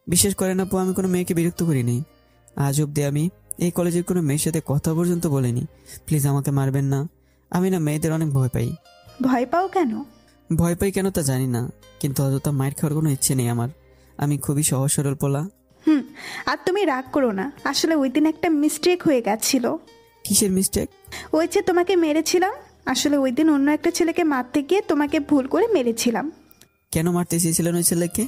বিশ্বাস করেন আপু, আমি কোনো মেয়েকে বিরক্ত করিনি। আজ অব্দি আমি এই কলেজের কোনো মেয়ের সাথে কথা পর্যন্ত বলিনি। প্লিজ আমাকে মারবেন না। আমি না মেয়েদের অনেক ভয় পাই। ভয় পাও কেন? ভয় পাই কেন তা জানি না, কিন্তু অযথা মায়ের খাওয়ার কোনো ইচ্ছে নেই আমার। আমি খুবই সহজ সরল পোলা। আর তুমি রাগ করো না, আসলে ওই দিন একটা মিস্টেক হয়ে গেছিল। কিসের মিস্টেক? ওই যে তোমাকে মেরেছিলাম, আসলে ওই দিন অন্য একটা ছেলেকে মারতে গিয়ে তোমাকে ভুল করে মেরেছিলাম। কেন মারতে চেয়েছিলেন ওই ছেলেকে?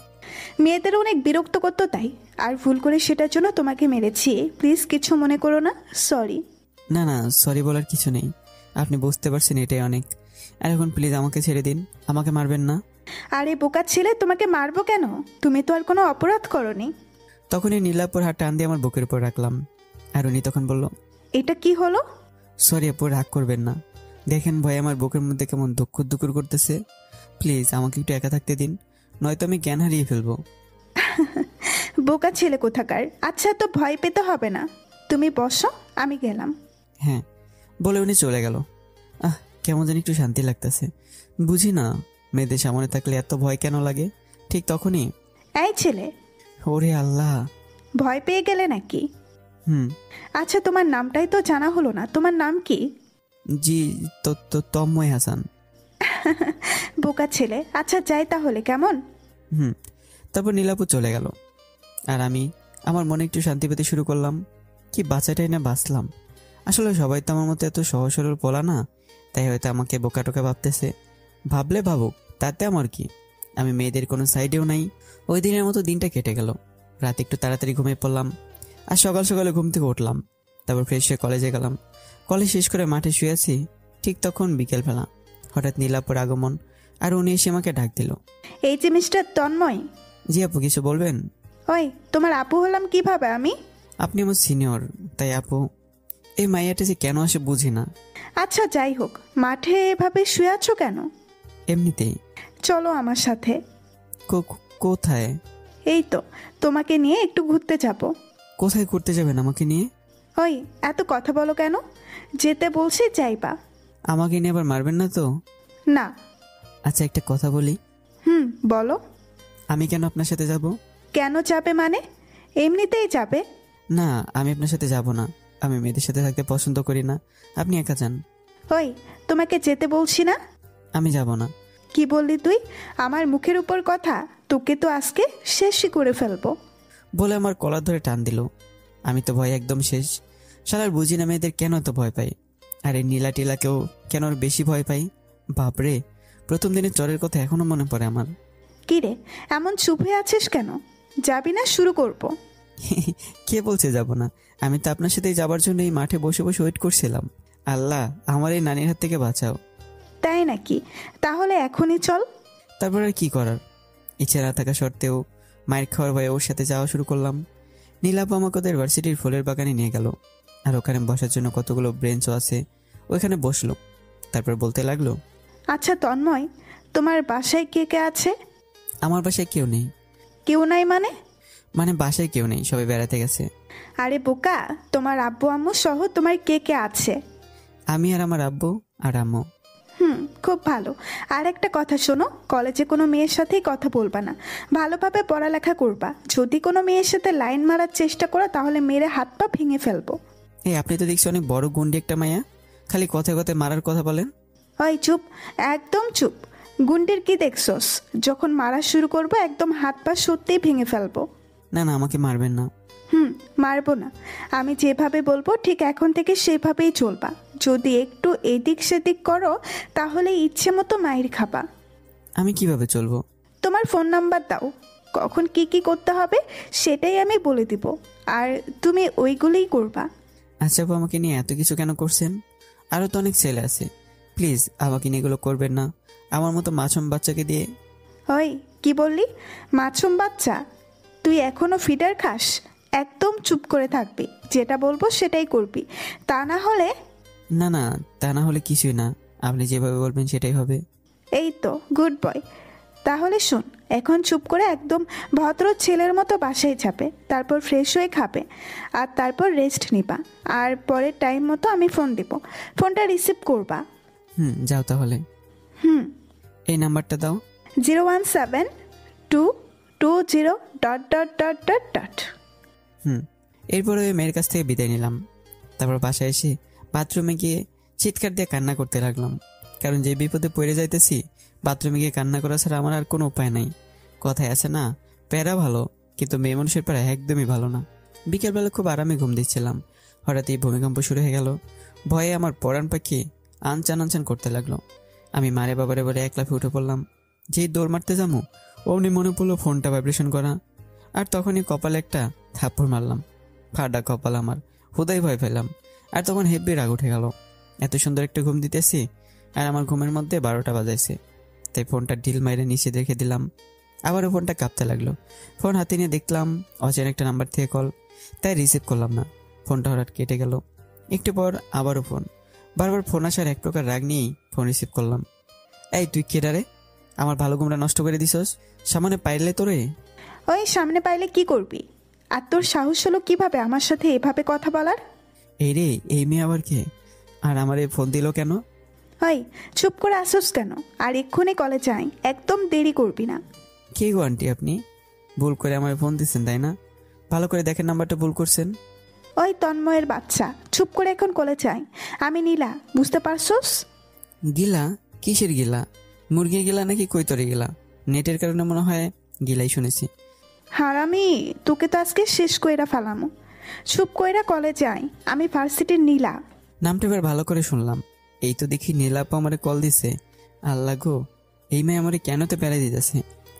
মেয়েদের অনেক বিরক্ত করতো তাই, আর ভুল করে সেটার জন্য তোমাকে মেরেছি। প্লিজ কিছু মনে করো না, সরি। না না, সরি বলার কিছু নেই। আপনি বুঝতে পারছেন এটাই অনেক। আর এখন প্লিজ আমাকে ছেড়ে দিন, আমাকে মারবেন না। আরে বোকা ছেলে, তোমাকে মারবো কেন? তুমি তো আর কোনো অপরাধ করনি। তখনই নীলাপুর হাত টান দিয়ে আমার বুকের উপর রাখলাম, আর উনি তখন বলল, এটা কি হলো? সরি আপু, রাগ করবেন না। দেখেন ভয় আমার বুকের মধ্যে কেমন দুঃখুর দুঃখুর করতেছে। প্লিজ আমাকে একটু একা থাকতে দিন, নয়তো আমি জ্ঞান হারিয়ে ফেলবো। বোকা ছেলে কোথাকার। আচ্ছা, তো ভয় পেতে হবে না, তুমি বসো, আমি গেলাম। হ্যাঁ বলে উনি চলে গেল। কেমন জানি একটু শান্তি লাগতেছে। বুঝি না মেয়েদের সামনে থাকলে এত ভয় কেন লাগে। ঠিক তখনই, এই ছেলে, ওরে আল্লাহ! ভয় পেয়ে গেলে নাকি? হুম। আচ্ছা, তোমার নামটাই তো জানা হলো না, তোমার নাম কি? জি, তো তন্ময় হাসান। বোকা ছেলে। আচ্ছা যাই তাহলে, কেমন? তারপর নীলাপু চলে গেল, আর আমি আমার মনে একটু শান্তি পেতে শুরু করলাম। কি বাঁচাটাই না বাঁচলাম। আসলে সবাই তো আমার মতো এত সহজ সরল পোলা না, তাই হয়তো আমাকে বোকা টোকা ভাবতেছে। ভাবলে ভাবুক, তাতে আমার কি। আমি মেয়েদের কোনো সাইডেও নাই। ওই দিনের মতো দিনটা কেটে গেল। রাত একটু তাড়াতাড়ি ঘুমিয়ে পড়লাম, আর সকাল সকালে ঘুম থেকে উঠলাম। তারপর ফ্রেশ হয়ে কলেজে গেলাম। কলেজ শেষ করে মাঠে শুয়ে আছি, ঠিক তখন বিকেলবেলা হঠাৎ নীলাপুর আগমন, আর উনি এসে আমাকে ডাক দিল। এই যে মিস্টার তন্ময়। জি আপু, কিছু বলবেন? ওই, তোমার আপু হলাম কিভাবে আমি? আপনি আমার সিনিয়র, তাই আপু। এই মাইয়াটা যে কেন আসে বুঝি না। আচ্ছা যাই হোক, মাঠে এভাবে শুয়ে আছো কেন? এমনিতেই। চলো আমার সাথে। কোথায়? এই তো, তোমাকে নিয়ে একটু ঘুরতে যাব। কোথায় ঘুরতে যাবেন আমাকে নিয়ে? ওই, এত কথা বলো কেন? যেতে বলছি, যাইবা। আমাকে নিয়ে আবার মারবেন না তো? না। আচ্ছা একটা কথা বলি। বলো। আমি কেন আপনার সাথে যাব? কেন যাবে মানে? এমনিতেই যাবে। না, আমি আপনার সাথে যাব না। আমি মেয়েদের সাথে থাকতে পছন্দ করি না। আপনি একা যান। ওই, তোমাকে যেতে বলছি না। আমি যাব না। কি বললি তুই? আমার মুখের উপর কথা। তোকে তো আজকে শেষই করে ফেলবো। বলে আমার কলার ধরে টান দিল। আমি তো ভয় একদম শেষ। শালার বুঝি না মেয়েদের কেন এত ভয় পাই, আর এই নীলা টিলাকেও কেন আর বেশি ভয় পাই। বাপরে, প্রথম দিনের চরের কথা এখনো মনে পড়ে আমার। কি রে, এমন চুপ হয়ে আছিস কেন? যাবি না? শুরু করব। কে বলছে যাব না? আমি তো আপনার সাথেই যাবার জন্য এই মাঠে বসে বসে ওয়েট করছিলাম। আল্লাহ, আমার এই নানির হাত থেকে বাঁচাও। তাই নাকি? তাহলে এখনই চল। তারপর আর কি করার, ইচ্ছে না থাকা সত্ত্বেও মায়ের খাওয়ার ভয়ে ওর সাথে যাওয়া শুরু করলাম। নীলাপ আমাকে ওদের ভার্সিটির ফুলের বাগানে নিয়ে গেল, আর ওখানে বসার জন্য কতগুলো বেঞ্চও আছে, ওইখানে বসলো। তারপর বলতে লাগলো, আচ্ছা তন্ময়, তোমার বাসায় কে কে আছে? আমার বাসায় কেউ নেই। কেউ নাই মানে? মানে বাসায় কেউ নেই, সবাই বেড়াতে গেছে। আরে বোকা, তোমার আব্বু আম্মু সহ তোমার কে কে আছে? আমি আর আমার আব্বু আর আম্মু। খুব ভালো। আর একটা কথা শোনো, কলেজে কোনো মেয়ের সাথেই কথা বলবা না, ভালোভাবে পড়ালেখা করবা। যদি কোনো মেয়ের সাথে লাইন মারার চেষ্টা করো তাহলে মেরে হাত পা ভেঙে ফেলবো। এই আপনি তো দেখছি অনেক বড় গুন্ডি একটা মাইয়া, খালি কথায় কথায় মারার কথা বলেন। ওই চুপ, একদম চুপ। গুন্ডির কি দেখছস? যখন মারা শুরু করবো একদম হাত পা সত্যিই ভেঙে ফেলবো। না না, আমাকে মারবেন না। মারবো না। আমি যেভাবে বলবো ঠিক এখন থেকে সেভাবেই চলবা। যদি একটু এদিক সেদিক করো তাহলে ইচ্ছে মতো মাইর খাবা। আমি কিভাবে চলবো? তোমার ফোন নাম্বার দাও, কখন কি কি করতে হবে সেটাই আমি বলে দিব, আর তুমি ওইগুলোই করবা। আচ্ছা আপু, আমাকে নিয়ে এত কিছু কেন করছেন? আরও তো অনেক ছেলে আছে, প্লিজ আমাকে নিয়ে এগুলো করবেন না। আমার মতো মাছুম বাচ্চাকে দিয়ে। ওই, কি বললি? মাছুম বাচ্চা? তুই এখনো ফিডার খাস? একদম চুপ করে থাকবি, যেটা বলবো সেটাই করবি, তা না হলে। না না, তা না হলে কিছুই না, আপনি যেভাবে বলবেন সেটাই হবে। এই তো গুড বয়। তাহলে শোন, এখন চুপ করে একদম ভদ্র ছেলের মতো বাসায় যাবে, তারপর ফ্রেশ হয়ে খাবে, আর তারপর রেস্ট নিবা। আর পরে টাইম মতো আমি ফোন দিব, ফোনটা রিসিভ করবা। যাও তাহলে। এই নাম্বারটা দাও। 017-2 20... এরপরে ওই মেয়ের কাছ থেকে বিদায় নিলাম। তারপর বাসায় এসে বাথরুমে গিয়ে চিৎকার দিয়ে কান্না করতে লাগলাম, কারণ যে বিপদে পড়ে যাইতেছি বাথরুমে গিয়ে কান্না করা ছাড়া আমার আর কোনো উপায় নাই। কথায় আছে না, প্যারা ভালো কিন্তু মেয়ে মানুষের প্যারা একদমই ভালো না। বিকেলবেলা খুব আরামে ঘুম দিচ্ছিলাম, হঠাৎই ভূমিকম্প শুরু হয়ে গেল। ভয়ে আমার পরাণ পাখি আনচান আনচান করতে লাগলো। আমি মারে বাবারে বলে এক লাফে উঠে পড়লাম। যেই দৌড় মারতে যাবো অমনি মনে পড়লো ফোনটা ভাইব্রেশন করা, আর তখনই কপালে একটা থাপ্পড় মারলাম। ফাটা কপাল আমার, হুদাই ভয় পেলাম। আর তখন হেব্বি রাগ উঠে গেল। এত সুন্দর একটা ঘুম দিতেছি আর আমার ঘুমের মধ্যে 12টা বাজাইছে। তাই ফোনটা ঢিল মাইরে নিচে রেখে দিলাম। আবারও ফোনটা কাঁপতে লাগলো। ফোন হাতে নিয়ে দেখলাম অচেনা একটা নাম্বার থেকে কল, তাই রিসিভ করলাম না। ফোনটা হঠাৎ কেটে গেল। একটু পর আবারও ফোন। বারবার ফোন আসার এক প্রকার রাগ নিয়েই ফোন রিসিভ করলাম। এই তুই কেডারে? আমার ভালো ঘুমটা নষ্ট করে দিছস। সামনে পাইলে তোরে। ওই সামনে পাইলে কি করবি? আর তোর সাহস হলো কিভাবে আমার সাথে এভাবে কথা বলার? এই রে, এই মেয়ে আবার কে? আর আমারে ফোন দিল কেন? ওই চুপ করে আসোস কেন? আর এক্ষুনি কলেজ যাই, একদম দেরি করবি না। কে গো আন্টি আপনি? ভুল করে আমার ফোন দিচ্ছেন তাই না? ভালো করে দেখেন নাম্বারটা ভুল করছেন। ওই তন্ময়ের বাচ্চা, চুপ করে এখন কলেজ যাই। আমি নীলা, বুঝতে পারছোস? গিলা? কিসের গিলা? মুরগি গিলা নাকি কৈতরে গিলা? নেটের কারণে মনে হয় গিলাই শুনেছি। হারামি, তোকে তো আজকে শেষ কইরা ফেলামো। চুপ কইরা কলেজ যাই। আমি ভার্সিটির নীলা। নামটা এবার ভালো করে শুনলাম। এই তো দেখি নীলাপা আমারে কল দিছে। আল্লাহ গো, এই মেয়ে আমারে কেন তো প্যারা দিতেছে?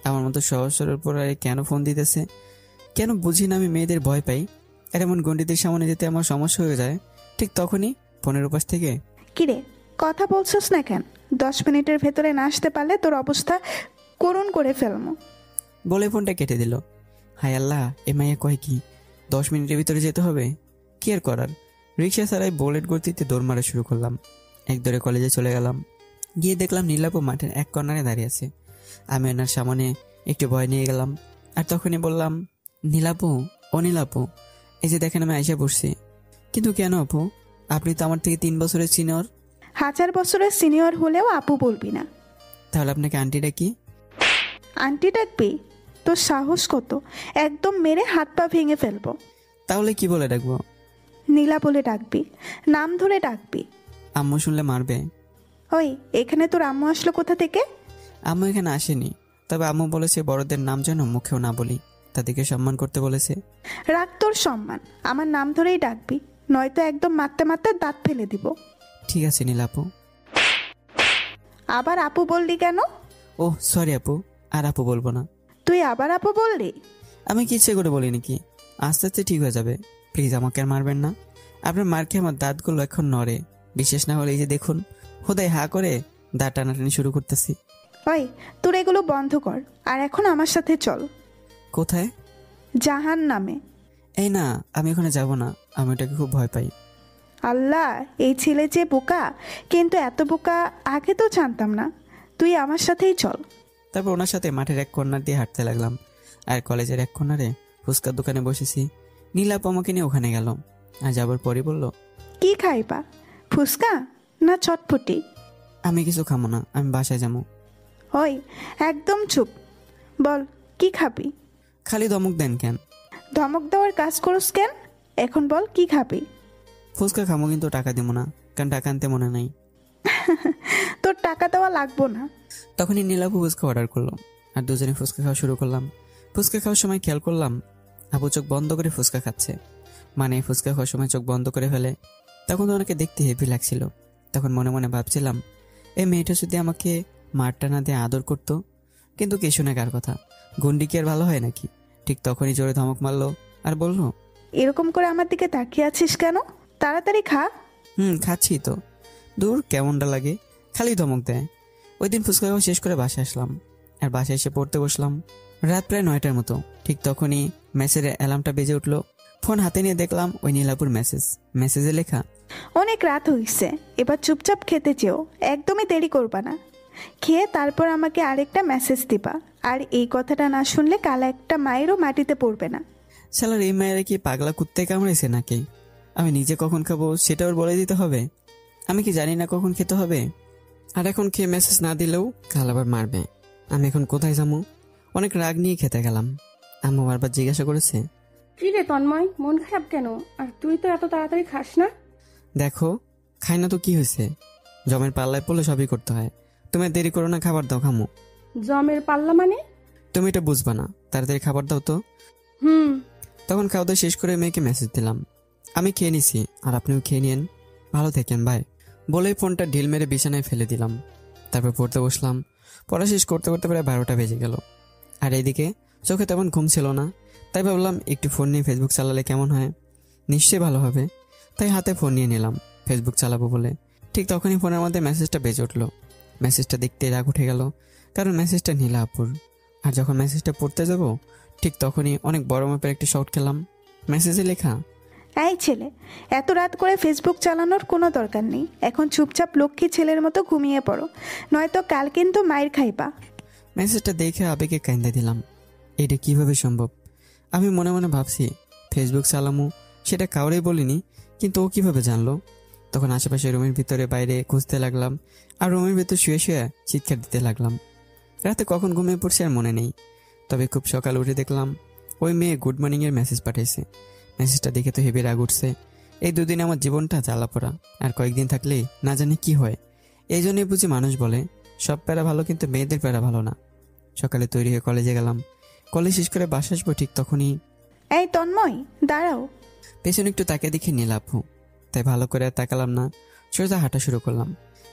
আমার মতো সহজ সরল পর কেন ফোন দিতেছে? কেন বুঝি না আমি মেয়েদের ভয় পাই। আর এমন গন্ডিদের সামনে যেতে আমার সমস্যা হয়ে যায়। ঠিক তখনই ফোনের উপাস থেকে, কিরে কথা বলছস না কেন? 10 মিনিটের ভেতরে না আসতে পারলে তোর অবস্থা করুণ করে ফেলমো। বলে ফোনটা কেটে দিল। হায় আল্লাহ, এ মাইয়া কয় কি 10 মিনিটের ভিতরে যেতে হবে? কি আর করার, রিক্সা ছাড়াই বুলেট গতিতে দৌড় মারা শুরু করলাম। এক দৌড়ে কলেজে চলে গেলাম। গিয়ে দেখলাম নীলাপু মাঠের এক কর্নারে দাঁড়িয়ে আছে। আমি ওনার সামনে একটু ভয় নিয়ে গেলাম। আর তখনই বললাম, নীলাপু, ও নীলাপু, এই যে দেখেন আমি আইসা পড়ছি। কিন্তু কেন আপু? আপনি তো আমার থেকে 3 বছরের সিনিয়র। 1000 বছরের সিনিয়র হলেও আপু বলবি না। তাহলে আপনাকে আন্টি ডাকি? আন্টি ডাকবি? তোর সাহস কত? একদম মেরে হাত পা ভেঙে ফেলবো। তাহলে কি বলে ডাকবো? নীলা বলে ডাকবি, নাম ধরে ডাকবি। আম্মু শুনলে মারবে। ওই এখানে তোর আম্মু আসলো কোথা থেকে? আম্মু এখানে আসেনি, তবে আম্মু বলেছে বড়দের নাম যেন মুখেও না বলি, তাদেরকে সম্মান করতে বলেছে। রাখ তোর সম্মান, আমার নাম ধরেই ডাকবি, নয়তো একদম মারতে মারতে দাঁত ফেলে দিব। ঠিক আছে নীলাপু। আবার আপু বললি কেন? ও সরি আপু, আর আপু বলবো না। তুই আবার আপু বললি? আমি কি ইচ্ছে করে বলি নাকি? আস্তে আস্তে ঠিক হয়ে যাবে। প্লিজ আমাকে আর মারবেন না। আপনার মার খেয়ে আমার দাঁতগুলো এখন নড়ে। বিশেষ না হলে এই যে দেখুন, হোদাই হা করে দাঁত টানাটানি শুরু করতেছি। ওই তোর এগুলো বন্ধ কর, আর এখন আমার সাথে চল। কোথায়? জাহান নামে। এই না, আমি ওখানে যাব না, আমি ওটাকে খুব ভয় পাই। আল্লাহ, এই ছেলে যে বোকা, কিন্তু এত বোকা আগে তো জানতাম না। তুই আমার সাথেই চল। তারপর ওনার সাথে মাঠের এক কর্নার দিয়ে হাঁটতে লাগলাম। আর কলেজের এক কর্নারে ফুচকার দোকানে বসেছি। নীলাপ আমাকে নিয়ে ওখানে গেল। আর যাবার পরই বলল, কি খাইবা, ফুচকা না চটপটি? আমি কিছু খাবো না, আমি বাসায় যাবো। ওই একদম চুপ, বল কি খাবি? খালি ধমক দেন কেন? ধমক দেওয়ার কাজ করস কেন? এখন বল কি খাবি? ফুচকা খাবো, কিন্তু টাকা দিব না, কারণ টাকা আনতে মনে নাই। তোর টাকা দেওয়া লাগবো না। তখনই নীলাপু ফুচকা অর্ডার করলো। আর দুজনে ফুচকা খাওয়া শুরু করলাম। ফুচকা খাওয়ার সময় খেয়াল করলাম আপু চোখ বন্ধ করে ফুচকা খাচ্ছে। মানে ফুচকা খাওয়ার সময় চোখ বন্ধ করে ফেলে। তখন তো ওনাকে দেখতে হেভি লাগছিল। তখন মনে মনে ভাবছিলাম, এই মেয়েটা যদি আমাকে মারটা না দিয়ে আদর করতো। কিন্তু কে শুনে কার কথা? গুন্ডি কি আর ভালো হয় নাকি? ঠিক তখনই জোরে ধমক মারলো আর বললো, এরকম করে আমার দিকে তাকিয়ে আছিস কেন? তাড়াতাড়ি খা। খাচ্ছি তো। দূর, কেমনটা লাগে, খালি ধমক দেয়। ওই দিন ফুচকা খাওয়া শেষ করে বাসায় আসলাম। আর বাসায় এসে পড়তে বসলাম। রাত প্রায় 9টার মতো। ঠিক তখনই মেসেজের অ্যালার্মটা বেজে উঠলো। ফোন হাতে নিয়ে দেখলাম ওই নীলাপুর মেসেজে লেখা, অনেক রাত হইছে, এবার চুপচাপ খেতে চেও, একদমই দেরি করবা না। খেয়ে তারপর আমাকে আরেকটা মেসেজ দিবা। আর এই কথাটা না শুনলে কাল একটা মায়েরও মাটিতে পড়বে না। শালার এই মায়েরা কি পাগলা কুত্তে কামড়েছে নাকি? আমি নিজে কখন খাবো সেটা ওর বলে দিতে হবে? আমি কি জানি না কখন খেতে হবে? আর এখন খেয়ে মেসেজ না দিলেও কাল আবার মারবে। আমি এখন কোথায় যাবো? অনেক রাগ নিয়ে খেতে গেলাম। আম্মু বারবার জিজ্ঞাসা করেছে, কি রে তন্ময়, মন খারাপ কেন? আর তুই তো এত তাড়াতাড়ি খাস না। দেখো, খাই না তো কি হয়েছে? জমের পাল্লায় পড়লে সবই করতে হয়। তুমি আর দেরি করো না, খাবার দাও খামু। জমের পাল্লা মানে? তুমি এটা বুঝবা না, তাড়াতাড়ি খাবার দাও তো। তখন খাওয়া দাওয়া শেষ করে মেয়েকে মেসেজ দিলাম, আমি খেয়ে নিছি আর আপনিও খেয়ে নিন, ভালো থাকেন বাই বলেই ফোনটা ঢিল মেরে বিছানায় ফেলে দিলাম। তারপর পড়তে বসলাম। পড়া শেষ করতে করতে প্রায় 12টা বেজে গেল। আর এইদিকে চোখে তেমন ঘুম ছিল না, তাই ভাবলাম একটু ফোন নিয়ে ফেসবুক চালালে কেমন হয়, নিশ্চয়ই ভালো হবে। তাই হাতে ফোন নিয়ে নিলাম ফেসবুক চালাবো বলে। ঠিক তখনই ফোনের মধ্যে মেসেজটা বেজে উঠলো। মেসেজটা দেখতে রাগ উঠে গেল, কারণ মেসেজটা নীলা আপুর। আর যখন মেসেজটা পড়তে যাব ঠিক তখনই অনেক বড় মাপের একটা শর্ট খেলাম। মেসেজে লেখা, এই ছেলে, এত রাত করে ফেসবুক চালানোর কোনো দরকার নেই। এখন চুপচাপ লক্ষ্মী ছেলের মতো ঘুমিয়ে পড়ো, নয়তো কাল কিন্তু মায়ের খাইবা। মেসেজটা দেখে আবেগে কান্দা দিলাম। এটা কিভাবে সম্ভব? আমি মনে মনে ভাবছি ফেসবুক চালামু, সেটা কাউরেই বলিনি, কিন্তু ও কিভাবে জানলো? তখন আশেপাশে রুমের ভিতরে বাইরে খুঁজতে লাগলাম, আর রুমের ভিতর শুয়ে শুয়ে চিৎকার দিতে লাগলাম। রাতে কখন ঘুমিয়ে পড়ছে আর মনে নেই। তবে খুব সকাল উঠে দেখলাম ওই মেয়ে গুড মর্নিং এর মেসেজ পাঠিয়েছে। মেসেজটা দেখে তো হেভি রাগ উঠছে। এই দুদিন আমার জীবনটা জ্বালা পড়া, আর কয়েকদিন থাকলেই না জানি কি হয়। এই জন্যই বুঝি মানুষ বলে সব প্যারা ভালো, কিন্তু মেয়েদের প্যারা ভালো না। সকালে তৈরি হয়ে কলেজে গেলাম। কলেজ শেষ করে বাসা আসবো ঠিক তখনই এই তন্ময়, দাঁড়াও। পেছনে একটু তাকে দেখে নীলাপু, তাই ভালো করে আর তাকালাম না, সোজা হাঁটা শুরু করলাম।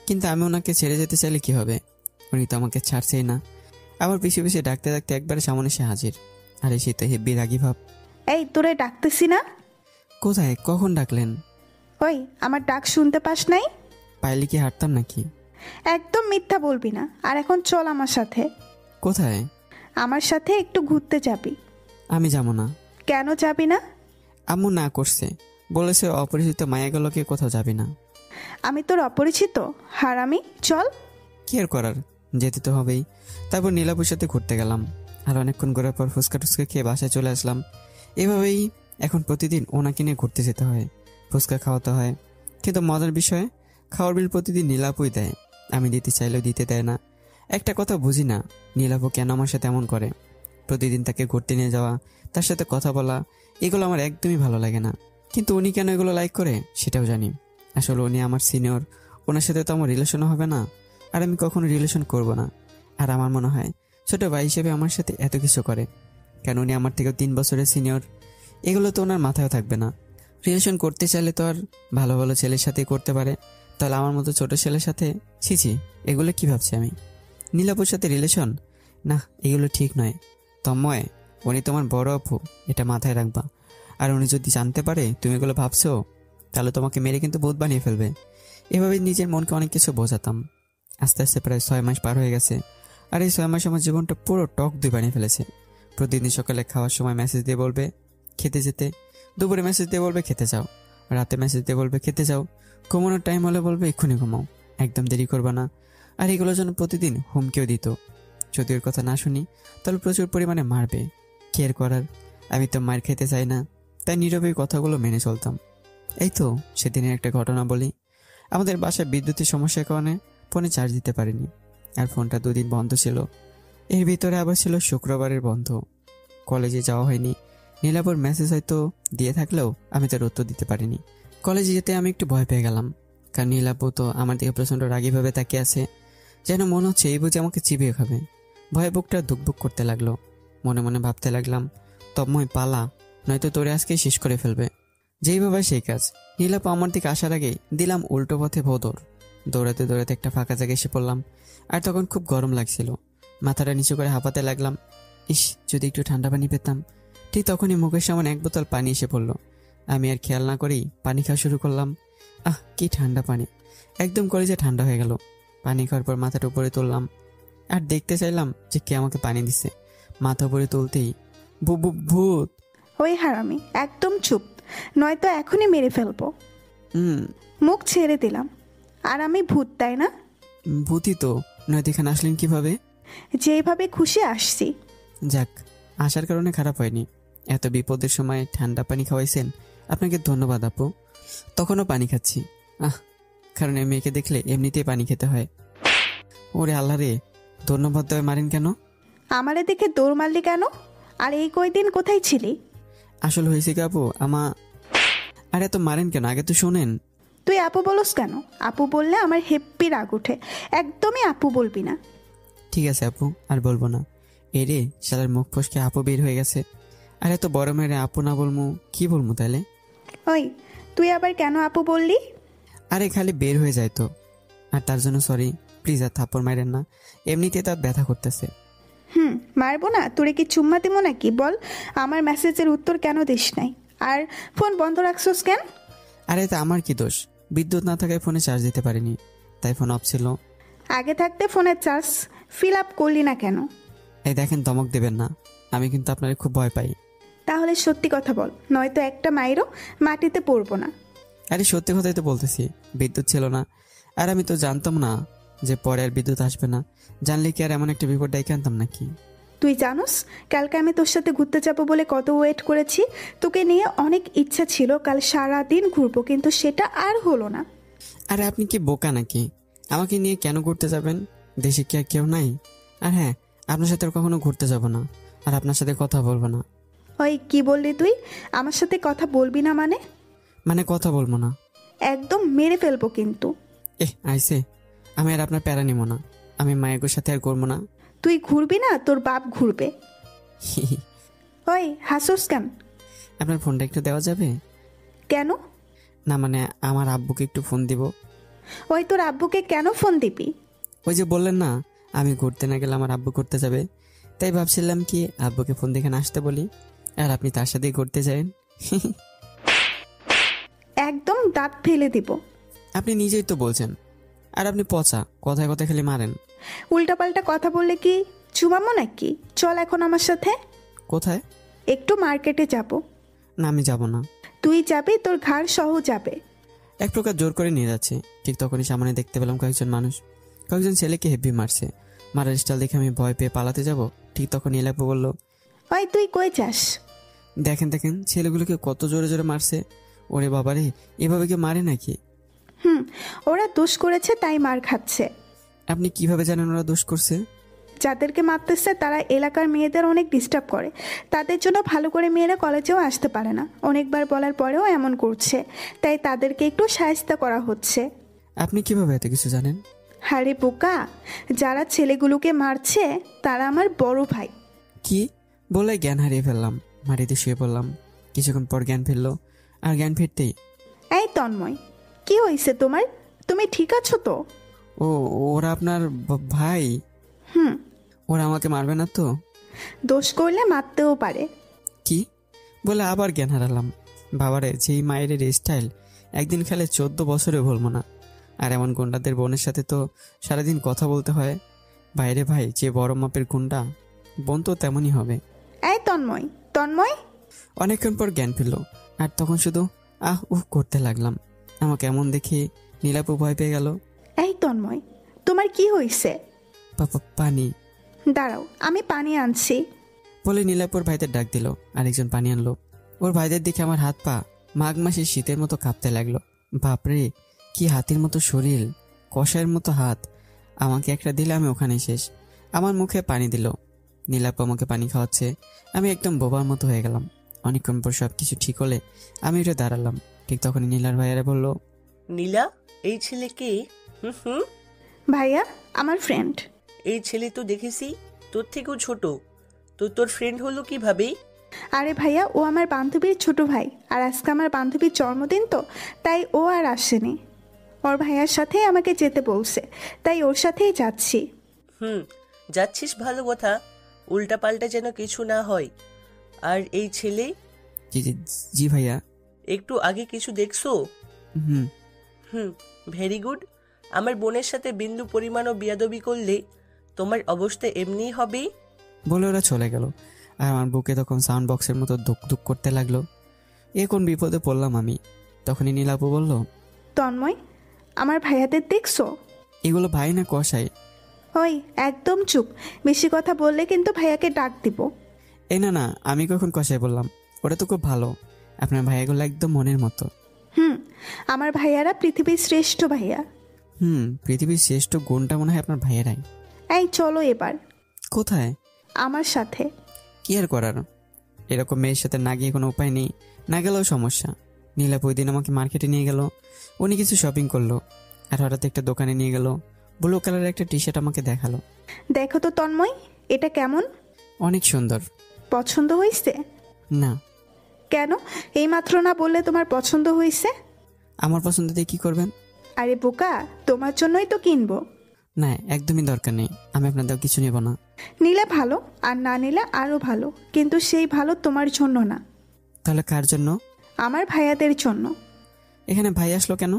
কিন্তু আমি ওনাকে ছেড়ে যেতে চাইলে কি হবে? উনি তো আমাকে ছাড়ছেই না। আবার পিছিয়ে পিছিয়ে ডাকতে ডাকতে একবারে সামনে এসে হাজির। আরে সে তো হেব্বি রাগি ভাব। এই তোরে ডাকতেছি না? কোথায়, কখন ডাকলেন? ওই, আমার ডাক শুনতে পাস নাই? পাইলে কি হাঁটতাম নাকি? একদম মিথ্যা বলবি না। আর এখন চল আমার সাথে। কোথায়? আমার সাথে একটু ঘুরতে যাবি। আমি যাবো না। কেন যাবি না? আম্মু না করছে, বলেছে অপরিচিত মায়াগুলোকে কোথাও যাবি না। আমি তোর অপরিচিত হারামি? চল। কি আর করার, যেতে তো হবেই। তারপর নীলাপুর সাথে ঘুরতে গেলাম। আর অনেকক্ষণ ঘোরার পর ফুচকা টুচকা খেয়ে বাসায় চলে আসলাম। এভাবেই এখন প্রতিদিন ওনাকে নিয়ে ঘুরতে যেতে হয়, ফুচকা খাওয়াতে হয়। কিন্তু মজার বিষয়, খাওয়ার বিল প্রতিদিন নীলাপুই দেয়, আমি দিতে চাইলেও দিতে দেয় না। একটা কথা বুঝি না, নীলাপু কেন আমার সাথে এমন করে। প্রতিদিন তাকে ঘুরতে নিয়ে যাওয়া, তার সাথে কথা বলা, এগুলো আমার একদমই ভালো লাগে না। কিন্তু উনি কেন এগুলো লাইক করে সেটাও জানি। আসলে উনি আমার সিনিয়র, ওনার সাথে তো আমার রিলেশনও হবে না, আর আমি কখনো রিলেশন করব না। আর আমার মনে হয় ছোট ভাই হিসেবে আমার সাথে এত কিছু করে, কেন উনি আমার থেকেও 3 বছরের সিনিয়র। এগুলো তো ওনার মাথায় থাকবে না। রিলেশন করতে চাইলে তো আর ভালো ভালো ছেলের সাথে করতে পারে, তাহলে আমার মতো ছোট ছেলের সাথে? ছিছি, এগুলো কি ভাবছি আমি? নীলাপুর সাথে রিলেশন? না, এগুলো ঠিক নয়। তন্ময়, উনি তোমার বড় আপু, এটা মাথায় রাখবা। আর উনি যদি জানতে পারে তুমি এগুলো ভাবছো, তাহলে তোমাকে মেরে কিন্তু ভূত বানিয়ে ফেলবে। এভাবে নিজের মনকে অনেক কিছু বোঝাতাম। আস্তে আস্তে প্রায় 6 মাস পার হয়ে গেছে, আর এই 6 মাস আমার জীবনটা পুরো টক দই বানিয়ে ফেলেছে। প্রতিদিন সকালে খাওয়ার সময় মেসেজ দিয়ে বলবে খেতে যেতে, দুপুরে মেসেজ দিয়ে বলবে খেতে যাও, রাতে মেসেজ দিয়ে বলবে খেতে যাও, ঘুমানোর টাইম হলে বলবে এক্ষুনি ঘুমাও, একদম দেরি করবা না। আর এগুলোর জন্য প্রতিদিন হুমকিও দিত, যদি ওর কথা না শুনি তাহলে প্রচুর পরিমাণে মারবে। কেয়ার করার, আমি তো মার খেতে চাই না, তাই নীরবে কথাগুলো মেনে চলতাম। এই তো সেদিনের একটা ঘটনা বলি। আমাদের বাসায় বিদ্যুতের সমস্যার কারণে ফোনে চার্জ দিতে পারিনি, আর ফোনটা 2 দিন বন্ধ ছিল। এর ভিতরে আবার ছিল শুক্রবারের বন্ধ, কলেজে যাওয়া হয়নি। নীলাপুর মেসেজ হয়তো দিয়ে থাকলেও আমি তার উত্তর দিতে পারিনি। কলেজে যেতে আমি একটু ভয় পেয়ে গেলাম, কারণ নীলাপু তো আমার দিকে প্রচণ্ড রাগীভাবে তাকিয়ে আছে, যেন মনে হচ্ছে এই বুঝে আমাকে চিবিয়ে খাবে। ভয়ে বুকটা ধুকবুক করতে লাগলো। মনে মনে ভাবতে লাগলাম, তন্ময় পালা, নয়তো তোরে আজকেই শেষ করে ফেলবে। যেইভাবে সেই কাজ। নীলাপু আমার দিকে আসার আগেই দিলাম উল্টো পথে ভোদর। দৌড়াতে দৌড়াতে একটা ফাঁকা জায়গায় এসে পড়লাম। আর তখন খুব গরম লাগছিল, মাথাটা নিচু করে হাঁপাতে লাগলাম। ইস, যদি একটু ঠান্ডা পানি পেতাম। ঠিক তখনই মুখের সামনে 1 বোতল পানি এসে পড়লো। আমি আর খেয়াল না করেই পানি খাওয়া শুরু করলাম। আহ, কি ঠান্ডা পানি, একদম কলেজে ঠান্ডা হয়ে গেল। পানি খাওয়ার পর মাথাটা উপরে তুললাম, আর দেখতে চাইলাম যে কে আমাকে পানি দিচ্ছে। মাথা উপরে তুলতেই ভূত। ওই হারামি, একদম চুপ, নয়তো এখনই মেরে ফেলবো। মুখ ছেড়ে দিলাম। আর আমি ভূত, তাই না? ভূতই তো, নয়তো এখানে আসলেন কিভাবে? যেভাবে খুশি আসছি। যাক, আসার কারণে খারাপ হয়নি। এত বিপদের সময় ঠান্ডা পানি খাওয়াইছেন, আপনাকে ধন্যবাদ আপু। তখনও পানি খাচ্ছি। কারণ এই মেয়েকে দেখলে এমনিতেই পানি খেতে হয়। ওরে আল্লাহ রে, ধন্যবাদ দেওয়া মারেন কেন? আমারে দেখে দৌড় মারলি কেন? আর এই কয়দিন কোথায় ছিলি? আসলে হয়েছে কি আপু, আরে এত মারেন কেন, আগে তো শোনেন। তুই আপু বলস কেন? আপু বললে আমার হেব্বি রাগ উঠে। একদমই আপু বলবি না। ঠিক আছে আপু, আর বলবো না। এরে শালার মুখ ফসকে আপু বের হয়ে গেছে। আর এত বড় মেয়েরে আপু না বলবো কি বলবো তাহলে? ওই, তুই আবার কেন আপু বললি? আরে খালি বের হয়ে যায় তো। আর তার জন্য সরি, প্লিজ আর থাপ্পড় মারেন না, এমনিতে তার ব্যথা করতেছে। মারবো না? তোরে কি চুম্মা দিমো নাকি? বল, আমার মেসেজের উত্তর কেন দিস নাই? আর ফোন বন্ধ রাখছস কেন? আরে তা আমার কি দোষ? বিদ্যুৎ না থাকায় ফোনে চার্জ দিতে পারিনি, তাই ফোন অফ ছিল। আগে থাকতে ফোনের চার্জ ফিল আপ করলি না কেন? এই দেখেন, ধমক দেবেন না, আমি কিন্তু আপনার খুব ভয় পাই। তাহলে সত্যি কথা বল, নয়তো একটা মাইরও মাটিতে পড়বো না। আরে সত্যি কথাই তো বলতেছি, বিদ্যুৎ ছিল না। আর আমি তো জানতাম না যে পরে আর বিদ্যুৎ আসবে না। জানলে কি আর এমন একটা বিপদ ডেকে আনতাম নাকি? তুই জানোস, কালকে আমি তোর সাথে ঘুরতে যাব বলে কত ওয়েট করেছি। তোকে নিয়ে অনেক ইচ্ছা ছিল কাল সারা দিন ঘুরবো, কিন্তু সেটা আর হলো না। আরে আপনি কি বোকা নাকি? আমাকে নিয়ে কেন ঘুরতে যাবেন? দেশে কি আর কেউ নাই? আর হ্যাঁ, আপনার সাথে আর কখনো ঘুরতে যাব না, আর আপনার সাথে কথা বলবো না। ওই কি বললি তুই? আমার সাথে কথা বলবি না মানে? মানে কথা বলবো না। একদম মেরে ফেলবো কিন্তু। আইসে, আমি আর আপনার প্যারা নিব না। আমি মায়ের সাথে আর করবো না। তুই ঘুরবি না, তোর বাপ ঘুরবে। ওই হাসোস কেন? আপনার ফোনটা একটু দেওয়া যাবে? কেন? না মানে আমার আব্বুকে একটু ফোন দিব। ওই তোর আব্বুকে কেন ফোন দিবি? ওই যে বললেন না, আমি ঘুরতে না গেলে আমার আব্বু ঘুরতে যাবে, তাই ভাবছিলাম কি আব্বুকে ফোন দেখে আসতে বলি, আর আপনি তার সাথেই ঘুরতে যাবেন। একদম দাঁত ফেলে দিব। আপনি নিজেই তো বলছেন। আর আপনি পচা, কথায় কথায় খালি মারেন। উল্টাপাল্টা কথা বললে কি চুমামো নাকি? চল এখন আমার সাথে। কোথায়? একটু মার্কেটে যাব। না আমি যাব না। তুই যাবি, তোর ঘাড় সহ যাবে। এক প্রকার জোর করে নিয়ে যাচ্ছে। ঠিক তখনই সামনে দেখতে পেলাম কয়েকজন ছেলেকে হেভি মারছে। মারার স্টাইল দেখে আমি ভয় পেয়ে পালাতে যাব, ঠিক তখন নীলাপু বলল, ওই তুই কই যাস? দেখেন ছেলেগুলোকে কত জোরে জোরে মারছে। ওরে বাবারে, এভাবে কি মারে নাকি? ওরা দোষ করেছে তাই মার খাচ্ছে। আপনি কিভাবে জানেন ওরা দোষ করছে? যাদেরকে মারতেছে তারা এলাকার মেয়েদের অনেক ডিস্টার্ব করে। তাদের জন্য ভালো করে মেয়েরা কলেজেও আসতে পারে না। অনেকবার বলার পরেও এমন করছে, তাই তাদেরকে একটু সাহায্য করা হচ্ছে। আপনি কিভাবে এত কিছু জানেন? হারে বোকা, যারা ছেলেগুলোকে মারছে তারা আমার বড় ভাই। কি বলে জ্ঞান হারিয়ে ফেললাম, মাটিতে শুয়ে পড়লাম। কিছুক্ষণ পর জ্ঞান ফিরলো, আর জ্ঞান ফিরতেই, এই তন্ময়, কি হয়েছে তোমার? তুমি ঠিক আছো তো? ও ওরা আপনার ভাই? ওরা আমাকে মারবে না তো? দোষ করলে মারতেও পারে। কি বলে আবার জ্ঞান হারালাম। বাবারে, যেই মায়ের স্টাইল একদিন খেলে 14 বছরে ভুলবো না। আর এমন গুন্ডাদের বোনের সাথে তো সারাদিন কথা বলতে হয়। বাইরে ভাই, যে বড় মাপের গুন্ডা, বোন তো তেমনই হবে। এই তন্ময়, তন্ময়। অনেকক্ষণ পর জ্ঞান ফিরল, আর তখন শুধু আহ উহ করতে লাগলাম। আমাকে এমন দেখে নীলাপু ভয় পেয়ে গেল। এই তন্ময়, তোমার কি হয়েছে? পানি। দাঁড়াও, আমি পানি আনছি। বলে নীলাপুর ভাইদের ডাক দিল, আরেকজন পানি আনলো। ওর ভাইদের দেখে আমার হাত পা মাঘ মাসের শীতের মতো কাঁপতে লাগলো। বাপরে, কি হাতির মতো শরীর, কষায়ের মতো হাত। আমাকে একটা দিলে আমি ওখানেই শেষ। আমার মুখে পানি দিল, নীলাপু আমাকে পানি খাওয়াচ্ছে। আমি একদম বোবার মতো হয়ে গেলাম। অনেকক্ষণ পর সব কিছু ঠিক হলে আমি উঠে দাঁড়ালাম। ঠিক তখনই নীলার ভাইয়ারা বলল, নীলা, এই ছেলে কে? ভাইয়া, আমার ফ্রেন্ড। এই ছেলে তো দেখেছি তোর থেকেও ছোট, তো তোর ফ্রেন্ড হলো কিভাবে? আরে ভাইয়া, ও আমার বান্ধবীর ছোট ভাই, আর আজকে আমার বান্ধবীর জন্মদিন তো, তাই ও আর আসেনি। ওর ভাইয়ার সাথে আমাকে যেতে বলছে, তাই ওর সাথেই যাচ্ছি। যাচ্ছিস ভালো কথা, উল্টা পাল্টা যেন কিছু না হয়। আর এই ছেলে? জি জি জি ভাইয়া। একটু আগে কিছু দেখছো? হুম ভেরি গুড। আমার বোনের সাথে বিন্দু পরিমাণও বিয়াদবি করলে তোমার অবস্থা এমনিই হবে। বলে ওরা চলে গেল। আর আমার বুকে তখন সাউন্ড বক্সের মতো ধুক ধুক করতে লাগলো। এ কোন বিপদে পড়লাম আমি। তখনই নীলাপু বলল, তন্ময়, আমার ভাইয়াদের দেখছো? এগুলো ভাই না কসাই? ওই একদম চুপ, বেশি কথা বললে কিন্তু ভাইয়াকে ডাক দিব। এই না না, আমি কখন কসাই বললাম? ওটা তো খুব ভালো। আপনার ভাইয়াগুলো একদম মনের মতো। আমার ভাইয়ারা পৃথিবীর শ্রেষ্ঠ ভাইয়া। পৃথিবীর শ্রেষ্ঠ গুণটা মনে হয় আপনার ভাইয়েরাই। এই চলো এবার। কোথায়? আমার সাথে। কি আর করার, এরকম মেয়ের সাথে না গিয়ে কোনো উপায় নেই, না গেলেও সমস্যা। নীলাপ ওই দিন আমাকে মার্কেটে নিয়ে গেল, উনি কিছু শপিং করলো, আর হঠাৎ একটা দোকানে নিয়ে গেল, ব্লু কালারের একটা টি শার্ট আমাকে দেখালো। দেখো তো তন্ময়, এটা কেমন? অনেক সুন্দর। পছন্দ হয়েছে? না। কেন? এইমাত্র না বললে তোমার পছন্দ হয়েছে? আমার পছন্দ দিয়ে কি করবেন? আরে বোকা, তোমার জন্যই তো কিনবো। না, একদমই দরকার নেই, আমি আপনাদের কিছু নেব না। নিলে ভালো, আর না নিলে আরও ভালো, কিন্তু সেই ভালো তোমার জন্য না, তাহলে কার জন্য? আমার ভাইয়াদের জন্য। এখানে ভাই আসলো কেন?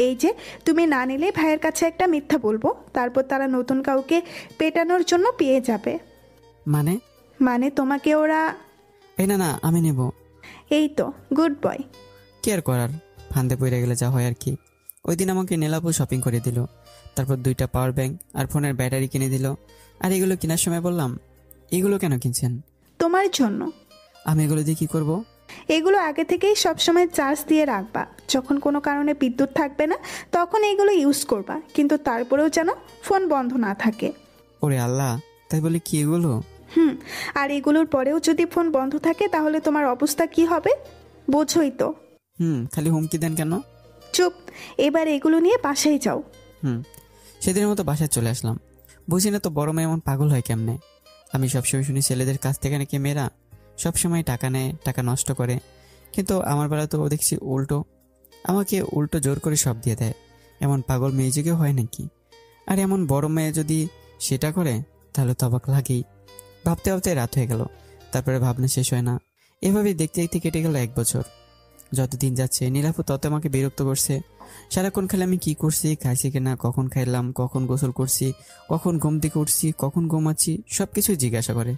এই যে তুমি না নিলে ভাইয়ের কাছে একটা মিথ্যা বলবো, তারপর তারা নতুন কাউকে পেটানোর জন্য পেয়ে যাবে। মানে? মানে তোমাকে ওরা। এই না না, আমি নেব। এই তো গুড বয়। কি আর করার, ফান্দে পড়ে গেলে যা হয় আর কি। ওই দিন আমাকে নীলাপু শপিং করে দিল, তারপর 2টা পাওয়ার ব্যাংক আর ফোনের ব্যাটারি কিনে দিল। আর এগুলো কেনার সময় বললাম, এগুলো কেন কিনছেন? তোমার জন্য। আমি এগুলো দিয়ে কি করব? এগুলো আগে থেকেই সবসময় চার্জ দিয়ে রাখবা, যখন কোনো কারণে বিদ্যুৎ থাকবে না তখন এগুলো ইউজ করবা, কিন্তু তারপরেও যেন ফোন বন্ধ না থাকে। ওরে আল্লাহ, তাই বলে কি এগুলো? আর এগুলোর পরেও যদি ফোন বন্ধ থাকে তাহলে তোমার অবস্থা কি হবে বোঝোই তো। খালি হুমকি দেন কেন? চুপ, এবার এগুলো নিয়ে বাসায় যাও। সেদিনের মতো বাসায় চলে আসলাম। বুঝি না তো বড় মেয়ে এমন পাগল হয় কেমনে। আমি সবসময় শুনি ছেলেদের কাছ থেকে নাকি মেয়েরা সবসময় টাকা নেয়, টাকা নষ্ট করে, কিন্তু আমার বেলা তো দেখছি উল্টো, আমাকে উল্টো জোর করে সব দিয়ে দেয়। এমন পাগল মেয়ে যুগে হয় নাকি? আর এমন বড় মেয়ে যদি সেটা করে তাহলে তো অবাক লাগেই। ভাবতে ভাবতে রাত হয়ে গেল, তারপরে ভাবনা শেষ হয় না। এভাবেই দেখতে দেখতে কেটে গেল 1 বছর। যতদিন যাচ্ছে নীলাপু তত আমাকে বিরক্ত করছে। সারাক্ষণ খেলে আমি কি করছি, খাইছি কিনা, কখন খাইলাম, কখন গোসল করছি, কখন ঘুম থেকে উঠছি, কখন ঘুমাচ্ছি, সবকিছু জিজ্ঞাসা করে।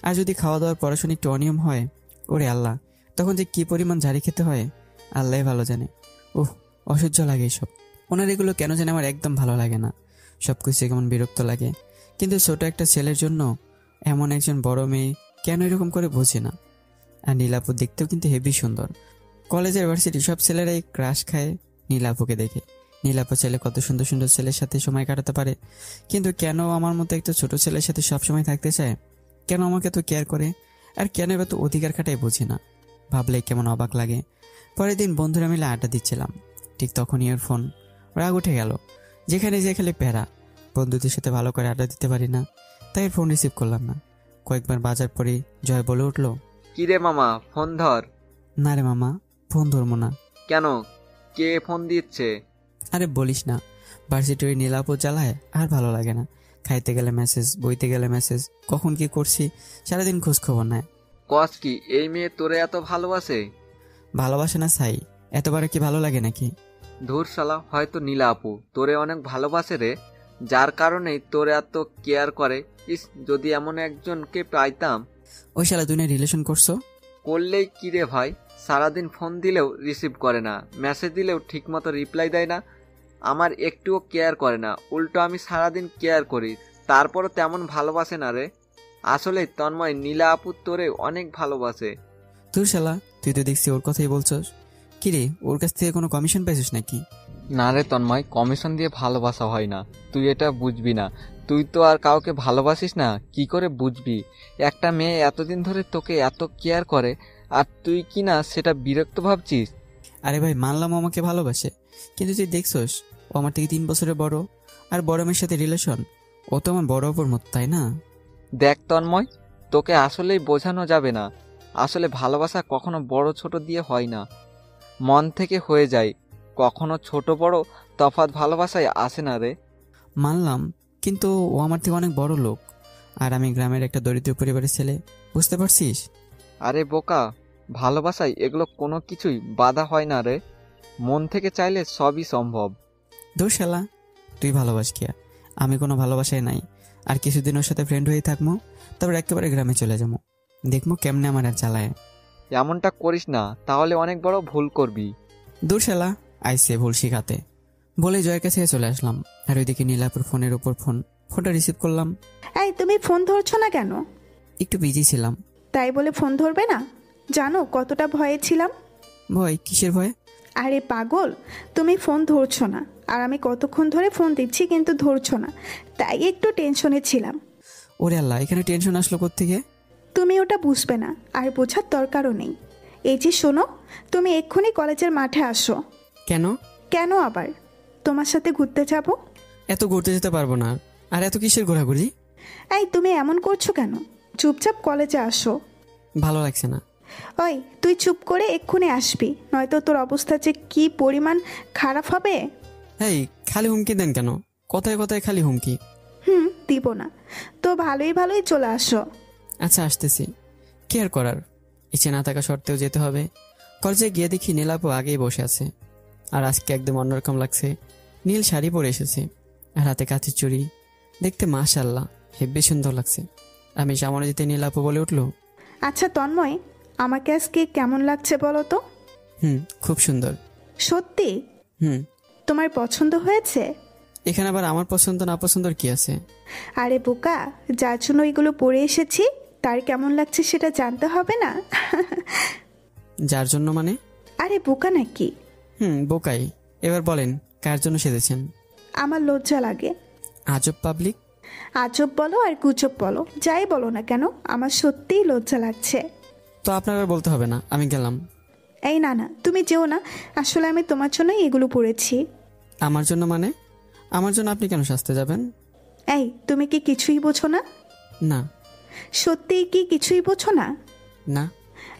আর যদি খাওয়া দাওয়ার পড়াশোনা একটু অনিয়ম হয়, ওরে আল্লাহ, তখন যে কি পরিমাণ ঝাড়ি খেতে হয় আল্লাহ ভালো জানে। অসহ্য লাগে এসব। ওনার এগুলো কেন জানে আমার একদম ভালো লাগে না, সবকিছু কেমন বিরক্ত লাগে। কিন্তু ছোট একটা ছেলের জন্য এমন একজন বড় মেয়ে কেন এরকম করে বুঝি না। আর নীলাপু দেখতেও কিন্তু হেভি সুন্দর। কলেজের ভার্সিটি সব ছেলেরাই ক্রাশ খায় নীলাপুকে দেখে। নীলাপু ছেলে কত সুন্দর সুন্দর ছেলের সাথে সময় কাটাতে পারে, কিন্তু কেন আমার মতো একটা ছোট ছেলের সাথে সবসময় থাকতে চায়? কেন আমাকে তো কেয়ার করে, আর কেন এবার তো অধিকার খাটাই বুঝি না। ভাবলেই কেমন অবাক লাগে। পরের দিন বন্ধুরা মিলে আড্ডা দিচ্ছিলাম, ঠিক তখনই ওর ফোন। রাগ উঠে গেল, যেখানে যে খেলে প্যারা, বন্ধুদের সাথে ভালো করে আড্ডা দিতে পারি না, তাই ফোন রিসিভ করলাম না। কয়েকবার বাজার পরে জয় বলে উঠলো, কিরে মামা, ফোন ধর। না রে মামা, ফোন ধরবো না। কেন? কে ফোন দিচ্ছে? আরে বলিস না, ভার্সিটির নীলাপু জ্বালায় আর ভালো লাগে না। খাইতে গেলে মেসেজ, বইতে গেলে মেসেজ, কখন কি করছি সারাদিন খোঁজ খবর নেয়। কস কি এই মেয়ে তোরে এত ভালোবাসে? ভালোবাসে না ছাই, এতবারে কি ভালো লাগে নাকি? ধুর শালা, হয়তো নীলা আপু তোরে অনেক ভালোবাসে রে, যার কারণেই তোরে এত কেয়ার করে। ইস, যদি এমন একজনকে পাইতাম। ওই শালা দুনিয়া রিলেশন করছো? করলেই কি রে ভাই, সারাদিন ফোন দিলেও রিসিভ করে না, মেসেজ দিলেও ঠিকমতো রিপ্লাই দেয় না, আমার একটুও কেয়ার করে না। উল্টো আমি সারাদিন কেয়ার করি, তারপরও তেমন ভালোবাসে না রে। আসলে তন্ময়, নীলা আপু তোরে অনেক ভালোবাসে। তুই শালা, তুই তো দেখছি ওর কথাই বলছস। কিরে, ওর কাছ থেকে কোনো কমিশন পাইছিস নাকি? না রে তন্ময়, কমিশন দিয়ে ভালোবাসা হয় না, তুই এটা বুঝবি না। তুই তো আর কাউকে ভালোবাসিস না, কি করে বুঝবি? একটা মেয়ে এতদিন ধরে তোকে এত কেয়ার করে, আর তুই কি না সেটা বিরক্ত ভাবছিস? আরে ভাই, মানলাম ও আমাকে ভালোবাসে, কিন্তু তুই দেখছস ও আমার থেকে 3 বছরের বড়, আর বড় মেয়ের সাথে রিলেশন। ও তো আমার বড় অপর মতো, তাই না? দেখ তন্ময়, তোকে আসলেই বোঝানো যাবে না। আসলে ভালোবাসা কখনো বড় ছোট দিয়ে হয় না, মন থেকে হয়ে যায়। কখনো ছোট বড় তফাৎ ভালোবাসায় আসে না রে। মানলাম, কিন্তু ও আমার থেকে অনেক বড় লোক, আর আমি গ্রামের একটা দরিদ্র পরিবারের ছেলে, বুঝতে পারছিস? আরে বোকা, ভালোবাসায় এগুলো কোনো কিছুই বাধা হয় না রে, মন থেকে চাইলে সবই সম্ভব। দোষ শালা, তুই ভালোবাস কি? আমি কোনো ভালোবাসায় নাই। আর কিছুদিন ওর সাথে ফ্রেন্ড হয়ে থাকবো, তারপর একেবারে গ্রামে চলে যাবো, দেখবো কেমনে আমার আর চালায়। এমনটা করিস না, তাহলে অনেক বড় ভুল করবি। দূর শালা, আইসে ভুল শিখাতে বলে জয়ের কাছে চলে আসলাম। আর ওইদিকে নীলাপুর ফোনের উপর ফোনটা রিসিভ করলাম। এই তুমি ফোন ধরছো না কেন? একটু বিজি ছিলাম। তাই বলে ফোন ধরবে না? জানো কতটা ভয়ে ছিলাম। ভয়? কিসের ভয়? আরে পাগল, তুমি ফোন ধরছো না, আর আমি কতক্ষণ ধরে ফোন দিচ্ছি কিন্তু ধরছো না, তাই একটু টেনশনে ছিলাম। ওরে আল্লাহ, এখানে টেনশন আসলো কোত্থেকে? তুমি ওটা বুঝবে না, আর বোঝার দরকারও নেই। এই যে শোনো, তুমি এক্ষুনি কলেজের মাঠে আসো। কেন? কেন আবার? তোমার সাথে ঘুরতে যাব। এত ঘুরতে যেতে পারবো না। আর এত কিসের ঘোরাঘুরি? এই তুমি এমন করছো কেন? চুপচাপ কলেজে আসো। ভালো লাগছে না। ওই তুই চুপ করে এক্ষুনি আসবি, নয়তো তোর অবস্থা যে কি পরিমাণ খারাপ হবে। এই খালি হুমকি দেন কেন? কথায় কথায় খালি হুমকি। দিব না তো ভালোই ভালোই চলে আসো। আচ্ছা আসতেছি। কি আর করার, ইচ্ছে না থাকা সত্ত্বেও যেতে হবে। কলেজে গিয়ে দেখি নীলাপু আগেই বসে আছে। আর আজকে একদম অন্যরকম লাগছে। নীল শাড়ি পরে এসেছে আর হাতে কাঁচের চুড়ি। দেখতে মাশাআল্লাহ হেব্বি সুন্দর লাগছে। আমি সামনে যেতে নীলাপু বলে উঠল, আচ্ছা তন্ময়, আমাকে আজকে কেমন লাগছে বলো তো? খুব সুন্দর। সত্যি? হুম। তোমার পছন্দ হয়েছে? এখানে আবার আমার পছন্দ না পছন্দর কি আছে? আরে বোকা, যার জন্য এগুলো পরে এসেছি তার কেমন লাগছে সেটা জানতে হবে না? যার জন্য মানে? আরে বোকা নাকি? বোকাই। এবার বলেন কার জন্য সেজেছেন? আমার লজ্জা লাগে। আজব পাবলিক। আজব বলো আর গুজব বলো, যাই বলো না কেন, আমার সত্যিই লজ্জা লাগছে। তো আপনার আর বলতে হবে না, আমি গেলাম। এই না না, তুমি যেও না। আসলে আমি তোমার জন্যই এগুলো পরেছি। আমার জন্য মানে? আমার জন্য আপনি কেন সাজতে যাবেন? এই তুমি কি কিছুই বোঝো না? না। সত্যিই কি কিছুই বোঝো না? না।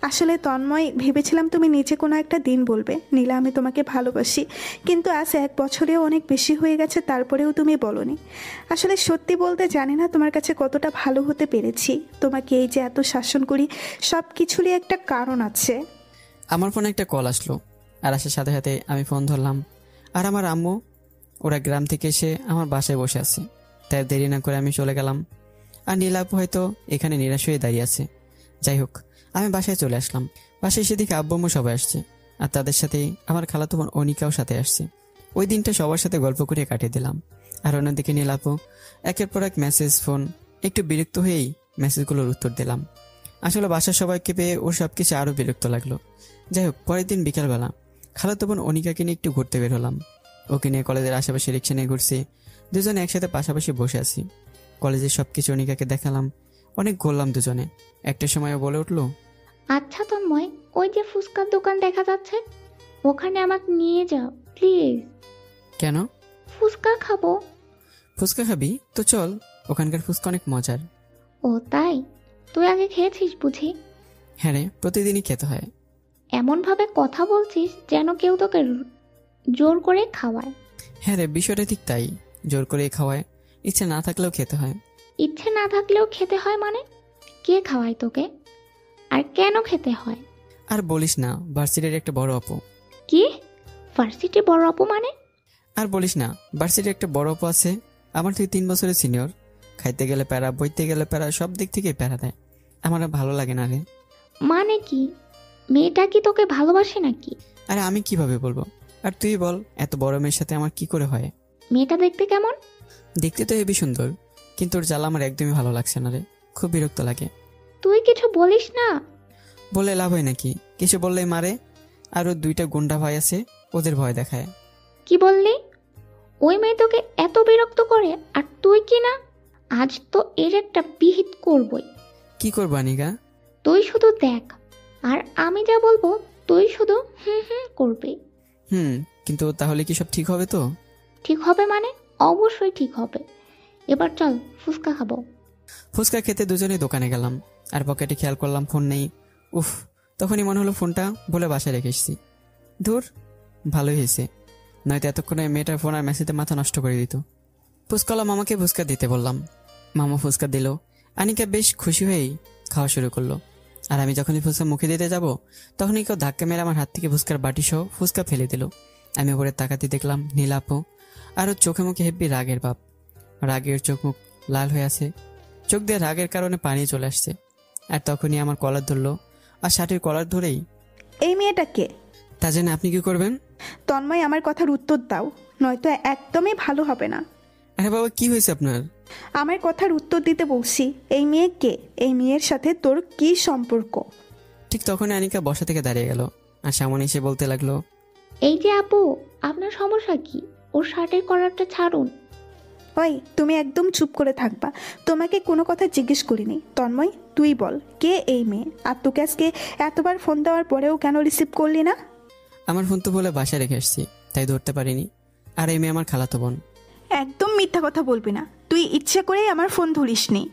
আসলে তন্ময়, ভেবেছিলাম তুমি নিচে কোনো একটা দিন বলবে নীলা আমি তোমাকে ভালোবাসি, কিন্তু আজ 1 বছরেও অনেক বেশি হয়ে গেছে, তারপরেও তুমি বলনি। আসলে সত্যি বলতে জানি না তোমার কাছে কতটা ভালো হতে পেরেছি। তোমাকে এই যে এত শাসন করি, সব কিছুরই একটা কারণ আছে। আমার ফোনে একটা কল আসলো, আর আসার সাথে সাথে আমি ফোন ধরলাম। আর আমার আম্মু, ওরা গ্রাম থেকে এসে আমার বাসায় বসে আছে। তাই দেরি না করে আমি চলে গেলাম। আর নীলাপু হয়তো এখানে নিরাশ হয়ে দাঁড়িয়ে আছে। যাই হোক, আমি বাসায় চলে আসলাম। বাসায় এসে দেখি আব্বু আম্মু সবাই আসছে, আর তাদের সাথেই আমার খালাতো বোন অনিকাও সাথে আসছে। ওই দিনটা সবার সাথে গল্প করে কাটিয়ে দিলাম। আর অন্যদিকে নীলাপু একের পর এক মেসেজ, ফোন। একটু বিরক্ত হয়েই মেসেজগুলোর উত্তর দিলাম। আসলে বাসার সবাইকে পেয়ে ওর সব কিছু আরও বিরক্ত লাগলো। যাই হোক, পরের দিন বিকালবেলা খালাতো বোন অনিকাকে নিয়ে একটু ঘুরতে বের হলাম। ওকে নিয়ে কলেজের আশেপাশে রিক্সা নিয়ে ঘুরছি। দুজনে একসাথে পাশাপাশি বসে আছি। কলেজের সবকিছু অনিকাকে দেখালাম। অনেক ঘুরলাম দুজনে। একটা সময় ও বলে উঠলো, আচ্ছা তন্ময়, ওই যে ফুচকার দোকান দেখা যাচ্ছে, ওখানে আমাকে নিয়ে যাও প্লিজ। কেন? ফুচকা খাবো। ফুচকা খাবি? তো চল, ওখানকার ফুচকা অনেক মজার। ও তাই? তুই আগে খেয়েছিস বুঝি? হ্যাঁ রে, প্রতিদিনই খেতে হয়। এমন ভাবে কথা বলছিস যেন কেউ তোকে জোর করে খাওয়ায়। হ্যাঁ রে, বিষয়টা ঠিক তাই। জোর করে খাওয়ায়, ইচ্ছা না থাকলেও খেতে হয়। ইচ্ছে না থাকলেও খেতে হয় মানে? কে খাওয়ায় তোকে? আর কেন খেতে হয়? আর বলিস না, ভার্সিটির একটা বড় আপু। কি? ভার্সিটি বড় আপু মানে? আর বলিস না, ভার্সিটির একটা বড় আপু আছে, আমার থেকে 3 বছরের সিনিয়র। খাইতে গেলে প্যারা, বইতে গেলে প্যারা, সব দিক থেকে প্যারা দেয়। আমার আর ভালো লাগে না রে। মানে কি? মেয়েটা কি তোকে ভালোবাসে নাকি? আরে আমি কিভাবে বলবো? আর তুই বল, এত বড় মেয়ের সাথে আমার কি করে হয়? মেয়েটা দেখতে কেমন? দেখতে তো হেবি সুন্দর, কিন্তু ওর জ্বালা আমার একদমই ভালো লাগছে না রে। খুব বিরক্ত লাগে। তুই কিছু বলিস না। বললে লাভ হয় নাকি? কিছু বললেই মারে। আর ওর 2টা গুন্ডা ভাই আছে, ওদের ভয় দেখায়। কি বললি? ওই মেয়ে তোকে এত বিরক্ত করে, আর তুই কি না? আজ তো এর একটা বিহিত করবই। কি করবো আনিকা? তুই শুধু দেখ, আর আমি যা বলবো তুই শুধু হুম হুম করবি। কিন্তু তাহলে কি সব ঠিক হবে তো? ঠিক হবে মানে? অবশ্যই ঠিক হবে। এবার চল ফুচকা খাবো। ফুচকা খেতে দুজনে দোকানে গেলাম। আর পকেটে খেয়াল করলাম ফোন নেই। উফ, তখনই মনে হলো ফোনটা বলে বাসায় রেখে এসেছি। ধুর, ভালোই হয়েছে, নয়তো এতক্ষণে মেয়েটার ফোন আর মেসেজে মাথা নষ্ট করে দিত। ফুচকাওয়ালা মামাকে ফুচকা দিতে বললাম। মামা ফুচকা দিল। আনিকা বেশ খুশি হয়েই খাওয়া শুরু করলো। আর আমি যখনই ফুচকা মুখে দিতে যাব, তখনই কেউ ধাক্কা মেরে আমার হাত থেকে ফুচকার বাটি সহ ফুচকা ফেলে দিল। আমি ওপরে তাকাতে দেখলাম নীলাপু, আর ওর চোখে মুখে হেব্বি রাগের ভাব। রাগের চোখ মুখ লাল হয়ে আছে, চোখ দিয়ে রাগের কারণে পানি চলে আসছে। আর তখনই আমার কলার ধরলো, আর শার্টের কলার ধরেই, এই মেয়েটা কে? তা জেনে আপনি কি করবেন? তন্ময়, আমার কথার উত্তর দাও, নয়তো একদমই ভালো হবে না। আরে বাবা, কি হয়েছে আপনার? আমার কথার উত্তর দিতে বলছি। এই মেয়ে কে? এই মেয়ের সাথে তোর কি সম্পর্ক? ঠিক তখনই আনিকা বসা থেকে দাঁড়িয়ে গেল, আর সামনে এসে বলতে লাগলো, এই যে আপু, আপনার সমস্যা কি? ওর শার্টের কলারটা ছাড়ুন। ওই তুমি একদম চুপ করে থাকবা। তোমাকে কোনো কথা জিজ্ঞেস করিনি। তন্ময়, তুই বল, কে এই মেয়ে? আর তোকে আজকে এতবার ফোন দেওয়ার পরেও কেন রিসিভ করলি না? আমার ফোন তো বলে বাসায় রেখে এসেছি, তাই ধরতে পারিনি। আর এই মেয়ে আমার খালাতো বোন। একদম মিথ্যা কথা বলবি না। তুই ইচ্ছে করেই আমার ফোন ধরিসনি।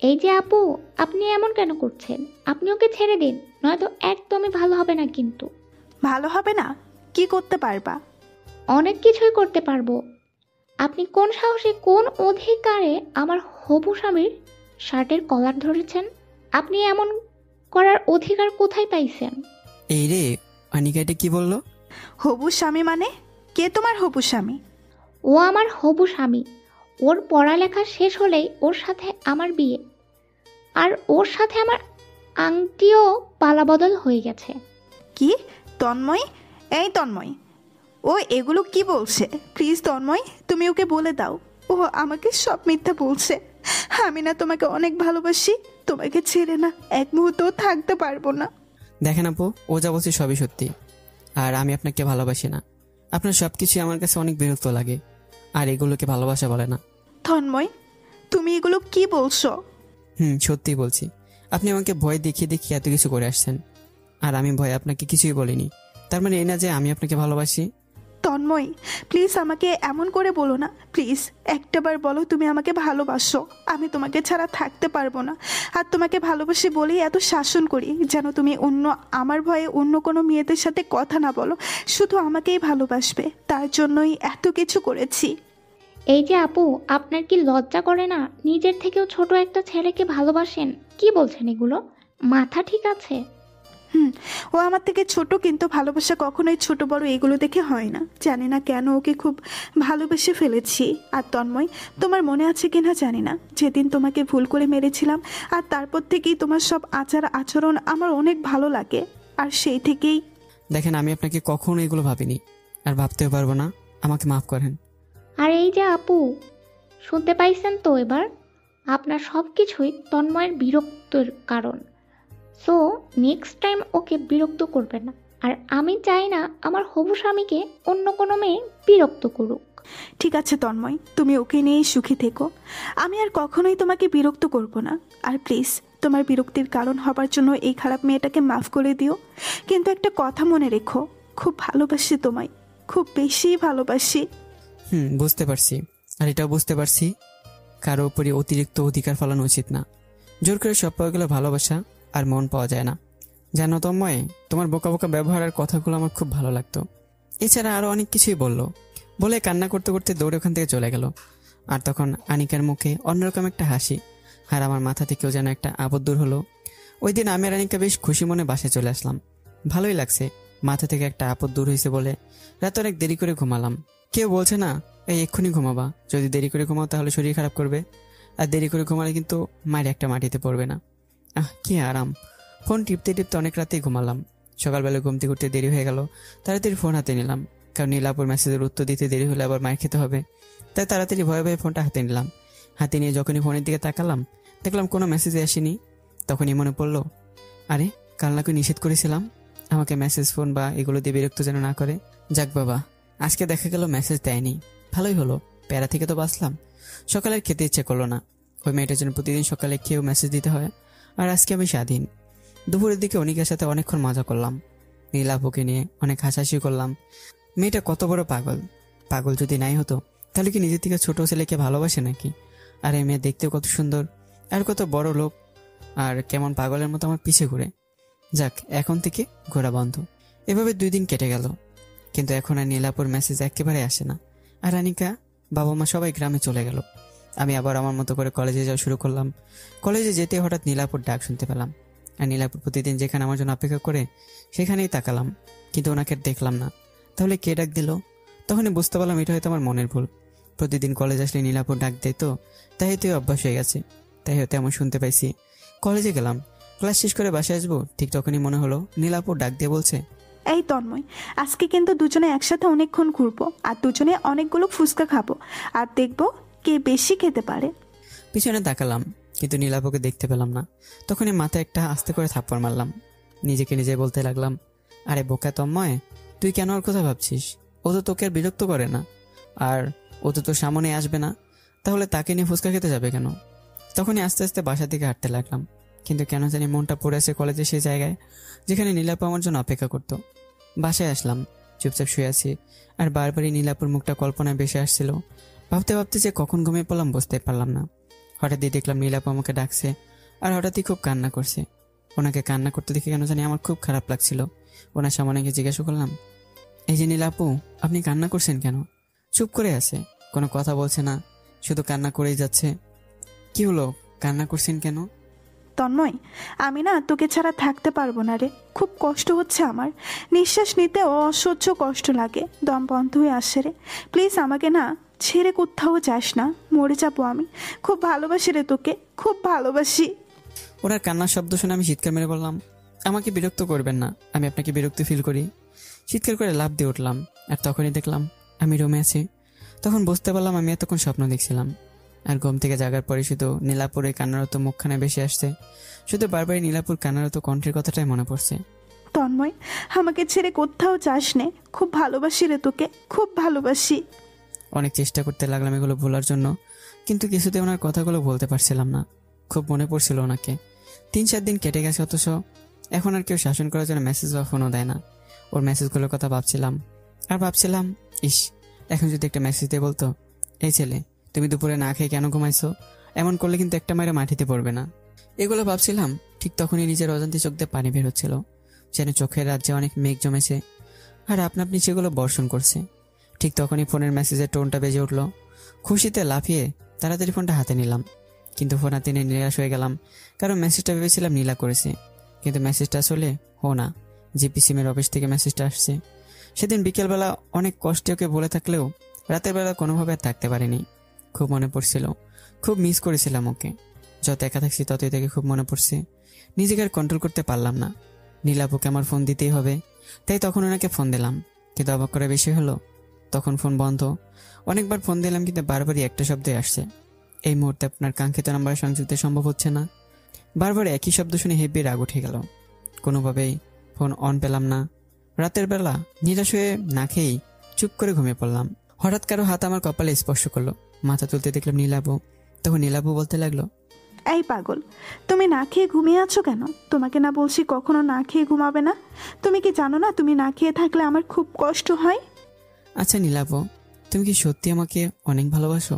এই যে আপু, আপনি এমন কেন করছেন? আপনি ওকে ছেড়ে দিন, নয়তো একদমই ভালো হবে না কিন্তু। ভালো হবে না? কি করতে পারবা? অনেক কিছুই করতে পারবো। আপনি কোন সাহসে, কোন অধিকারে আমার হবু স্বামীর শার্টের কলার ধরেছেন? আপনি এমন করার অধিকার কোথায় পাইছেন? এই রে, অনিকা এটা কি বললো? হবু স্বামী মানে? কে তোমার হবু স্বামী? ও আমার হবু স্বামী। ওর পড়ালেখা শেষ হলেই ওর সাথে আমার বিয়ে, আর ওর সাথে আমার আংটিও পালাবদল হয়ে গেছে। কি? তন্ময়, এই তন্ময়, ও এগুলো কি বলছে? প্লিজ তন্ময়, তুমি ওকে বলে দাও। ও আমাকে সব মিথ্যা বলছে। আমি না তোমাকে অনেক ভালোবাসি, তোমাকে ছেড়ে না এক মুহূর্তও থাকতে পারবো না। দেখেন আপু, ও যা বলছে সবই সত্যি। আর আমি আপনাকে ভালোবাসি না। আপনার সবকিছু আমার কাছে অনেক বিরক্ত লাগে, আর এগুলোকে ভালোবাসা বলে না। তন্ময়, তুমি এগুলো কি বলছো? সত্যি বলছি। আপনি আমাকে ভয় দেখিয়ে দেখিয়ে এত কিছু করে আসছেন, আর আমি ভয় আপনাকে কিছুই বলিনি। তার মানে এই না যে আমি আপনাকে ভালোবাসি। তন্ময়, প্লিজ আমাকে এমন করে বলো না। প্লিজ একটাবার বলো তুমি আমাকে ভালোবাসো। আমি তোমাকে ছাড়া থাকতে পারবো না। আর তোমাকে ভালোবাসি বলেই এত শাসন করি যেন তুমি আমার ভয়ে অন্য কোনো মেয়েদের সাথে কথা না বলো, শুধু আমাকেই ভালোবাসবে। তার জন্যই এত কিছু করেছি। এই যে আপু, আপনার কি লজ্জা করে না? নিজের থেকেও ছোট একটা ছেলেকে ভালোবাসেন? কি বলছেন এগুলো? মাথা ঠিক আছে? ও আমার থেকে ছোট, কিন্তু ভালোবাসা কখনোই ছোট বড় এগুলো দেখে হয় না। জানি না কেন ওকে খুব ভালোবেসে ফেলেছি। আর তন্ময়, তোমার মনে আছে কিনা জানি না, যেদিন তোমাকে ভুল করে মেরেছিলাম, আর তারপর থেকেই তোমার সব আচার আচরণ আমার অনেক ভালো লাগে। আর সেই থেকেই দেখেন, আমি আপনাকে কখনো এগুলো ভাবিনি, আর ভাবতেও পারবো না। আমাকে মাফ করেন। আর এই যে আপু, শুনতে পাইছেন তো এবার? আপনার সব কিছুই তন্ময়ের বিরক্তের কারণ। সো নেক্সট টাইম ওকে বিরক্ত করবে না। আর আমি চাই না আমার হবু স্বামীকে অন্য কোনো মেয়ে বিরক্ত করুক। ঠিক আছে তন্ময়, তুমি ওকে নিয়েই সুখী থেকো। আমি আর কখনোই তোমাকে বিরক্ত করব না। আর প্লিজ তোমার বিরক্তির কারণ হবার জন্য এই খারাপ মেয়েটাকে মাফ করে দিও। কিন্তু একটা কথা মনে রেখো, খুব ভালোবাসি তোমায়, খুব বেশি ভালোবাসি। বুঝতে পারছি। আর এটাও বুঝতে পারছি, কারো উপরে অতিরিক্ত অধিকার ফলানো উচিত না। জোর করে সব পাওয়া গেলে ভালোবাসা আর মন পাওয়া যায় না। জানো তন্ময়, তোমার বোকা বোকা ব্যবহার আর কথাগুলো আমার খুব ভালো লাগতো। এছাড়া আরো অনেক কিছুই বলে কান্না করতে করতে দৌড়ে ওখান থেকে চলে গেল। আর তখন আনিকার মুখে অন্যরকম একটা হাসি, আর আমার মাথা থেকেও যেন একটা আপদ দূর হলো। ওই দিন আমি আর আনিকা বেশ খুশি মনে বাসায় চলে আসলাম। ভালোই লাগছে, মাথা থেকে একটা আপদ দূর হয়েছে বলে। রাত অনেক দেরি করে ঘুমালাম। কেউ বলছে না এই এক্ষুনি ঘুমাবা, যদি দেরি করে ঘুমাও তাহলে শরীর খারাপ করবে, আর দেরি করে ঘুমালে কিন্তু মায়ের একটা মাটিতে পড়বে না। কি আরাম। ফোন টিপতে টিপতে অনেক রাতেই ঘুমালাম। সকালবেলা ঘুমতে ঘুরতে দেরি হয়ে গেল। তাড়াতাড়ি ফোন হাতে নিলাম, কারণ নীলাপুর মেসেজের উত্তর দিতে দেরি হলে আবার মায়ের খেতে হবে। তাই তাড়াতাড়ি ভয়ে ভয়ে ফোনটা হাতে নিলাম। হাতে নিয়ে যখনই ফোনের দিকে তাকালাম, দেখলাম কোনো মেসেজে আসেনি। তখনই মনে পড়লো, আরে কাল নাকি নিষেধ করেছিলাম আমাকে মেসেজ ফোন বা এগুলো দিয়ে বিরক্ত যেন না করে। যাক বাবা, আজকে দেখা গেল মেসেজ দেয়নি, ভালোই হলো, প্যারা থেকে তো বাঁচলাম। সকালে আর খেতে ইচ্ছে করলো না। ওই মেয়েটার জন্য প্রতিদিন সকালে খেয়েও মেসেজ দিতে হয়, আর আজকে আমি স্বাধীন। দুপুরের দিকে অনিকের সাথে অনেকক্ষণ মজা করলাম। নীলাপুকে নিয়ে অনেক হাসাহাসি করলাম। মেয়েটা কত বড় পাগল। পাগল যদি নাই হতো তাহলে কি নিজের থেকে ছোট ছেলেকে ভালোবাসে নাকি? আর এই মেয়ে দেখতেও কত সুন্দর, আর কত বড় লোক, আর কেমন পাগলের মতো আমার পিছে ঘুরে। যাক, এখন থেকে ঘোরা বন্ধ। এভাবে 2 দিন কেটে গেল, কিন্তু এখন আর নীলাপুর মেসেজ একেবারে আসে না। আর আনিকা, বাবা মা সবাই গ্রামে চলে গেল। আমি আবার আমার মতো করে কলেজে যাওয়া শুরু করলাম। কলেজে যেতে হঠাৎ নীলাপুর ডাক শুনতে পেলাম। আর নীলাপুর প্রতিদিন যেখানে আমার জন্য অপেক্ষা করে সেখানেই তাকালাম, কিন্তু ওনাকে দেখলাম না। তাহলে কে ডাক দিল? তখনই বুঝতে পারলাম এটা হয়তো আমার মনের ভুল। প্রতিদিন কলেজ আসলে নীলাপুর ডাক দেয়, তো তাই হয়তো অভ্যাস হয়ে গেছে, তাই হয়তো এমন শুনতে পাইছি। কলেজে গেলাম, ক্লাস শেষ করে বাসায় আসবো, ঠিক তখনই মনে হলো নীলাপুর ডাক দিয়ে বলছে, এই তন্ময়, আজকে কিন্তু দুজনে একসাথে অনেকক্ষণ ঘুরবো, আর দুজনে অনেকগুলো ফুচকা খাবো, আর দেখবো কে বেশি খেতে পারে। পিছনে তাকালাম, কিন্তু নীলাপুকে দেখতে পেলাম না। তখনই মাথায় একটা আস্তে করে থাপ্পড় মারলাম। নিজেকে নিজে বলতে লাগলাম, আরে বোকা তন্ময়, তুই কেন ওর কথা ভাবছিস? ও তো তোকে আর বিরক্ত করে না, আর ও তো তোর সামনে আসবে না। তাহলে তাকে নিয়ে ফুচকা খেতে যাবে কেন? তখনই আস্তে আস্তে বাসা থেকে হাঁটতে লাগলাম, কিন্তু কেন জানি মনটা পড়ে আছে কলেজের সেই জায়গায় যেখানে নীলাপু আমার জন্য অপেক্ষা করত। বাসায় আসলাম, চুপচাপ শুয়ে আছি, আর বারবারই নীলাপুর মুখটা কল্পনায় ভেসে আসছিল। ভাবতে ভাবতে যে কখন ঘুমিয়ে পড়লাম বুঝতে পারলাম না। হঠাৎই দেখলাম নীলাপু আমাকে ডাকছে, আর হঠাৎই খুব কান্না করছে। ওনাকে কান্না করতে দেখে কেন জানি আমার খুব খারাপ লাগছিল। ওনার সামনে গিয়ে জিজ্ঞাসা করলাম, এই যে নীলাপু, আপনি কান্না করছেন কেন? চুপ করে আছে, কোনো কথা বলছে না, শুধু কান্না করেই যাচ্ছে। কি হলো, কান্না করছেন কেন? তন্ময়, আমি না তোকে ছাড়া থাকতে পারবো না রে। খুব কষ্ট হচ্ছে আমার, নিঃশ্বাস নিতেও অসহ্য কষ্ট লাগে, দম বন্ধ হয়ে আসে রে। প্লিজ আমাকে না ছেড়ে কোথাও যাস না, মরে যাবো আমি। খুব ভালোবাসি রে তোকে, খুব ভালোবাসি। ওনার কান্নার শব্দ শুনে আমি চিৎকার মেরে বললাম, আমাকে বিরক্ত করবেন না, আমি আপনাকে বিরক্ত ফিল করি। চিৎকার করে লাফ দিয়ে উঠলাম, আর তখনই দেখলাম আমি রুমে আছি। তখন বুঝতে পারলাম আমি এতক্ষণ স্বপ্ন দেখছিলাম। আর ঘুম থেকে জাগার পরে শুধু নীলাপুর এই কান্নারত মুখখানে বেশি আসছে, শুধু বারবারই নীলাপুর কান্নারত কণ্ঠের কথাটাই মনে পড়ছে। তন্ময়, আমাকে ছেড়ে কোথাও যাস নে, খুব ভালোবাসি রে তোকে, খুব ভালোবাসি। অনেক চেষ্টা করতে লাগলাম এগুলো ভোলার জন্য, কিন্তু কিছুতে ওনার কথাগুলো বলতে পারছিলাম না। খুব মনে পড়ছিল ওনাকে। 3-4 দিন কেটে গেছে, অথচ এখন আর কেউ শাসন করার জন্য মেসেজ বা ফোনও দেয় না। ওর মেসেজগুলোর কথা ভাবছিলাম, আর ভাবছিলাম, ইস, এখন যদি একটা মেসেজ দিয়ে বলতো, এই ছেলে, তুমি দুপুরে না খেয়ে কেন ঘুমাইছো? এমন করলে কিন্তু একটা মায়েরা মাটিতে পড়বে না। এগুলো ভাবছিলাম, ঠিক তখনই নিজের অজান্তে চোখ দিয়ে পানি বের হচ্ছিল, যেন চোখের রাজ্যে অনেক মেঘ জমেছে আর আপনা আপনি সেগুলো বর্ষণ করছে। ঠিক তখনই ফোনের মেসেজের টোনটা বেজে উঠল। খুশিতে লাফিয়ে তাড়াতাড়ি ফোনটা হাতে নিলাম, কিন্তু ফোন হাতে নিয়ে নিরাশ হয়ে গেলাম, কারণ মেসেজটা ভেবেছিলাম নীলা করেছে, কিন্তু মেসেজটা আসলে না, জিপি সিমের অফিস থেকে মেসেজটা আসছে। সেদিন বিকেলবেলা অনেক কষ্টে ওকে বলে থাকলেও রাতের বেলা কোনোভাবে আর থাকতে পারিনি। খুব মনে পড়ছিল, খুব মিস করেছিলাম ওকে। যত একা থাকছি ততই থেকে খুব মনে পড়ছে। নিজেকে আর কন্ট্রোল করতে পারলাম না। নীলাপুকে আমার ফোন দিতেই হবে, তাই তখন ওনাকে ফোন দিলাম, কিন্তু অবাক করে বেশি হলো, তখন ফোন বন্ধ। অনেকবার ফোন দিলাম, কিন্তু বারবারই একটা শব্দই আসছে, এই মুহূর্তে আপনার কাঙ্ক্ষিত নাম্বারে সংযুক্ত সম্ভব হচ্ছে না। বারবার একই শব্দ শুনে হেব্বি রাগ উঠে গেল। কোনোভাবেই ফোন অন পেলাম না। রাতের বেলা নিরাশ হয়ে না খেয়েই চুপ করে ঘুমিয়ে পড়লাম। হঠাৎ কারো হাত আমার কপালে স্পর্শ করলো, মাথা তুলতে দেখলাম নীলাপু। তখন নীলাপু বলতে লাগলো, এই পাগল, তুমি না খেয়ে ঘুমিয়ে আছো কেন? তোমাকে না বলছি কখনো না খেয়ে ঘুমাবে না? তুমি কি জানো না তুমি না খেয়ে থাকলে আমার খুব কষ্ট হয়? আচ্ছা নীলাপু, তুমি কি সত্যি আমাকে অনেক ভালোবাসো?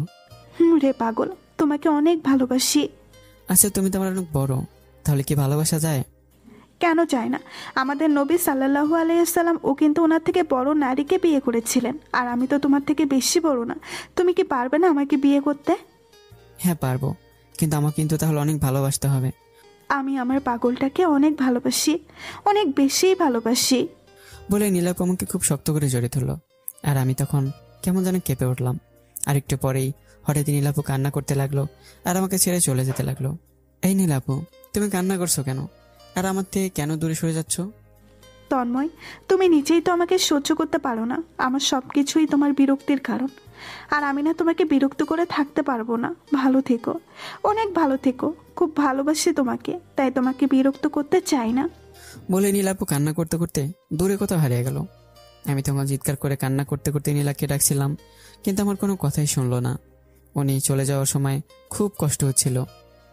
রে পাগল, তোমাকে অনেক ভালোবাসি। আচ্ছা, তুমি তো আমার অনেক বড়, তাহলে কি ভালোবাসা যায়? কেন চায় না? আমাদের নবী সাল্লাল্লাহু আলাইহিসসালাম ও কিন্তু ওনার থেকে বড় নারীকে বিয়ে করেছিলেন, আর আমি তো তোমার থেকে বেশি বড় না। তুমি কি পারবে না আমাকে বিয়ে করতে? হ্যাঁ পারবো, কিন্তু আমাকে কিন্তু তাহলে অনেক ভালোবাসতে হবে। আমি আমার পাগলটাকে অনেক ভালোবাসি, অনেক বেশি ভালোবাসি। বলে নীলাপু আমাকে খুব শক্ত করে জড়িয়ে ধরলো, আর আমি তখন কেমন যেন কেঁপে উঠলাম। আর একটু পরেই হঠাৎ নীলাপু কান্না করতে লাগলো, আর আমাকে ছেড়ে চলে যেতে লাগলো। এই নীলাপু, তুমি কান্না করছো কেন? আর আমার থেকে কেন দূরে সরে যাচ্ছ? তন্ময়, তুমি নিজেই তো আমাকে সহ্য করতে পারো না। আমার সব কিছুই তোমার বিরক্তির কারণ, আর আমি না তোমাকে বিরক্ত করে থাকতে পারবো না। ভালো থেকো, অনেক ভালো থেকো, খুব ভালোবাসি তোমাকে, তাই তোমাকে বিরক্ত করতে চাই না। বলে নীলাপু কান্না করতে করতে দূরে কোথাও হারিয়ে গেল। আমি তখন চিৎকার করে কান্না করতে করতে নীলাকে ডাকছিলাম, কিন্তু আমার কোনো কথাই শুনলো না। উনি চলে যাওয়ার সময় খুব কষ্ট হচ্ছিল,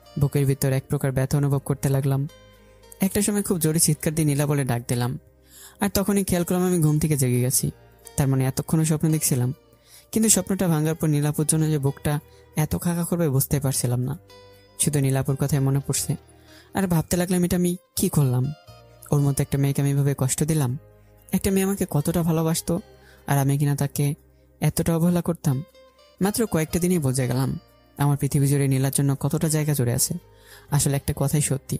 বুকের ভিতর এক প্রকার ব্যথা অনুভব করতে লাগলাম। একটা সময় খুব জোরে চিৎকার দিয়ে নীলা বলে ডাক দিলাম, আর তখনই খেয়াল করলাম আমি ঘুম থেকে জেগে গেছি। তার মানে এতক্ষণও স্বপ্ন দেখছিলাম, কিন্তু স্বপ্নটা ভাঙার পর নীলাপুর জন্য যে বুকটা এত খাকা করবে বুঝতে পারছিলাম না। শুধু নীলাপুর কথাই মনে পড়ছে, আর ভাবতে লাগলাম এটা আমি কি করলাম। ওর মতো একটা মেয়েকে আমি এভাবে কষ্ট দিলাম। একটা মেয়ে আমাকে কতটা ভালোবাসতো, আর আমি কিনা তাকে এতটা অবহেলা করতাম। মাত্র কয়েকটা দিনই বুঝে গেলাম আমার পৃথিবী জুড়ে নীলার জন্য কতটা জায়গা জুড়ে আছে। আসলে একটা কথাই সত্যি,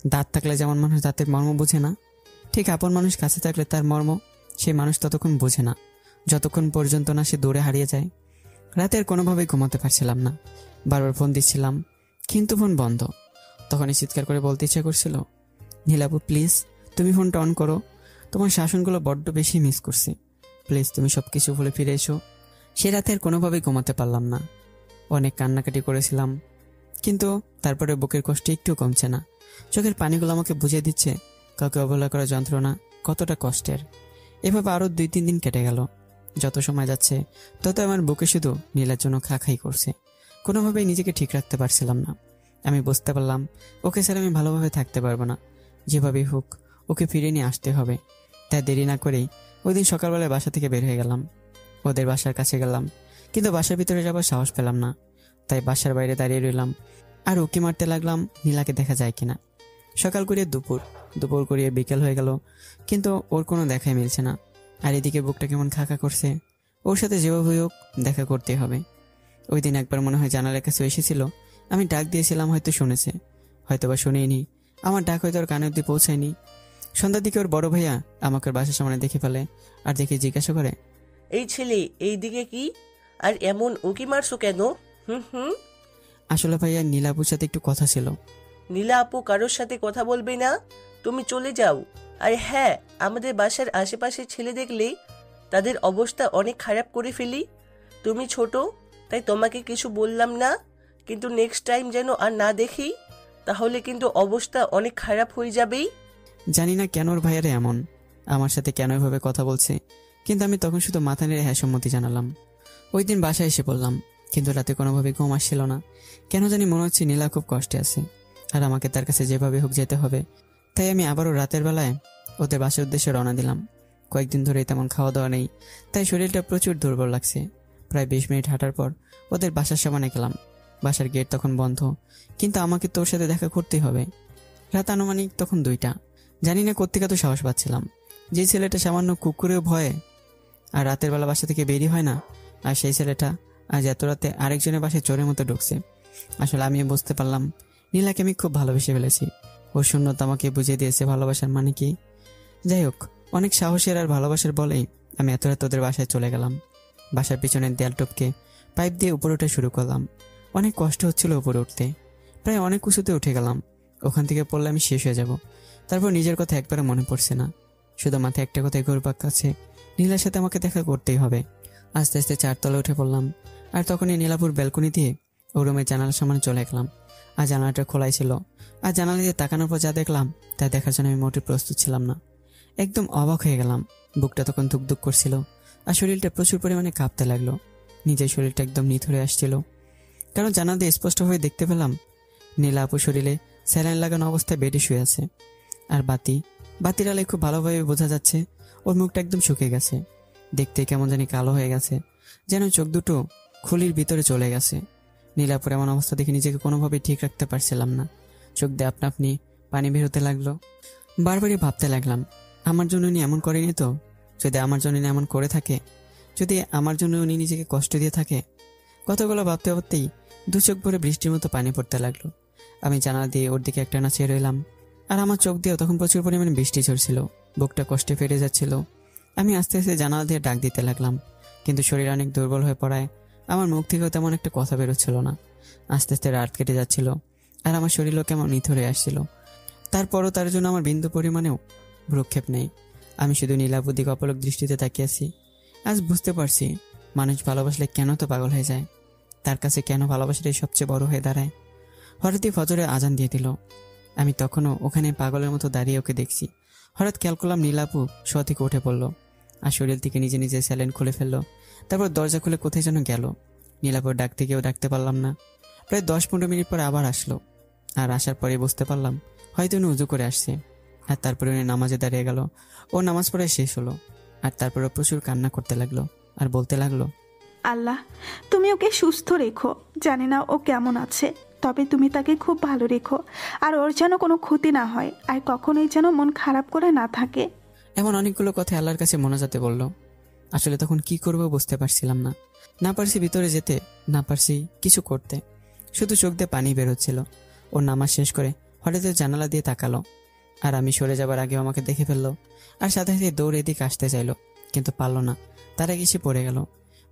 দাঁত থাকলে যেমন মানুষ দাঁতের মর্ম বোঝে না, ঠিক আপন মানুষ কাছে থাকলে তার মর্ম সেই মানুষ ততক্ষণ বোঝে না, যতক্ষণ পর্যন্ত না সে দূরে হারিয়ে যায়। রাতে আর কোনোভাবেই ঘুমাতে পারছিলাম না, বারবার ফোন দিচ্ছিলাম, কিন্তু ফোন বন্ধ। তখনই চিৎকার করে বলতে ইচ্ছা করছিল, নীলাপু প্লিজ তুমি ফোনটা অন করো, তোমার শাসনগুলো বড্ড বেশি মিস করছি, প্লিজ তুমি সব কিছু ভুলে ফিরে এসো। সে রাতে আর কোনোভাবেই ঘুমাতে পারলাম না, অনেক কান্নাকাটি করেছিলাম, কিন্তু তারপরে বুকের কষ্ট একটু কমছে না। চোখের পানিগুলো আমাকে বুঝিয়ে দিচ্ছে কাউকে অবহেলা করা যন্ত্রণা কতটা কষ্টের। এভাবে আরও 2-3 দিন কেটে গেল। যত সময় যাচ্ছে তত আমার বুকে শুধু নীলার জন্য খাই করছে, কোনোভাবেই নিজেকে ঠিক রাখতে পারছিলাম না। আমি বুঝতে পারলাম ওকে স্যার আমি ভালোভাবে থাকতে পারবো না, যেভাবেই হোক ওকে ফিরিয়ে নিয়ে আসতে হবে। তাই দেরি না করেই ওই দিন সকালবেলায় বাসা থেকে বের হয়ে গেলাম। ওদের বাসার কাছে গেলাম, কিন্তু বাসার ভিতরে যাবার সাহস পেলাম না। তাই বাসার বাইরে দাঁড়িয়ে রইলাম আর উকি মারতে লাগলাম নীলাকে দেখা যায় কিনা। সকাল করিয়ে দুপুর, দুপুর করিয়ে বিকেল হয়ে গেল, কিন্তু ওর কোনো দেখাই মিলছে না। আর এদিকে বুকটা কেমন খাকা করছে। ওর সাথে যেভাবে হোক দেখা করতে হবে। ওই দিন একবার মনে হয় জানালার কাছে এসেছিল, আমি ডাক দিয়েছিলাম, হয়তো শুনেছে, হয়তো বা শুনেইনি। আমার ডাক হয়তো ওর কানে অব্দি পৌঁছায়নি। সন্ধ্যার দিকে ওর বড় ভাইয়া আমাকে ওর বাসার সামনে দেখে ফেলে আর দেখে জিজ্ঞাসা করে, এই ছেলে এই দিকে কি, আর এমন উকি মারছো কেন? হুম হুম আসলে ভাইয়া নীলাপুর সাথে একটু কথা ছিল। নীলা আপু কারোর সাথে কথা বলবে না, তুমি চলে যাও। আর হ্যাঁ, আমাদের বাসার আশেপাশে ছেলে দেখলে তাদের অবস্থা অনেক খারাপ করে ফেলি। তুমি ছোট, তাই তোমাকে কিছু বললাম না, কিন্তু নেক্সট টাইম যেন আর না দেখি, তাহলে কিন্তু অবস্থা অনেক খারাপ হয়ে যাবেই। জানি না কেন ওর ভাইয়ারা এমন, আমার সাথে কেন এভাবে কথা বলছে, কিন্তু আমি তখন শুধু মাথা নেড়ে হ্যাঁ সম্মতি জানালাম। ওই দিন বাসায় এসে পড়লাম, কিন্তু রাতে কোনোভাবে ঘুম আসছিল না। কেন জানি মনে হচ্ছে নীলা খুব কষ্টে আছে আর আমাকে তার কাছে যেভাবে হোক যেতে হবে। তাই আমি আবারও রাতের বেলায় ওদের বাসার উদ্দেশ্যে রওনা দিলাম। কয়েকদিন ধরেই তেমন খাওয়া দাওয়া নেই, তাই শরীরটা প্রচুর দুর্বল লাগছে। প্রায় 20 মিনিট হাঁটার পর ওদের বাসার সামনে গেলাম। বাসার গেট তখন বন্ধ, কিন্তু আমাকে তোর সাথে দেখা করতেই হবে। রাত আনুমানিক তখন 2টা। জানি না কোত্থেকে তো সাহস পাচ্ছিলাম, যে ছেলেটা সামান্য কুকুরেও ভয়ে আর রাতের বেলা বাসা থেকে বেরিয়ে হয় না, আর সেই ছেলেটা আজ এত রাতে আরেকজনের বাসায় চোরের মতো ঢুকছে। আসলে আমিও বুঝতে পারলাম নীলাকে আমি খুব ভালোবেসে ফেলেছি। ওর শূন্যতা আমাকে বুঝিয়ে দিয়েছে ভালোবাসার মানে কি। যাই হোক, অনেক সাহসের আর ভালোবাসার বলেই আমি এত রাত ওদের বাসায় চলে গেলাম। বাসার পিছনের দেয়াল টপকে পাইপ দিয়ে উপরে ওঠা শুরু করলাম। অনেক কষ্ট হচ্ছিল উপরে উঠতে, প্রায় অনেক উঁচুতে উঠে গেলাম। ওখান থেকে পড়লে আমি শেষ হয়ে যাব। তারপর নিজের কথা একবারে মনে পড়ছে না, শুধু মাথায় একটা কথাই ঘুরপাক খাচ্ছে, নীলার সাথে আমাকে দেখা করতেই হবে। আস্তে আস্তে 4 তলা উঠে পড়লাম, আর তখনই নীলাপুর ব্যালকনি দিয়ে ও রুমের জানালার সামনে চলে গেলাম। আর জানালাটা খোলাই ছিল, আর জানালা দিয়ে তাকানোর পর যা দেখলাম তা দেখার জন্য আমি মোটেই প্রস্তুত ছিলাম না। একদম অবাক হয়ে গেলাম। বুকটা তখন ধুকধুক করছিল আর শরীরটা প্রচুর পরিমাণে কাঁপতে লাগলো। নিজের শরীরটা একদম নিথরে আসছিল, কারণ জানালা দিয়ে স্পষ্টভাবে দেখতে পেলাম নীলা আপু শরীরে স্যালাইন লাগানো অবস্থায় বেডে শুয়ে আছে। আর বাতির আলোয় খুব ভালোভাবে বোঝা যাচ্ছে ওর মুখটা একদম শুকিয়ে গেছে, দেখতে কেমন জানি কালো হয়ে গেছে, যেন চোখ দুটো খুলির ভিতরে চলে গেছে। নীলাপুর এমন অবস্থা দেখে নিজেকে কোনোভাবেই ঠিক রাখতে পারছিলাম না। চোখ দিয়ে আপনা আপনি পানি বেরোতে লাগলো। বারবারই ভাবতে লাগলাম, আমার জন্য উনি এমন করেনি তো? যদি আমার জন্য উনি এমন করে থাকে, যদি আমার জন্য উনি নিজেকে কষ্ট দিয়ে থাকে। কতগুলো ভাবতে ভাবতেই 2 চোখ ভরে বৃষ্টির মতো পানি পড়তে লাগলো। আমি জানালা দিয়ে ওর দিকে একটানা চেয়ে রইলাম, আর আমার চোখ দিয়েও তখন প্রচুর পরিমাণে বৃষ্টি ঝরছিল। বুকটা কষ্টে ফেটে যাচ্ছিল। আমি আস্তে আস্তে জানালা দিয়ে ডাক দিতে লাগলাম, কিন্তু শরীর অনেক দুর্বল হয়ে পড়ায় আমার মুখ থেকেও তেমন একটা কথা বেরোচ্ছিল না। আস্তে আস্তে রাত কেটে যাচ্ছিল, আর আমার শরীরও কেমন নিথরে আসছিল। তারপরও তার জন্য আমার বিন্দু পরিমাণেও ভ্রুক্ষেপ নেই। আমি শুধু নীলাপুর দিকে অপলক দৃষ্টিতে তাকিয়েছি। আজ বুঝতে পারছি মানুষ ভালোবাসলে কেন তো পাগল হয়ে যায়, তার কাছে কেন ভালোবাসাটাই সবচেয়ে বড় হয়ে দাঁড়ায়। হঠাৎই ফজরে আজান দিয়ে দিল। আমি তখনও ওখানে পাগলের মতো দাঁড়িয়ে ওকে দেখছি। হঠাৎ খেয়াল করলাম নীলাপু শোয়া থেকে উঠে পড়লো আর শরীর থেকে নিজে নিজে স্যালাইন খুলে ফেললো। তারপর দরজা খুলে কোথায় যেন গেল। নীলাপুর ডাকতে গিয়েও ডাকতে পারলাম না। প্রায় 10-15 মিনিট পর আবার আসলো, আর আসার পরে বুঝতে পারলাম হয়তো উনি উজু করে আসছে। আর তারপরে উনি নামাজে দাঁড়িয়ে গেল। ও নামাজ পড়ায় শেষ হলো, আর তারপরে প্রচুর কান্না করতে লাগলো আর বলতে লাগলো, আল্লাহ, তুমি ওকে সুস্থ রেখো। জানি না ও কেমন আছে, তবে তুমি তাকে খুব ভালো রেখো, আর ওর যেন কোনো ক্ষতি না হয়, আর কখনোই যেন মন খারাপ করে না থাকে। এমন অনেকগুলো কথা আল্লাহর কাছে মোনাজাতে বলল। আসলে তখন কি করবো বুঝতে পারছিলাম না। না পারছি ভিতরে যেতে, না পারছি কিছু করতে, শুধু চোখ দিয়ে পানি বেরোচ্ছিল। ও নামাজ শেষ করে হঠাৎ জানালা দিয়ে তাকালো, আর আমি সরে যাবার আগেও আমাকে দেখে ফেললো। আর সাথে সাথে দৌড়ে এদিকে আসতে চাইলো, কিন্তু পারলো না। তার আগে সে পড়ে গেল।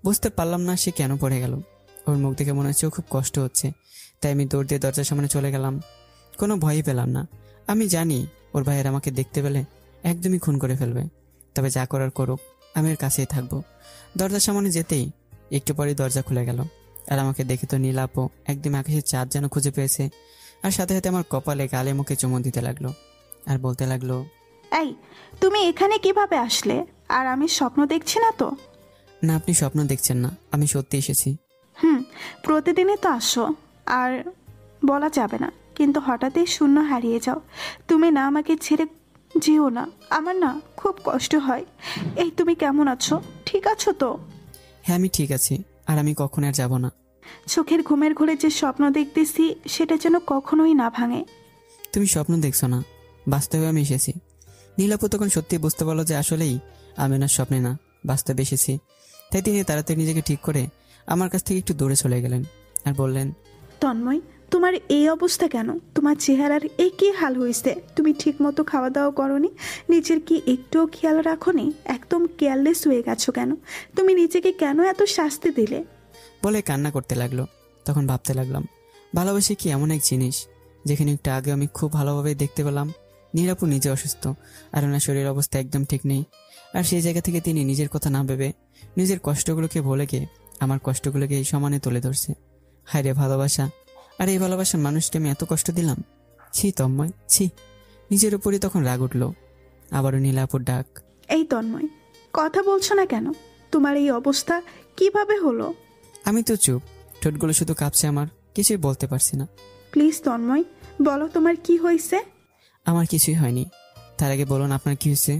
বুঝতে পারলাম না সে কেন পড়ে গেল। ওর মুখ দেখে মনে হচ্ছে ও খুব কষ্ট হচ্ছে। তাই আমি দৌড় দিয়ে দরজার সামনে চলে গেলাম। কোনো ভয়ই পেলাম না। আমি জানি ওর ভাইয়ের আমাকে দেখতে পেলে একদমই খুন করে ফেলবে, তবে যা করার করুক, আমি ওর কাছেই থাকবো। দরজার সামনে যেতেই একটু পরেই দরজা খুলে গেল, আর আমাকে দেখে তো নীলাপো একদম আকাশের চাঁদ যেন খুঁজে পেয়েছে। আর সাথে সাথে আমার কপালে গালে মুখে চুমু দিতে লাগলো আর বলতে লাগলো, এই, তুমি এখানে কিভাবে আসলে? আর আমি স্বপ্ন দেখছি না তো? না, আপনি স্বপ্ন দেখছেন না, আমি সত্যি এসেছি। হুম, প্রতিদিনই তো আসো, আর বলা যাবে না, কিন্তু হঠাৎই শূন্য হারিয়ে যাও। তুমি না আমাকে ছেড়ে যেও না, আমার না খুব কষ্ট হয়। এই তুমি কেমন আছো? ঠিক আছো তো? হ্যাঁ, আমি ঠিক আছি, আর আমি কখন আর যাব না। চোখের ঘুমের ঘোরে যে স্বপ্ন দেখতেছি সেটা যেন কখনোই না ভাঙে। তুমি স্বপ্ন দেখছো না, বাস্তবে আমি এসেছি। নীলাপু তখন সত্যি বুঝতে পারলো যে আসলেই আমি ওনার স্বপ্নে না, বাস্তবে এসেছি। তাই তিনি তাড়াতাড়ি নিজেকে ঠিক করে আমার কাছ থেকে একটু দূরে চলে গেলেন আর বললেন, তন্ময়, তোমার এই অবস্থা কেন? তোমার চেহারার এই কি হাল হয়েছে? তুমি ঠিক মতো খাওয়া দাওয়া করনি? নিজের কি একটুও খেয়াল রাখোনি? একদম কেয়ারলেস হয়ে গেছো কেন? তুমি নিজেকে কেন এত শাস্তি দিলে? বলে কান্না করতে লাগলো। তখন ভাবতে লাগলাম, ভালোবাসা কি এমন এক জিনিস যেখানে একটু আগে আমি খুব ভালোভাবে দেখতে পেলাম নীলাপু নিজে অসুস্থ, আর ওনার শরীরের অবস্থা একদম ঠিক নেই। আর সেই জায়গা থেকে তিনি নিজের কথা না ভেবে নিজের কষ্টগুলোকে ভুলে গিয়ে আমার কষ্টগুলোকে এই সমানে তুলে ধরছে। হায় রে ভালোবাসা! আর এই ভালোবাসার মানুষকে আমি এত কষ্ট দিলাম। ছি তন্ময়, ছি! নিজের উপরই তখন রাগ উঠল। আবারও নীলাপুর ডাক। এই তন্ময়, কথা বলছো না কেন? তোমার এই অবস্থা কিভাবে হলো? আমি তো চুপ, ঠোঁটগুলো শুধু কাঁপছে আমার, কিছুই বলতে পারছি না। প্লিজ তন্ময়, বলো তোমার কি হয়েছে? আমার কিছুই হয়নি। তার আগে বলুন আপনার কি হয়েছে?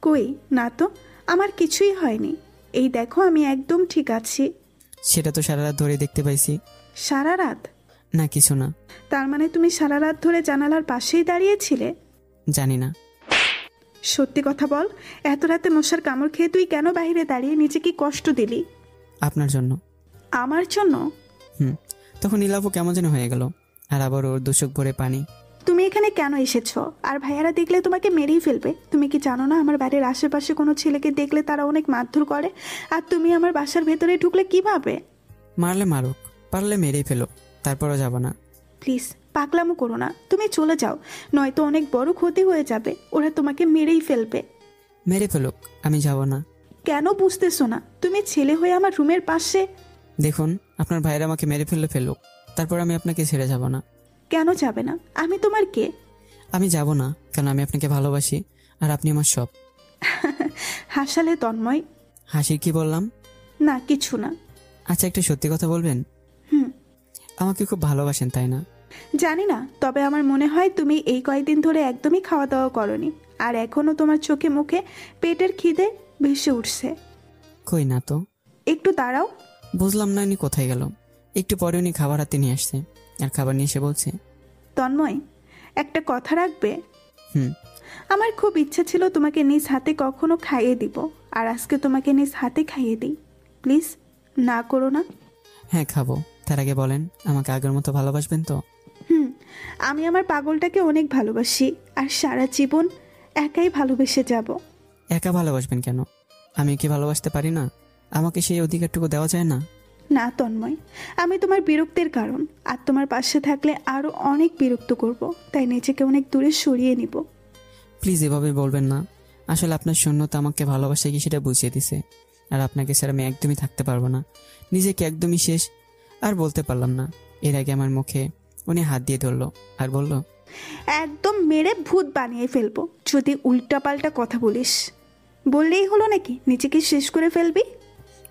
কই না তো, আমার কিছুই হয়নি। এই দেখো আমি একদম ঠিক আছি। সেটা তো সারা রাত ধরে দেখতে পাইছি। সারা রাত? না, কিছু না। তার মানে তুমি সারা রাত ধরে জানালার পাশেই দাঁড়িয়েছিলে? জানি না। সত্যি কথা বল, এত রাতে মশার কামড় খেয়ে তুই কেন বাইরে দাঁড়িয়ে নিজেকে কষ্ট দিলি? আপনার জন্য। আমার জন্য? তখন নীলাপু কেমন যেন হয়ে গেল, আর আবার ওর দুচোখ ভরে পানি। তুমি এখানে কেন এসেছো? আর ভাইয়ারা দেখলে তোমাকে মেরেই ফেলবে। তুমি কি জানো না আমার বাড়ির আশেপাশে কোনো ছেলেকে দেখলে তারা অনেক মারধর করে? আর তুমি আমার বাসার ভেতরে ঢুকলে কিভাবে? মারলে মারুক, পারলে মেরেই ফেলো, তারপরও যাব না। প্লিজ পাগলামো করো না, তুমি চলে যাও, নয়তো অনেক বড় ক্ষতি হয়ে যাবে। ওরা তোমাকে মেরেই ফেলবে। মেরে ফেলুক, আমি যাব না। কেন বুঝতেছো না? তুমি ছেলে হয়ে আমার রুমের পাশে। দেখুন, আপনার ভাইয়ের আমাকে মেরে ফেলুক, তারপর আমি আপনাকে ছেড়ে যাব না। কেন যাবে না? আমি তোমার কে? আমি যাব না, কারণ আমি আপনাকে ভালোবাসি, আর আপনি আমার সব। হাসালে তন্ময়। হাসির কি বললাম? না, কিছু না। আচ্ছা, একটা সত্যি কথা বলবেন? হুম। আমাকে খুব ভালোবাসেন, তাই না? জানি না, তবে আমার মনে হয় তুমি এই কয়েকদিন ধরে একদমই খাওয়া দাওয়া করনি, আর এখনো তোমার চোখে মুখে পেটের খিদে ভেসে উঠছে। কই না তো। একটু দাঁড়াও। বুঝলাম না উনি কোথায় গেল। একটু পরে উনি খাবার হাতে নিয়ে আসছে, আর খাবার নিয়ে এসে বলছে, তন্ময়, একটা কথা রাখবে? হুম। আমার খুব ইচ্ছা ছিল তোমাকে নিজ হাতে কখনো খাইয়ে দিব, আর আজকে তোমাকে নিজ হাতে খাইয়ে দিই। প্লিজ না করো না। হ্যাঁ, খাবো। তার আগে বলেন, আমাকে আগের মতো ভালোবাসবেন তো? আমি আমার পাগলটাকে অনেক ভালোবাসি, আর সারা জীবন একাই ভালোবেসে যাব। একা ভালোবাসবেন কেন? আমি কি ভালোবাসতে পারি না? আমাকে সেই অধিকারটুকু দেওয়া যায় না? না তন্ময়, আমি তোমার বিরক্তির কারণ, আর তোমার পাশে থাকলে আরো অনেক বিরক্ত করব, তাই নিজেকে অনেক দূরে সরিয়ে নিব। প্লিজ এভাবে বলবেন না। আসলে আপনার শূন্যতা আমাকে ভালোবাসা কি সেটা বুঝিয়ে দিছে, আর আপনাকে স্যার আমি একদমই থাকতে পারবো না। নিজেকে একদমই শেষ। আর বলতে পারলাম না। এর আগে আমার মুখে উনি হাত দিয়ে ধরলো আর বলল, একদম মেরে ভূত বানিয়ে ফেলবো যদি উল্টাপাল্টা কথা বলিস। বললেই হলো নাকি নিজেকে শেষ করে ফেলবি?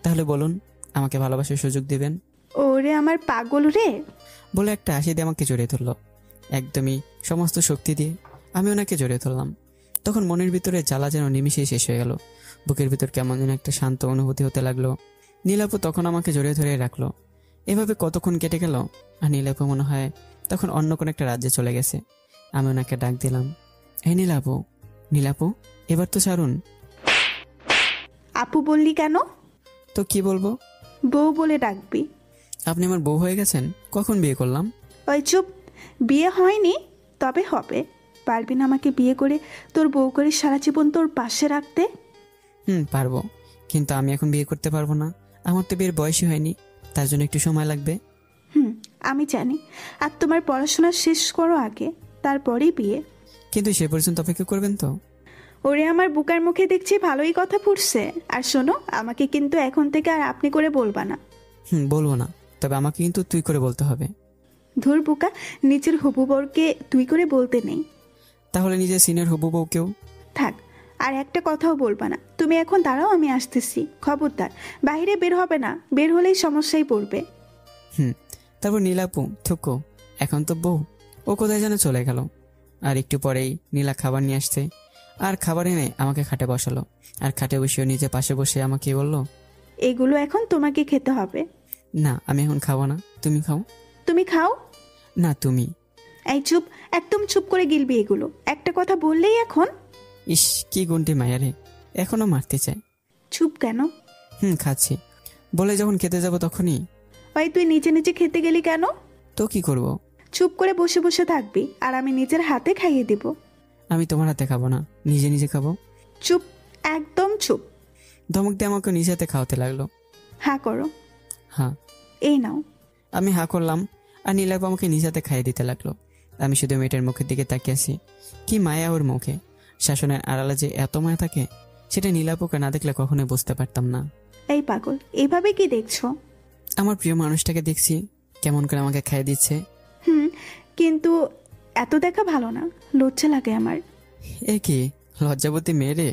তাহলে বলুন, আমাকে ভালোবাসার সুযোগ দিবেন? ওরে আমার পাগল রে! বলে একটা হাসি দিয়ে আমাকে জড়িয়ে ধরলো, একদমই সমস্ত শক্তি দিয়ে। আমি ওনাকে জড়িয়ে ধরলাম। তখন মনের ভিতরে জ্বালা যেন নিমিশেই শেষ হয়ে গেল। বুকের ভিতর কেমন যেন একটা শান্ত অনুভূতি হতে লাগলো। নীলাপু তখন আমাকে জড়িয়ে ধরে রাখলো। এভাবে কতক্ষণ কেটে গেল, আর নীলাপু মনে হয় তখন অন্য কোনো একটা রাজ্যে চলে গেছে। আমি ওনাকে ডাক দিলাম, এই নীলাপু, নীলাপু, এবার তো ছাড়ুন। আপু বললি কেন? তো কি বলবো? বউ বলে ডাকবি। আপনি আমার বউ হয়ে গেছেন? কখন বিয়ে করলাম? ওই চুপ! বিয়ে হয়নি, তবে হবে। পারবি না আমাকে বিয়ে করে তোর বউ করে সারা জীবন তোর পাশে রাখতে? পারবো, কিন্তু আমি এখন বিয়ে করতে পারবো না। আমার তো বিয়ের বয়সই হয়নি, তার জন্য একটু সময় লাগবে। আমি জানি। আর তোমার পড়াশোনা শেষ করো আগে, তারপরেই বিয়ে। কিন্তু সে পর্যন্ত অপেক্ষা করবেন তো? ওরে আমার বুকার মুখে দেখছি ভালোই কথা ফুটছে। আর শোনো, আমাকে কিন্তু এখন থেকে আর আপনি করে বলবা না। বলবো না, তবে আমাকে কিন্তু তুই করে বলতে হবে। ধুর বুকা, নিজের হবু বরকে তুই করে বলতে নেই। তাহলে নিজের সিনিয়র হবু বউকেও? থাক, আর একটা কথাও বলবা না। তুমি এখন দাঁড়াও, আমি আসতেছি। খবরদার বাইরে বের হবে না, বের হলেই সমস্যায় পড়বে। তারপর নীলাপু থুকো এখন তো বউ, ও কোথায় যেন চলে গেল। আর একটু পরেই নীলা খাবার নিয়ে আসছে, আর খাবার এনে আমাকে খাটে বসালো। আর খাটে বসিয়ে নিজে পাশে বসে আমাকে বলল, এগুলো এখন তোমাকে খেতে হবে। না আমি এখন খাবো না, তুমি খাও। তুমি খাও। না তুমি। এই চুপ, একদম চুপ করে গিলবি এগুলো। একটা কথা বললেই এখন। ইস কি গুন্টি মায়ারে, এখনো মারতে চায়। চুপ কেন? খাচ্ছি বলে যখন খেতে যাব তখনই। ভাই তুই নিজে নিজে খেতে গেলি কেন? তো কি করব? চুপ করে বসে বসে থাকবি আর আমি নিজের হাতে খাইয়ে দিব। আমি তোমার হাতে খাবো না, নিজে নিজে খাবো। চুপ, একদম চুপ। ধমক দিয়ে আমাকে নিজ হাতে খাওয়াতে লাগলো। হ্যাঁ করো। হ্যাঁ। এই নাও। আমি হা করলাম আর নীলাপু আমাকে নিজ হাতে খাইয়ে দিতে লাগলো। আমি শুধু মেয়েটার মুখের দিকে তাকিয়ে আছি। কি মায়া ওর মুখে, শাসনের আড়ালে যে এত মায়া থাকে সেটা নীলাপুকে না দেখলে কখনোই বুঝতে পারতাম না। এই পাগল, এভাবে কি দেখছো? আমার প্রিয় মানুষটাকে দেখছি কেমন করে আমাকে খাইয়ে দিচ্ছে। কিন্তু এত দেখা ভালো না, লজ্জা লাগে আমার। এ কি লজ্জাবতী মেয়ে রে।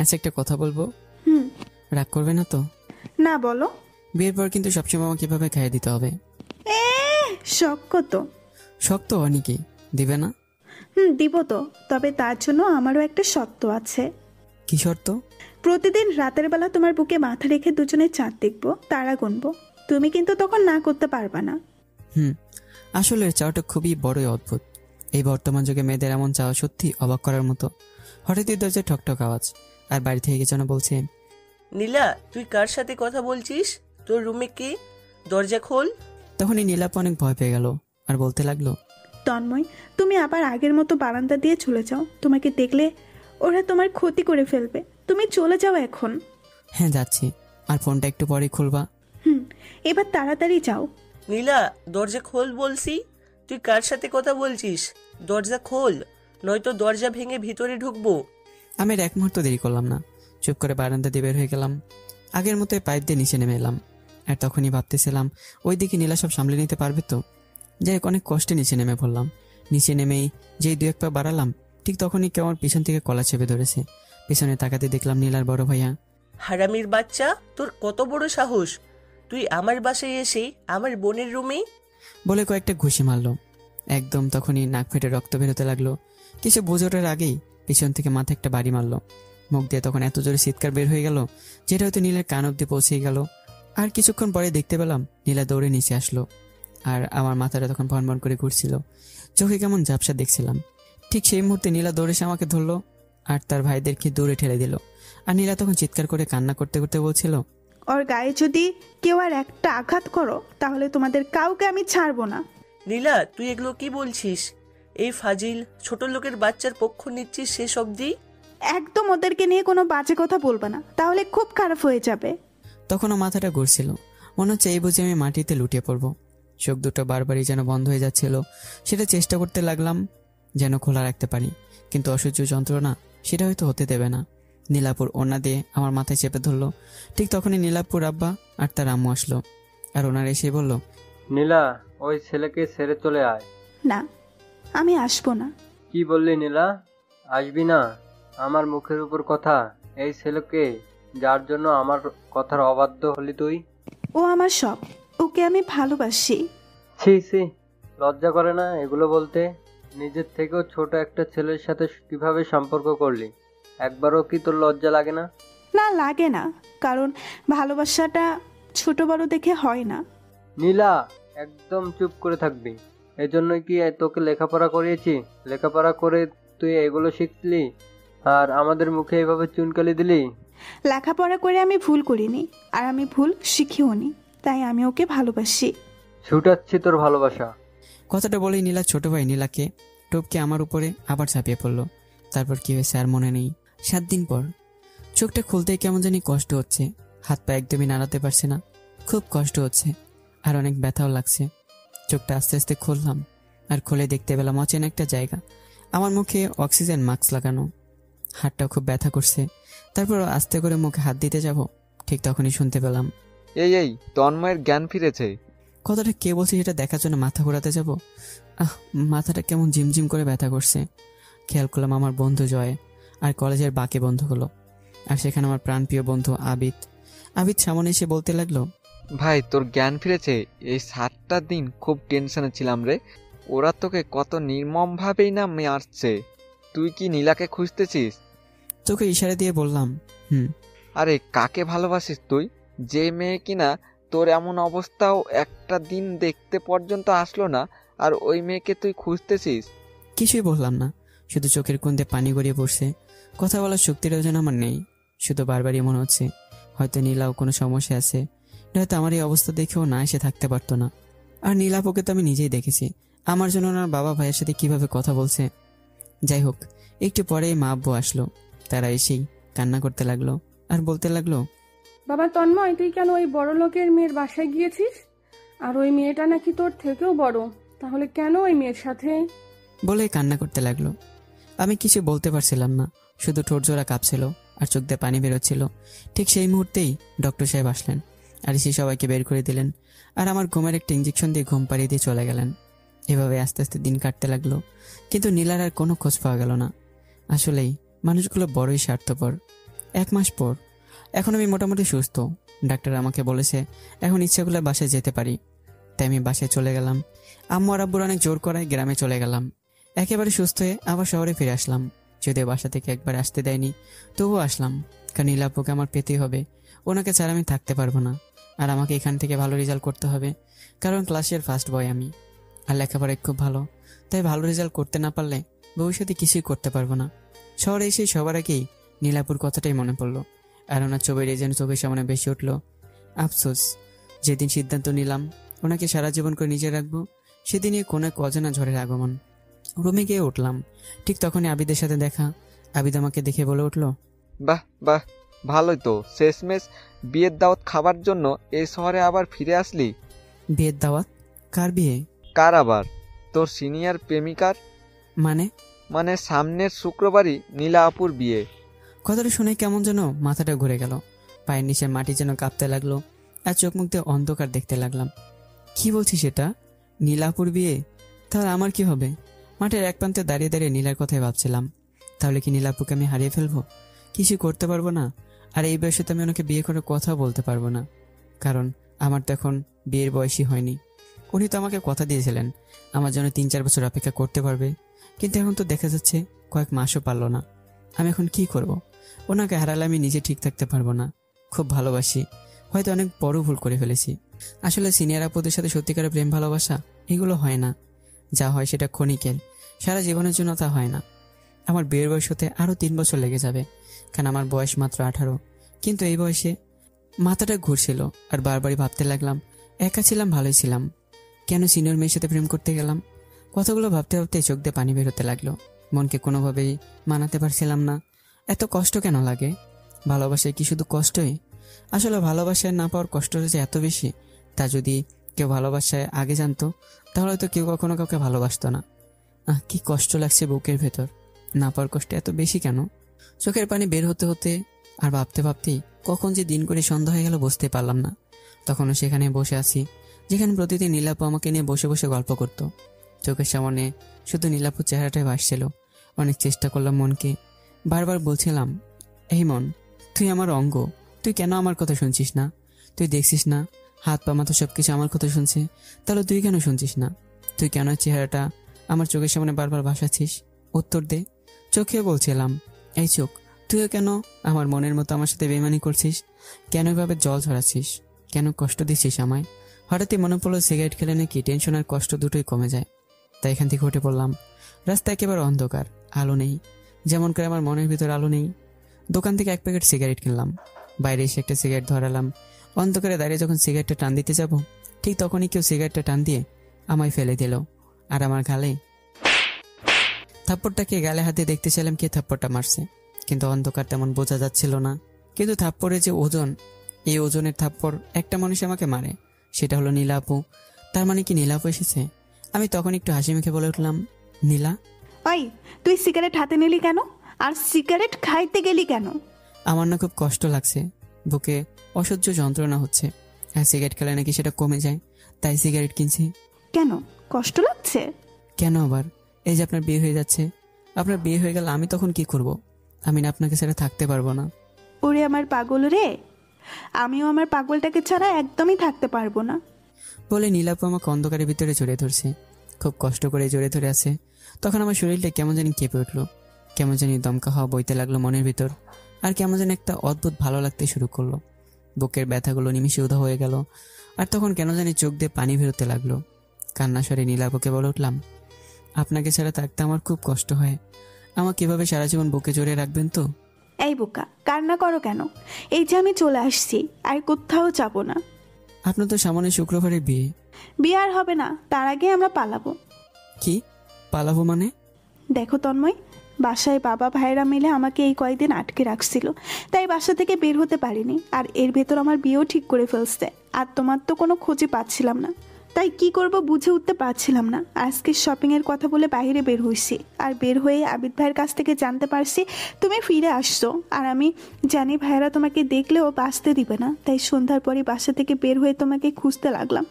আচ্ছা একটা কথা বলবো, রাগ করবে না তো? না বলো। বিয়ের পর কিন্তু সবসময় আমাকে এভাবে খাইয়ে দিতে হবে। শখ তো। শক্ত অনেকে দিবে না? দিব তো, তবে তার জন্য আমারও একটা শর্ত আছে। কি শর্ত? প্রতিদিন রাতের বেলা তোমার বুকে মাথা রেখে দুজনে চাঁদ দেখবো, তারা গুনবো। তুমি কিন্তু তখন না করতে পারবা না। আসলে চাওয়াটা খুবই বড়ই অদ্ভুত। এই বর্তমান যুগে মেয়েদের এমন চাওয়া সত্যি অবাক করার মতো। হঠাৎই দরজায় ঠকঠক আওয়াজ, আর বাড়ি থেকে যেন বলছে, নীলা তুই কার সাথে কথা বলছিস? তোর রুমে কে? দরজা খোল। তখনই নীলাপু অনেক ভয় পেয়ে গেল আর বলতে লাগলো, তন্ময়, তুমি আবার আগের মতো বারান্দা দিয়ে চলে যাও। তোমাকে দেখলে ওরা তোমার ক্ষতি করে ফেলবে। তুমি চলে যাও এখন। হ্যাঁ যাচ্ছি, আর ফোনটা একটু পরেই খুলবা। এবার তাড়াতাড়ি যাও। নীলা দরজা খোল বলছি। তুই কার সাথে কথা বলছিস? দরজা খোল, নয়তো দরজা ভেঙে ভিতরে ঢুকবো। আমি আর এক মুহূর্ত দেরি করলাম না, চুপ করে বারান্দা দিয়ে বের হয়ে গেলাম। আগের মতো পাইপ দিয়ে নিচে নেমে এলাম। আর তখনই ভাবতেছিলাম ওইদিকে নীলা সব সামলে নিতে পারবে তো। যাই হোক অনেক কষ্টে নিচে নেমে পড়লাম। নিচে নেমেই যেই দু এক পা বাড়ালাম, ঠিক তখনই কেউ আমার পিছন থেকে কলা চেপে ধরেছে। পিছনে তাকাতে দেখলাম নীলার বড় ভাইয়া। হারামির বাচ্চা, তোর কত বড় সাহস! তুই আমার বাসায় এসে আমার বোনের রুমে বলে কয়েকটা ঘুষি মারলো। একদম তখনই নাক ফেটে রক্ত বেরোতে লাগলো। কিছু বুঝে ওঠার আগেই পিছন থেকে মাথা একটা বাড়ি মারলো। মুখ দিয়ে তখন এত জোরে চিৎকার বের হয়ে গেল যেটা হয়তো নীলার কান অব্দি পৌঁছে গেল। আর কিছুক্ষণ পরে দেখতে পেলাম নীলা দৌড়ে নিচে আসলো। আর আমার মাথাটা তখন ভন ভন করে ঘুরছিল, চোখে কেমন ঝাপসা দেখছিলাম। ঠিক সেই মুহূর্তে নীলা দৌড়ে এসে আমাকে ধরলো আর তার ভাইদেরকে দৌড়ে ঠেলে দিল। আর নীলা তখন চিৎকার করে কান্না করতে করতে বলছিল, ওর গায়ে যদি কেউ আর একটা আঘাত করো তাহলে তোমাদের কাউকে আমি ছাড়বো না। নীলা তুই এগুলো কি বলছিস? এই ফাজিল ছোট লোকের বাচ্চার পক্ষ নিচ্ছিস শেষ অবধি? একদম ওদেরকে নিয়ে কোনো বাজে কথা বলবা না, তাহলে খুব খারাপ হয়ে যাবে। তখনও মাথাটা ঘুরছিল, মনে হচ্ছে এই বুঝে আমি মাটিতে লুটিয়ে পড়বো। চোখ দুটো বারবারই যেন বন্ধ হয়ে যাচ্ছিল। সেটা চেষ্টা করতে লাগলাম যেন খোলা রাখতে পারি, কিন্তু অসহ্য যন্ত্রণা সেটা হয়তো হতে দেবে না। নীলাপুর ওড়না দিয়ে আমার মাথায় চেপে ধরলো। ঠিক তখনই নীলাপুর আব্বা আর তার আম্মু আসলো, আর ওনার এসে বলল, নীলা ওই ছেলেকে ছেড়ে চলে আয়। না, আমি আসবো না। কি বললি নীলা, আসবি না? আমার মুখের উপর কথা। এই ছেলেকে যার জন্য আমার কথার অবাধ্য হলি তুই। ও আমার সব, ওকে আমি ভালোবাসি। ছি ছি, লজ্জা করে না এগুলো বলতে? নিজের থেকেও ছোট একটা ছেলের সাথে কিভাবে সম্পর্ক করলি? একবারও কি তোর লজ্জা লাগে না? না লাগে না, কারণ ভালোবাসাটা ছোট বড় দেখে হয় না। নীলা একদম চুপ করে থাকবি। এজন্যই কি তোকে লেখাপড়া করিয়েছি? লেখাপড়া করে তুই এগুলো শিখলি আর আমাদের মুখে এভাবে চুনকালি দিলি? লেখাপড়া করে আমি ভুল করিনি, আর আমি ভুল শিখিওনি, তাই আমি ওকে ভালোবাসি। ছুটাচ্ছি তোর ভালোবাসা। কথাটা বলেই নীলা ছোট ভাই নীলাকে টপকে আমার উপরে আবার ঝাঁপিয়ে পড়লো। তারপর কি হয়েছে আর মনে নেই। 7 দিন পর চোখটা খুলতেই কেমন জানি কষ্ট হচ্ছে। হাত পা একদমই নাড়াতে পারছে না, খুব কষ্ট হচ্ছে আর অনেক ব্যথাও লাগছে। চোখটা আস্তে আস্তে খুললাম, আর খুলে দেখতে পেলাম অচেনা একটা জায়গা। আমার মুখে অক্সিজেন মাস্ক লাগানো। হাতটা খুব ব্যথা করছে। তারপর আস্তে করে মুখে হাত দিতে যাব, ঠিক তখনই শুনতে পেলাম, এই তন্ময়ের জ্ঞান ফিরেছে। কথাটা কে বলছে সেটা দেখার জন্য মাথা ঘোরাতে যাব। মাথাটা কেমন ঝিমঝিম করে ব্যথা করছে। খেয়াল করলাম আমার বন্ধু জয় আর কলেজের বাকি বন্ধুগুলো, আর সেখানে আমার প্রাণপ্রিয় বন্ধু আবিদ। সামনে এসে বলতে লাগলো, ভাই তোর জ্ঞান ফিরেছে? এই 7টা দিন খুব টেনশনে ছিলাম রে। ওরা তোকে কত নির্মমভাবেই না মারছে। তুই কি নীলাকে খুঁজতেছিস? তোকে ইশারা দিয়ে বললাম হুম। আরে কাকে ভালোবাসিস তুই? যে মেয়ে কিনা তোর এমন অবস্থাও একটা দিন দেখতে পর্যন্ত আসলো না, আর ওই মেয়েকে তুই খুঁজতেছিস? কিছুই বললাম না, শুধু চোখের কোণে পানি গড়িয়ে পড়ছে। কথা বলার শক্তিটাও যেন আমার নেই। শুধু বারবারই মনে হচ্ছে হয়তো নীলাও কোনো সমস্যা আছে, হয়তো আমার এই অবস্থা দেখেও না এসে থাকতে পারতো না। আর নীলাপকে তো আমি নিজেই দেখেছি আমার জন্য ওনার বাবা ভাইয়ের সাথে কিভাবে কথা বলছে। যাই হোক, একটু পরেই মা আব্বু আসলো। তারা এসেই কান্না করতে লাগলো আর বলতে লাগলো, বাবা তন্ময়, তুই কেন ওই বড় লোকের মেয়ের বাসায় গিয়েছিস? আর ওই মেয়েটা নাকি তোর থেকেও বড়, তাহলে কেন ওই মেয়ের সাথে? বলে কান্না করতে লাগলো। আমি কিছু বলতে পারছিলাম না, শুধু ঠোঁট জোড়া কাঁপছিল আর চোখ দিয়ে পানি বেরোচ্ছিল। ঠিক সেই মুহূর্তেই ডক্টর সাহেব আসলেন আর এসে সবাইকে বের করে দিলেন, আর আমার ঘুমের একটা ইঞ্জেকশন দিয়ে ঘুম পাড়িয়ে দিয়ে চলে গেলেন। এভাবে আস্তে আস্তে দিন কাটতে লাগলো, কিন্তু নীলার আর কোনো খোঁজ পাওয়া গেল না। আসলেই মানুষগুলো বড়ই স্বার্থপর। 1 মাস পর এখন আমি মোটামুটি সুস্থ। ডাক্তার আমাকে বলেছে এখন ইচ্ছা করলে বাসায় যেতে পারি। তাই আমি বাসায় চলে গেলাম। আম্মু আর আব্বুর অনেক জোর করায় গ্রামে চলে গেলাম। একেবারে সুস্থ হয়ে আবার শহরে ফিরে আসলাম। যদিও বাসা থেকে একবার আসতে দেয়নি, তবুও আসলাম, কারণ নীলাপুকে আমার পেতেই হবে। ওনাকে ছাড়া আমি থাকতে পারবো না। আর আমাকে এখান থেকে ভালো রেজাল্ট করতে হবে, কারণ ক্লাসের ফার্স্ট বয় আমি। আর লেখাপড়ায় খুব ভালো, তাই ভালো রেজাল্ট করতে না পারলে ভবিষ্যতে কিছুই করতে পারবো না। শহরে এসে সবার আগেই নীলাপুর কথাটাই মনে পড়লো, আর ওনার ছবির যেন চোখের সামনে বেশি উঠলো। আফসোস, যেদিন সিদ্ধান্ত নিলাম ওনাকে সারা জীবন করে নিজে রাখবো, সেদিনই কোনো এক অজানা ঝড়ের আগমন। রুমে গিয়ে উঠলাম, ঠিক তখনই আবিদের সাথে দেখা। আবিদ আমাকে দেখে বলে উঠলো, বাহ বাহ, ভালোই তো। শেষমেশ বিয়ের দাওয়াত খাবার জন্য এই শহরে আবার ফিরে আসলি। বিয়ের দাওয়াত? কার বিয়ে? কার আবার? তোর সিনিয়র প্রেমিকার। মানে সামনের শুক্রবারই নীলা আপুর বিয়ে। কথাটা শুনে কেমন যেন মাথাটা ঘুরে গেল, পায়ের নিচে মাটি যেন কাঁপতে লাগলো, আর চোখ মুখ দিয়ে অন্ধকার দেখতে লাগলাম। কি বলছিস এটা? নীলাপুর বিয়ে? তাহলে আমার কি হবে? মাঠের এক প্রান্তে দাঁড়িয়ে দাঁড়িয়ে নীলার কথাই ভাবছিলাম। তাহলে কি নীলাপুকে আমি হারিয়ে ফেলবো? কিছু করতে পারবো না। আর এই বয়সে তো আমি ওনাকে বিয়ে করে কথা বলতে পারবো না, কারণ আমার তো এখন বিয়ের বয়সই হয়নি। উনি তো আমাকে কথা দিয়েছিলেন আমার জন্য 3-4 বছর অপেক্ষা করতে পারবে, কিন্তু এখন তো দেখা যাচ্ছে কয়েক মাসও পারলো না। আমি এখন কি করব? ওনাকে হারালে আমি নিজে ঠিক থাকতে পারবো না। খুব ভালোবাসি, হয়তো অনেক বড় ভুল করে ফেলেছি। আসলে সিনিয়র আপুদের সাথে সত্যিকারের প্রেম ভালোবাসা এগুলো হয় না। যা হয় সেটা ক্ষণিকের, সারা জীবনের জন্য তা হয় না। আমার বিয়ের বয়স হতে আরও 3 বছর লেগে যাবে, কারণ আমার বয়স মাত্র 18। কিন্তু এই বয়সে মাথাটা ঘুরছিল আর বারবারই ভাবতে লাগলাম, একা ছিলাম ভালোই ছিলাম, কেন সিনিয়র মেয়ের সাথে প্রেম করতে গেলাম? কথাগুলো ভাবতে ভাবতে চোখ দিয়ে পানি বেরোতে লাগলো। মনকে কোনোভাবেই মানাতে পারছিলাম না। এত কষ্ট কেন লাগে? ভালোবাসায় কি শুধু কষ্টই? আসলে ভালোবাসায় না পাওয়ার কষ্টটা যে এত বেশি, তা যদি কেউ ভালোবাসায় আগে জানতো তাহলে তো কেউ কখনো কাউকে ভালোবাসতো না। কি কষ্ট লাগছে বুকের ভেতর। না পাওয়ার কষ্ট এত বেশি কেন? চোখের পানি বের হতে হতে আর ভাবতে ভাবতেই কখন যে দিন করে সন্ধ্যা হয়ে গেল বুঝতে পারলাম না। তখনও সেখানে বসে আছি যেখানে প্রতিদিন নীলাপু আমাকে নিয়ে বসে বসে গল্প করত। চোখের সামনে শুধু নীলাপুর চেহারাটাই ভাসছিল। অনেক চেষ্টা করলাম মনকে, বারবার বলছিলাম, এই মন, তুই আমার অঙ্গ, তুই কেন আমার কথা শুনছিস না? তুই দেখছিস না হাত পা মাথা সবকিছু আমার কথা শুনছে, তাহলে তুই কেন শুনছিস না? তুই কেন চেহারাটা আমার চোখের সামনে বারবার ভাসাচ্ছিস? উত্তর দে। চোখে বলছিলাম, এই চোখ, তুইও কেন আমার মনের মতো আমার সাথে বেইমানি করছিস? কেন এভাবে জল ঝরাচ্ছিস? কেন কষ্ট দিচ্ছিস আমায়? হঠাৎই মনে পড়লো সিগারেট খেলে নাকি টেনশন আর কষ্ট দুটোই কমে যায়। তাই এখান থেকে উঠে পড়লাম। রাস্তা একেবারে অন্ধকার, আলো নেই, যেমন করে আমার মনের ভিতর আলো নেই। দোকান থেকে 1 প্যাকেট সিগারেট কিনলাম। বাইরে এসে একটা সিগারেট ধরালাম। অন্ধকারে দাঁড়িয়ে যখন সিগারেটটা টান দিতে যাব, ঠিক তখনই কেউ সিগারেটটা টান দিয়ে আমায় ফেলে দিল। আর আমার গালে থাপ্পড়টাকে গালে হাতে দেখতে চাইলাম কে থাপ্পড়টা মারছে, কিন্তু অন্ধকার তেমন বোঝা যাচ্ছিল না। কিন্তু থাপ্পড়ের যে ওজন, এই ওজনের থাপ্পড় একটা মানুষ আমাকে মারে, সেটা হলো নীলা আপু। তার মানে কি নীলা আপু এসেছে? আমি তখন একটু হাসি মুখে বলে উঠলাম, নীলা? ওই, তুই সিগারেট হাতে নিলি কেন? আর সিগারেট খাইতে গেলি কেন? আমার না খুব কষ্ট লাগছে, বুকে অসহ্য যন্ত্রণা হচ্ছে, আর সিগারেট খেলে নাকি সেটা কমে যায়, তাই সিগারেট কিনছি। কেন কষ্ট লাগছে? কেন আবার? এই যে আপনার বিয়ে হয়ে যাচ্ছে, আপনার বিয়ে হয়ে গেলে আমি তখন কি করব? আমি না আপনাকে সেটা থাকতে পারবো না। ওরে আমার পাগল রে, আমিও আমার পাগলটাকে ছাড়া একদমই থাকতে পারবো না। বলে নীলাপু আমাকে অন্ধকারের ভিতরে জড়িয়ে ধরছে, খুব কষ্ট করে জড়িয়ে ধরে আছে। তখন আমার শরীরটা কেমন জানি কেঁপে উঠলো, কেমন জানি দমকা হওয়া বইতে লাগলো মনের ভিতর, আর কেমন যেন একটা অদ্ভুত ভালো লাগতে শুরু করলো। বুকের ব্যথাগুলো নিমিষে উধাও হয়ে গেল, আর তখন কেন জানি চোখ দিয়ে পানি বেরোতে লাগলো। কান্না স্বরে নীলাপুকে বলে উঠলাম, আপনাকে ছাড়া থাকতে আমার খুব কষ্ট হয়, আমাকে এভাবে সারা জীবন বুকে জড়িয়ে রাখবেন তো? এই বোকা, কান্না করো কেন? এই যে আমি চলে আসছি, আর কোথাও যাবো না। আপনার তো সামনে শুক্রবারে বিয়ে। বিয়ে আর হবে না, তার আগে আমরা পালাবো। কি পালাবো মানে? দেখো তন্ময়, বাসায় বাবা ভাইয়েরা মিলে আমাকে এই কয়েকদিন আটকে রাখছিল, তাই বাসা থেকে বের হতে পারিনি। আর এর ভেতর আমার বিয়েও ঠিক করে ফেলছে, আর তোমার তো কোনো খোঁজই পাচ্ছিলাম না, তাই কি করব বুঝে উঠতে পারছিলাম না। আজকে শপিংয়ের কথা বলে বাইরে বের হয়েছি, আর বের হয়ে আবিদ ভাইয়ের কাছ থেকে জানতে পারছি তুমি ফিরে আসছো। আর আমি জানি ভাইয়েরা তোমাকে দেখলেও বাঁচতে দিবে না, তাই সন্ধ্যার পরই বাসা থেকে বের হয়ে তোমাকে খুঁজতে লাগলাম,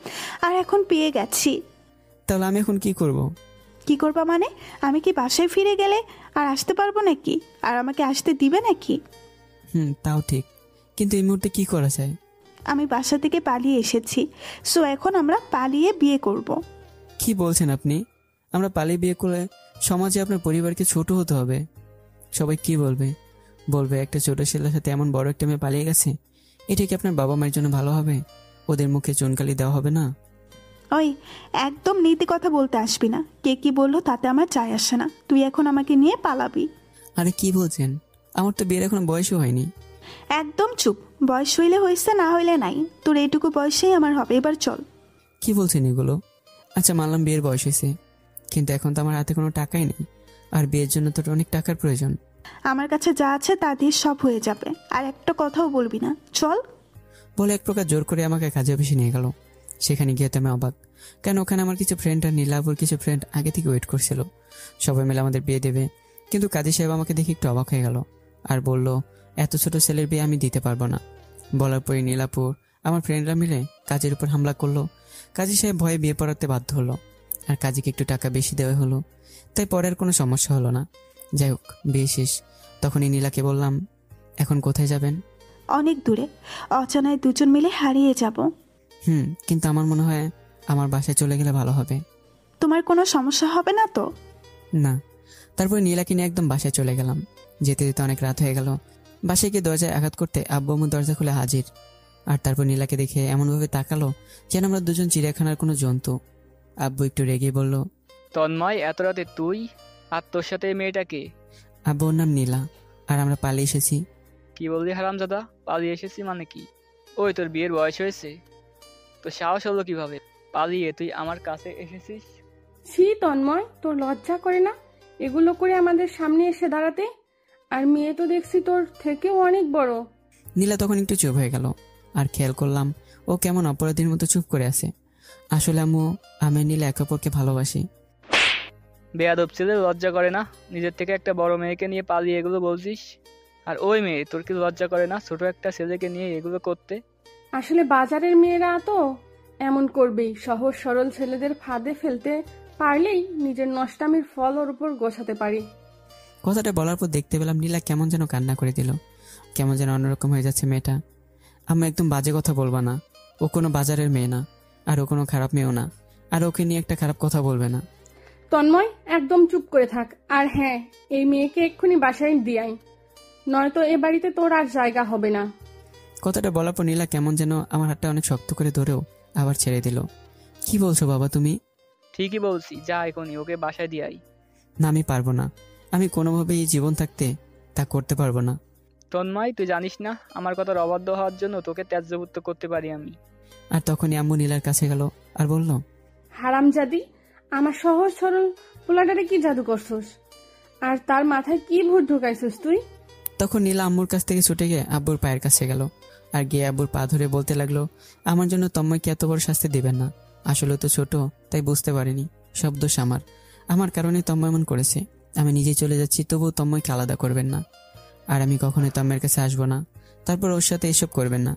আর এখন পেয়ে গেছি। তাহলে আমি এখন কি করব? কি করবা মানে? আমি কি বাসায় ফিরে গেলে আর আসতে পারবো নাকি? আর আমাকে আসতে দিবে নাকি? তাও ঠিক, কিন্তু এই মুহূর্তে কি করা যায়? আমি বাসা থেকে পালিয়ে এসেছি, সো এখন আমরা পালিয়ে বিয়ে করব। কি বলছেন আপনি? আমরা পালিয়ে বিয়ে করলে সমাজে আপনার পরিবারকে ছোট হতে হবে। সবাই কি বলবে? বলবে একটা ছোট ছেলের সাথে এমন বড় একটা মেয়ে পালিয়ে গেছে। এটা কি আপনার বাবা মায়ের জন্য ভালো হবে? ওদের মুখে চুনকালি দেওয়া হবে না? ওই, একদম নীতি কথা বলতে আসবি না। কে কি বললো তাতে আমার চাই আসে না, তুই এখন আমাকে নিয়ে পালাবি। আরে কি বলছেন? আমার তো বিয়ের এখনো বয়সও হয়নি। একদম চুপ, বয়স হইলে হয়েছে, না হইলে নাই, তোর এইটুকু বয়সেই আমার হবে। এবার চল। কি বলছেন এগুলো? আচ্ছা মানলাম বিয়ের বয়স হয়েছে, কিন্তু এখন তো আমার হাতে কোনো টাকাই নেই, আর বিয়ের জন্য তো অনেক টাকার প্রয়োজন। আমার কাছে যা আছে তা দিয়ে সব হয়ে যাবে, আর একটা কথাও বলবি না, চল। বলে এক প্রকার জোর করে আমাকে কাজে অফিসে নিয়ে গেল। সেখানে গিয়ে তো আমি অবাক, কেন ওখানে আমার কিছু ফ্রেন্ড আর নীলাপুর কিছু ফ্রেন্ড আগে থেকে ওয়েট করছিল, সবাই মিলে আমাদের বিয়ে দেবে। কিন্তু কাজী সাহেব আমাকে দেখে একটু অবাক হয়ে গেল আর বলল, এত ছোট ছেলের বিয়ে আমি দিতে পারবো না। বলার পরে নীলাপুর আমার ফ্রেন্ডরা মিলে কাজের উপর হামলা করলো। কাজী সাহেব ভয়ে বিয়ে পড়াতে বাধ্য হলো, আর কাজীকে একটু টাকা বেশি দেওয়া হলো, তাই পরে আর কোনো সমস্যা হলো না। যাই হোক, বিয়ে শেষ। তখনই নীলাকে বললাম, এখন কোথায় যাবেন? অনেক দূরে, অচেনায় দুজন মিলে হারিয়ে যাব। কিন্তু আমার মনে হয় আমার বাসায় চলে গেলে ভালো হবে। তোমার কোনো সমস্যা হবে না তো? না। তারপরে নীলাকে নিয়ে একদম বাসায় চলে গেলাম। যেতে যেতে অনেক রাত হয়ে গেল। বাসায় গিয়ে দরজায় আঘাত করতে আব্বু আম্মু দরজা খুলে হাজির। আর তারপর নীলাকে দেখে এমনভাবে তাকালো যেন আমরা দুজন চিড়িয়াখানার কোনো জন্তু। আব্বু একটু রেগে বলল, তন্ময়, এত রাতে তুই আর তোর সাথে এই মেয়েটাকে? আব্বুর নাম নীলা, আর আমরা পালিয়ে এসেছি। কি বললি হারামজাদা? পালিয়ে এসেছি মানে কি? ওই তোর বিয়ের বয়স হয়েছে? তো সাহস হলো কিভাবে পালিয়ে তুই আমার কাছে এসেছিস? ছি তন্ময়, তোর লজ্জা করে না এগুলো করে আমাদের সামনে এসে দাঁড়াতে? আর মেয়ে তো দেখছি তোর থেকেও অনেক বড়। নীলা তখন একটু চুপ হয়ে গেল, আর খেয়াল করলাম ও কেমন অপরাধীর মতো চুপ করে আছে। আসলে আম্মু, আমি নীলা একে অপরকে ভালোবাসি। বেয়াদব ছেলে, লজ্জা করে না? নিজের থেকে একটা বড় মেয়েকে নিয়ে পালিয়ে এগুলো বলছিস? আর ওই মেয়ে, তোর কি লজ্জা করে না ছোট একটা ছেলেকে নিয়ে এগুলো করতে? আসলে বাজারের মেয়েরা তো এমন করবেই, সহজ সরল ছেলেদের ফাঁদে ফেলতে পারলেই নিজের নষ্টামির ফল ওর উপর গোছাতে পারি। কথাটা বলার পর দেখতে পেলাম নীলা কেমন যেন কান্না করে দিল, কেমন যেন অন্যরকম হয়ে যাচ্ছে মেয়েটা। আমি একদম বাজে কথা বলবা না, ও কোনো বাজারের মেয়ে না, আর ও কোনো খারাপ মেয়েও না, আর ওকে নিয়ে একটা খারাপ কথা বলবে না। তন্ময়, একদম চুপ করে থাক। আর হ্যাঁ, এই মেয়েকে এক্ষুনি বাসায় দিয়াই, নয়তো এ বাড়িতে তোর আর জায়গা হবে না। কথাটা বলার পর নীলা কেমন যেন আমার হাতটা অনেক শক্ত করে ধরেও আবার ছেড়ে দিল। কি বলছো বাবা তুমি? ঠিকই বলছি, যা এখনই ওকে বাসায় দিয়াই। না, আমি পারবো না, আমি কোনোভাবেই এই জীবন থাকতে তা করতে পারবো না। তন্ময়, তুই জানিস না আমার কথার অবাধ্য হওয়ার জন্য তোকে ত্যায্যপুত্র করতে পারি আমি। আর তখনই আম্মু নীলার কাছে গেল আর বলল, হারামজাদি, আমার সহজ সরল পোলাটারে কি জাদু করছস? আর তার মাথায় কি ভূত ঢুকাইছস তুই? তখন নীলা আম্মুর কাছ থেকে ছুটে গিয়ে আব্বুর পায়ের কাছে গেল, আর গিয়ে আব্বুর পা ধরে বলতে লাগলো, আমার জন্য তন্ময়কে এত বড় শাস্তি দিবেন না। আসলে তো ছোট, তাই বুঝতে পারিনি, সব দোষ আমার কারণে তন্ময় এমন করেছে। আমি নিজেই চলে যাচ্ছি, তবুও তন্ময়কে আলাদা করবেন না, আর আমি কখনোই তন্ময়ের কাছে আসবো না। তারপর ওর সাথে এসব করবেন না।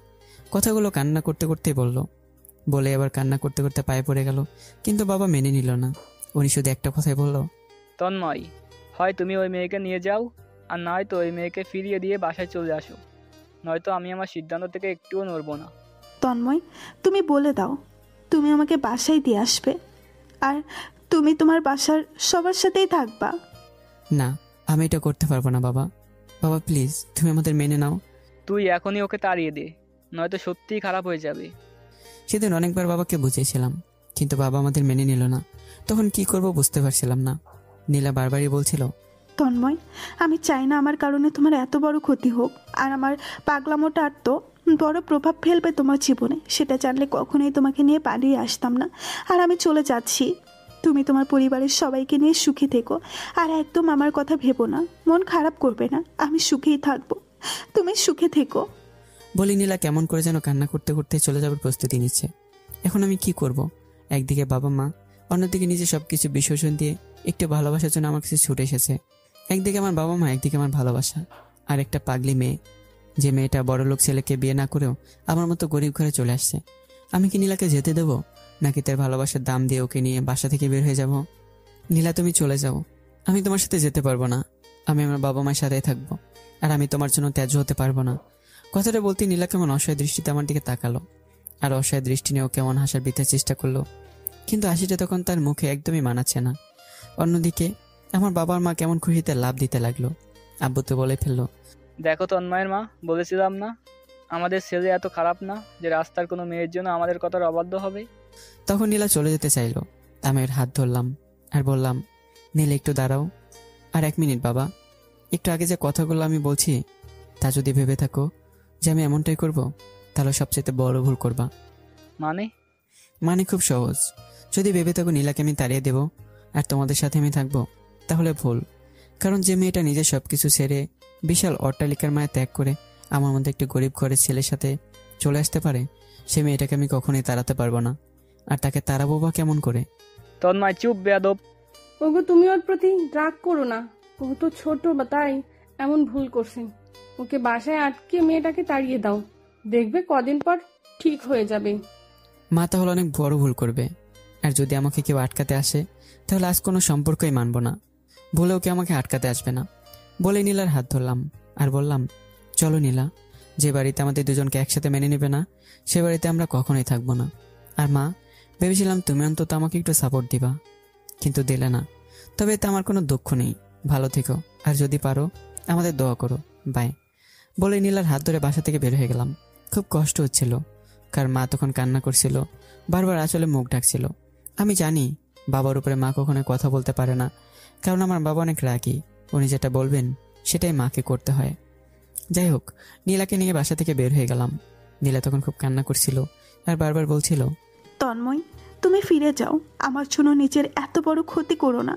কথাগুলো কান্না করতে করতেই বলে এবার কান্না করতে করতে পায়ে পড়ে গেল, কিন্তু বাবা মেনে নিল না। উনি শুধু একটা কথাই বলল, তন্ময়, হয় তুমি ওই মেয়েকে নিয়ে যাও, আর নয় তো ওই মেয়েকে ফিরিয়ে দিয়ে বাসায় চলে আসো। নয়তো আমি আমার সিদ্ধান্ত থেকে একটুও নড়বো না। তন্ময়, তুমি বলে দাও তুমি আমাকে বাসায় দিয়ে আসবে, আর তুমি তোমার বাসার সবার সাথেই থাকবা। না, আমি এটা করতে পারবো না বাবা। বাবা প্লিজ, তুমি আমাদের মেনে নাও। তুই এখনই ওকে তাড়িয়ে দে, নয়তো সত্যিই খারাপ হয়ে যাবে। সেদিন অনেকবার বাবাকে বুঝিয়েছিলাম, কিন্তু বাবা আমাদের মেনে নিল না। তখন কি করব বুঝতে পারছিলাম না। নীলা বারবারই বলছিল, তন্ময়, আমি চাই না আমার কারণে তোমার এত বড় ক্ষতি হোক, আর আমার পাগলামোটা আর তো বড় প্রভাব ফেলবে তোমার জীবনে। সেটা জানলে কখনোই তোমাকে নিয়ে পালিয়ে আসতাম না। আর আমি চলে যাচ্ছি, তুমি তোমার পরিবারের সবাইকে নিয়ে সুখী থেকো, আর একদম আমার কথা ভেবো না, মন খারাপ করবে না, আমি সুখেই থাকবো, তুমি সুখে থেকো। বলি নীলা কেমন করে যেন কান্না করতে করতে চলে যাবার প্রস্তুতি নিচ্ছে। এখন আমি কি করব? একদিকে বাবা মা, অন্যদিকে নিজে সবকিছু বিসর্জন দিয়ে একটু ভালোবাসার জন্য আমার কাছে ছুটে এসেছে। একদিকে আমার বাবা মা, একদিকে আমার ভালোবাসা, আর একটা পাগলি মেয়ে, যে মেয়েটা বড়লোক ছেলেকে বিয়ে না করেও আমার মতো গরিব ঘরে চলে আসছে। আমি কি নীলাকে যেতে দেবো, নাকি তার ভালোবাসার দাম দিয়ে ওকে নিয়ে বাসা থেকে বের হয়ে যাব? নীলা তুমি চলে যাও, আমি তোমার সাথে যেতে পারবো না। আমি আমার বাবা মায়ের সাথেই থাকবো, আর আমি তোমার জন্য ত্যায্য হতে পারবো না। কথাটা বলতে নীলা কেমন অসহায় দৃষ্টিতে আমার দিকে তাকালো, আর অসহায় দৃষ্টি নিয়েও কেমন হাসার বৃথার চেষ্টা করলো, কিন্তু হাসিটা তখন তার মুখে একদমই মানাচ্ছে না। অন্যদিকে আমার বাবার মা কেমন খুশিতে লাভ দিতে লাগলো। আব্বু তো বলে ফেললো, দেখো তন্ময়ের মা, বলেছিলাম না আমাদের ছেলে এত খারাপ না যে রাস্তার কোনো মেয়ের জন্য আমাদের কথার অবাধ্য হবে। তখন নীলা চলে যেতে চাইলো। আমি ওর হাত ধরলাম আর বললাম, নীলা একটু দাঁড়াও, আর 1 মিনিট বাবা। একটু আগে যে কথাগুলো আমি বলছি তা যদি ভেবে থাকো যে আমি এমনটাই করব, তাহলে সবচেয়ে বড় ভুল করবা। মানে খুব সহজ। যদি ভেবে থাকো নীলাকে আমি তাড়িয়ে দেব আর তোমাদের সাথে আমি থাকবো, তাহলে ভুল। কারণ যে মেয়েটা নিজের সবকিছু ছেড়ে বিশাল অট্টালিকার মায়া ত্যাগ করে আমার মধ্যে একটু গরিব ঘরের ছেলের সাথে চলে আসতে পারে, সে মেয়েটাকে আমি কখনোই তাড়াতে পারবো না। আর তাকে তাড়াবো বা কেমন করে? তন্ময় চুপ, বেয়াদব। ওগো, তুমি ওর প্রতি রাগ করো না, ও তো ছোট বা তাই এমন ভুল করছে। ওকে বাসায় আটকে মেয়েটাকে তাড়িয়ে দাও, দেখবে কদিন পর ঠিক হয়ে যাবে। মা তাহলে অনেক বড় ভুল করবে। আর যদি আমাকে কেউ আটকাতে আসে, তাহলে আজ কোনো সম্পর্কই মানবো না। বলেও কেউ আমাকে আটকাতে আসবে না। বলে নীলার হাত ধরলাম আর বললাম, চলো নীলা, যে বাড়িতে আমাদের দুজনকে একসাথে মেনে নেবে না, সে বাড়িতে আমরা কখনোই থাকবো না। আর মা, ভেবেছিলাম তুমি অন্তত আমাকে একটু সাপোর্ট দিবা, কিন্তু দিলে না। তবে এতে আমার কোনো দুঃখ নেই। ভালো থেকো, আর যদি পারো আমাদের দোয়া করো। বাই। বলে নীলার হাত ধরে বাসা থেকে বের হয়ে গেলাম। খুব কষ্ট হচ্ছিল, কারণ মা তখন কান্না করছিল, বারবার আসলে মুখ ডাকছিল। আমি জানি বাবার উপরে মা কখনো কথা বলতে পারে না, কারণ আমার বাবা অনেক রাগী। উনি যেটা বলবেন সেটাই মাকে করতে হয়। যাই হোক, নীলাকে নিয়ে বাসা থেকে বের হয়ে গেলাম। নীলা তখন খুব কান্না করছিল আর বারবার বলছিল, তন্ময়, তুমি ফিরে যাও, আমার জন্য নিজের এত বড় ক্ষতি করো না।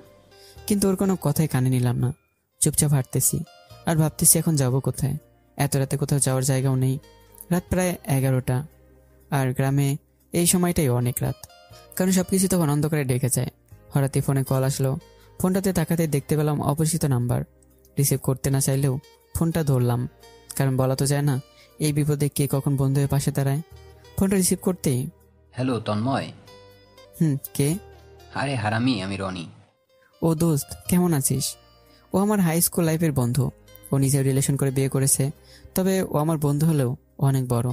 কিন্তু ওর কোনো কথাই কানে নিলাম না। চুপচাপ হাঁটতেছি আর ভাবতেছি এখন যাব কোথায়। এত রাতে কোথাও যাওয়ার জায়গাও নেই। রাত প্রায় 11টা, আর গ্রামে এই সময়টাই অনেক রাত, কারণ সবকিছু তখন অন্ধকারে ডেকে যায়। হঠাৎই ফোনে কল আসলো। ফোনটাতে তাকাতে দেখতে পেলাম অপরিচিত নাম্বার। রিসিভ করতে না চাইলেও ফোনটা ধরলাম, কারণ বলা তো যায় না এই বিপদে কে কখন বন্ধু হয়ে পাশে দাঁড়ায়। ফোনটা রিসিভ করতেই, হ্যালো তন্ময়। কে? আরে হারামি, আমি রনি। ও দোস্ত, কেমন আছিস? ও আমার হাই স্কুল লাইফের বন্ধু। ও নিজের রিলেশন করে বিয়ে করেছে, তবে ও আমার বন্ধু হলেও অনেক বড়।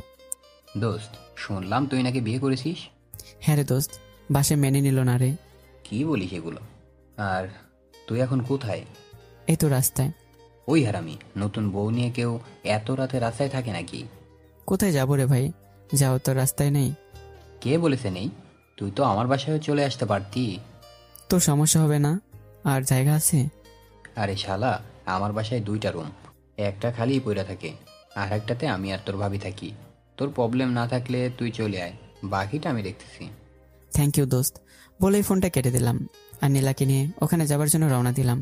দোস্ত, শুনলাম তুই নাকি বিয়ে করেছিস। হ্যাঁ রে দোস্ত, বাসায় মেনে নিল না রে। কি বলিস এগুলো? আর তুই এখন কোথায়? এই তো রাস্তায়। ওই হারামি, নতুন বউ নিয়ে কেউ এত রাতে রাস্তায় থাকে নাকি? কোথায় যাবো রে ভাই, যাও তো রাস্তায় নেই। কে বলেছে নেই? তুই তো আমার বাসায় চলে আসতে পারতি। তোর সমস্যা হবে না? আর জায়গা আছে? আরে শালা, আমার বাসায় 2টা রুম, একটা খালি পড়ে থাকে, আর একটাতে আমি আর তোর ভাবি থাকি। তোর প্রবলেম না থাকলে তুই চলে আয়, বাকিটা আমি দেখতেছি। থ্যাংক ইউ দোস্ত। বলেই ফোনটা কেটে দিলাম আর নীলাকে নিয়ে ওখানে যাবার জন্য রওনা দিলাম।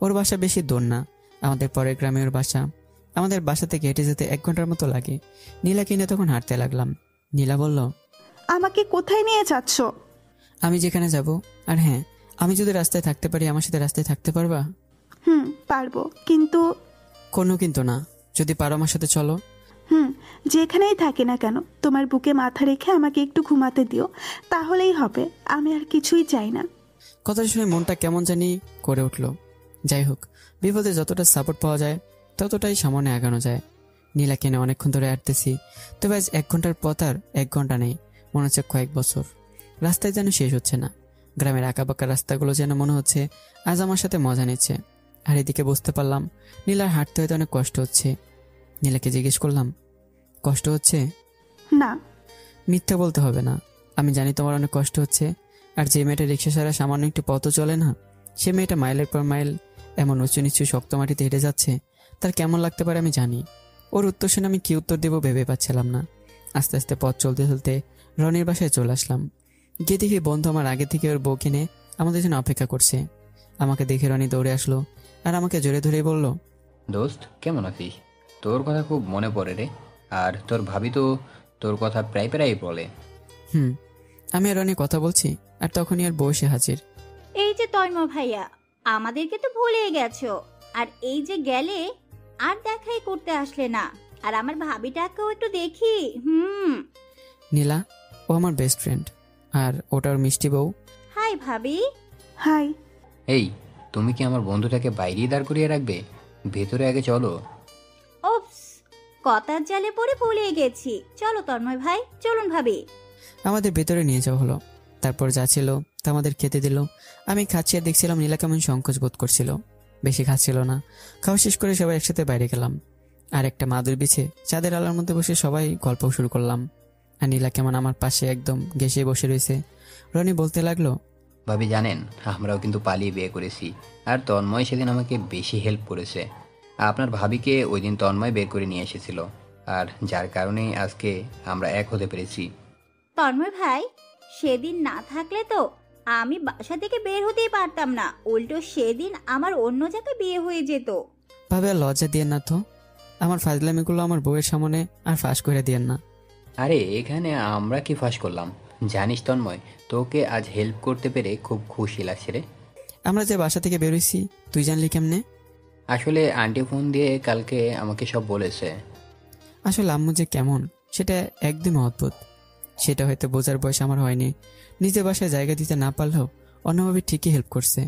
ওর বাসা বেশি দূর না, আমাদের পরের গ্রামে ওর বাসা। আমাদের বাসা থেকে হেঁটে যেতে 1 ঘন্টার মতো লাগে। নীলাকে নিয়ে তখন হাঁটতে লাগলাম। নীলা বলল, আমাকে কোথায় নিয়ে যাচ্ছ? আমি যেখানে যাব। আর হ্যাঁ, আমি যদি রাস্তায় থাকতে পারি, আমার সাথে রাস্তায় থাকতে পারবা? পারবো, কিন্তু কোনো কিন্তু না। যদি পারো আমার সাথে চলো। যেখানেই থাকি না কেন, তোমার বুকে মাথা রেখে আমাকে একটু ঘুমাতে দিও, তাহলেই হবে। আমি আর কিছুই চাই না। কথা শুনে মনটা কেমন জানি করে উঠলো। যাই হোক, বিপদে যতটা সাপোর্ট পাওয়া যায় ততটাই সামনে আগানো যায়। নীলা কেনে অনেকক্ষণ ধরে আটতেছি, তবে আজ 1 ঘন্টার পথ আর 1 ঘন্টা নেই, মনে হচ্ছে কয়েক বছর। রাস্তায় যেন শেষ হচ্ছে না, গ্রামের আঁকাবাঁকা রাস্তাগুলো যেন মনে হচ্ছে আজ আমার সাথে মজা নিচ্ছে। আর এদিকে বুঝতে পারলাম নীলার হাঁটতে হয়তো অনেক কষ্ট হচ্ছে। নীলাকে জিজ্ঞেস করলাম, কষ্ট হচ্ছে? না। মিথ্যা বলতে হবে না, আমি জানি তোমার অনেক কষ্ট হচ্ছে। আর যে মেয়েটা রিক্সা ছাড়া সামান্য একটু পথও চলে না, সে মেয়েটা মাইলের পর মাইল এমন উঁচু নিচু শক্ত মাটিতে হেঁটে যাচ্ছে, তার কেমন লাগতে পারে আমি জানি। ওর উত্তর শুনে আমি কি উত্তর দেবো ভেবে পাচ্ছিলাম না। আস্তে আস্তে পথ চলতে চলতে রনির বাসায় চলে আসলাম। গিয়ে দেখি বন্ধু আমার আগে থেকে ওর বউ কিনে আমাদের জন্য অপেক্ষা করছে। আমাকে দেখে রনি দৌড়ে আসলো আর আমাকে জোরে ধরেই বলল, দোস্ত কেমন আছিস? তোর কথা খুব মনে পড়ে রে। আর তোর ভাবি তো তোর কথা প্রায় প্রায় বলে। আমি আর রনি কথা বলছি আর তখনই আর বউ এসে হাজির। এই যে তন্ময় ভাইয়া, আমাদেরকে তো ভুলে গেছো। আর এই যে গেলে আর দেখাই করতে আসলে না। আর আমার ভাবিটাকেও একটু দেখি। নীলা, ও আমার বেস্ট ফ্রেন্ড, আর ওটার মিষ্টি বউ। হাই ভাবি। হাই। এই, তুমি কি আমার বন্ধুটাকে বাইরেই দাঁড় করিয়ে রাখবে? ভেতরে আগে চলো। ওপস, কথার জালে পড়ে ভুলে গেছি। চলো তন্ময় ভাই, চলুন ভাবি। আমাদের ভেতরে নিয়ে যাওয়া হলো। তারপর যা ছিল তা আমাদের খেতে দিল। আমি খাচ্ছি আর দেখছিলাম নীলা কেমন সংকোচ বোধ করছিল, বেশি খাচ্ছিল না। খাওয়া শেষ করে সবাই একসাথে বাইরে গেলাম আর একটা মাদুর বিছে চাঁদের আলোর মধ্যে বসে সবাই গল্প শুরু করলাম। আর নীলা কেমন আমার পাশে একদম ঘেঁষে বসে রয়েছে। রনি বলতে লাগলো, ভাবি জানেন, আমরাও কিন্তু পালিয়ে বিয়ে করেছি। আর তন্ময় সেদিন আমাকে বেশি হেল্প করেছে। আপনার ভাবিকে ওই দিন তন্ময় বের করে নিয়ে এসেছিল, আর যার কারণেই আজকে আমরা এক হতে পেরেছি। তন্ময় ভাই, সেদিন না থাকলে তো আমি বাসা থেকে বের হতেই পারতাম না। উল্টো সেদিন আমার অন্য জায়গায় বিয়ে হয়ে যেত। ভাবে আর লজ্জা দিয়েন না তো, আমার ফাজলামিগুলো আমার বউয়ের সামনে আর ফাঁস করে দিয়েন না। আরে এখানে আমরা কি ফাঁস করলাম? জানিস তন্ময়, তোকে আজ হেল্প করতে পেরে খুব খুশি লাগছে রে। আমরা যে বাসা থেকে বেরোইছি তুই জানলি কেমনে? আসলে আন্টি ফোন দিয়ে কালকে আমাকে সব বলেছে। আসলে আম্মু যে কেমন সেটা একদমই অদ্ভুত। সেটা হয়তো বোঝার বয়স আমার হয়নি। নিজের বাসায় জায়গা দিতে না পারলেও অন্যভাবে ঠিকই হেল্প করছে।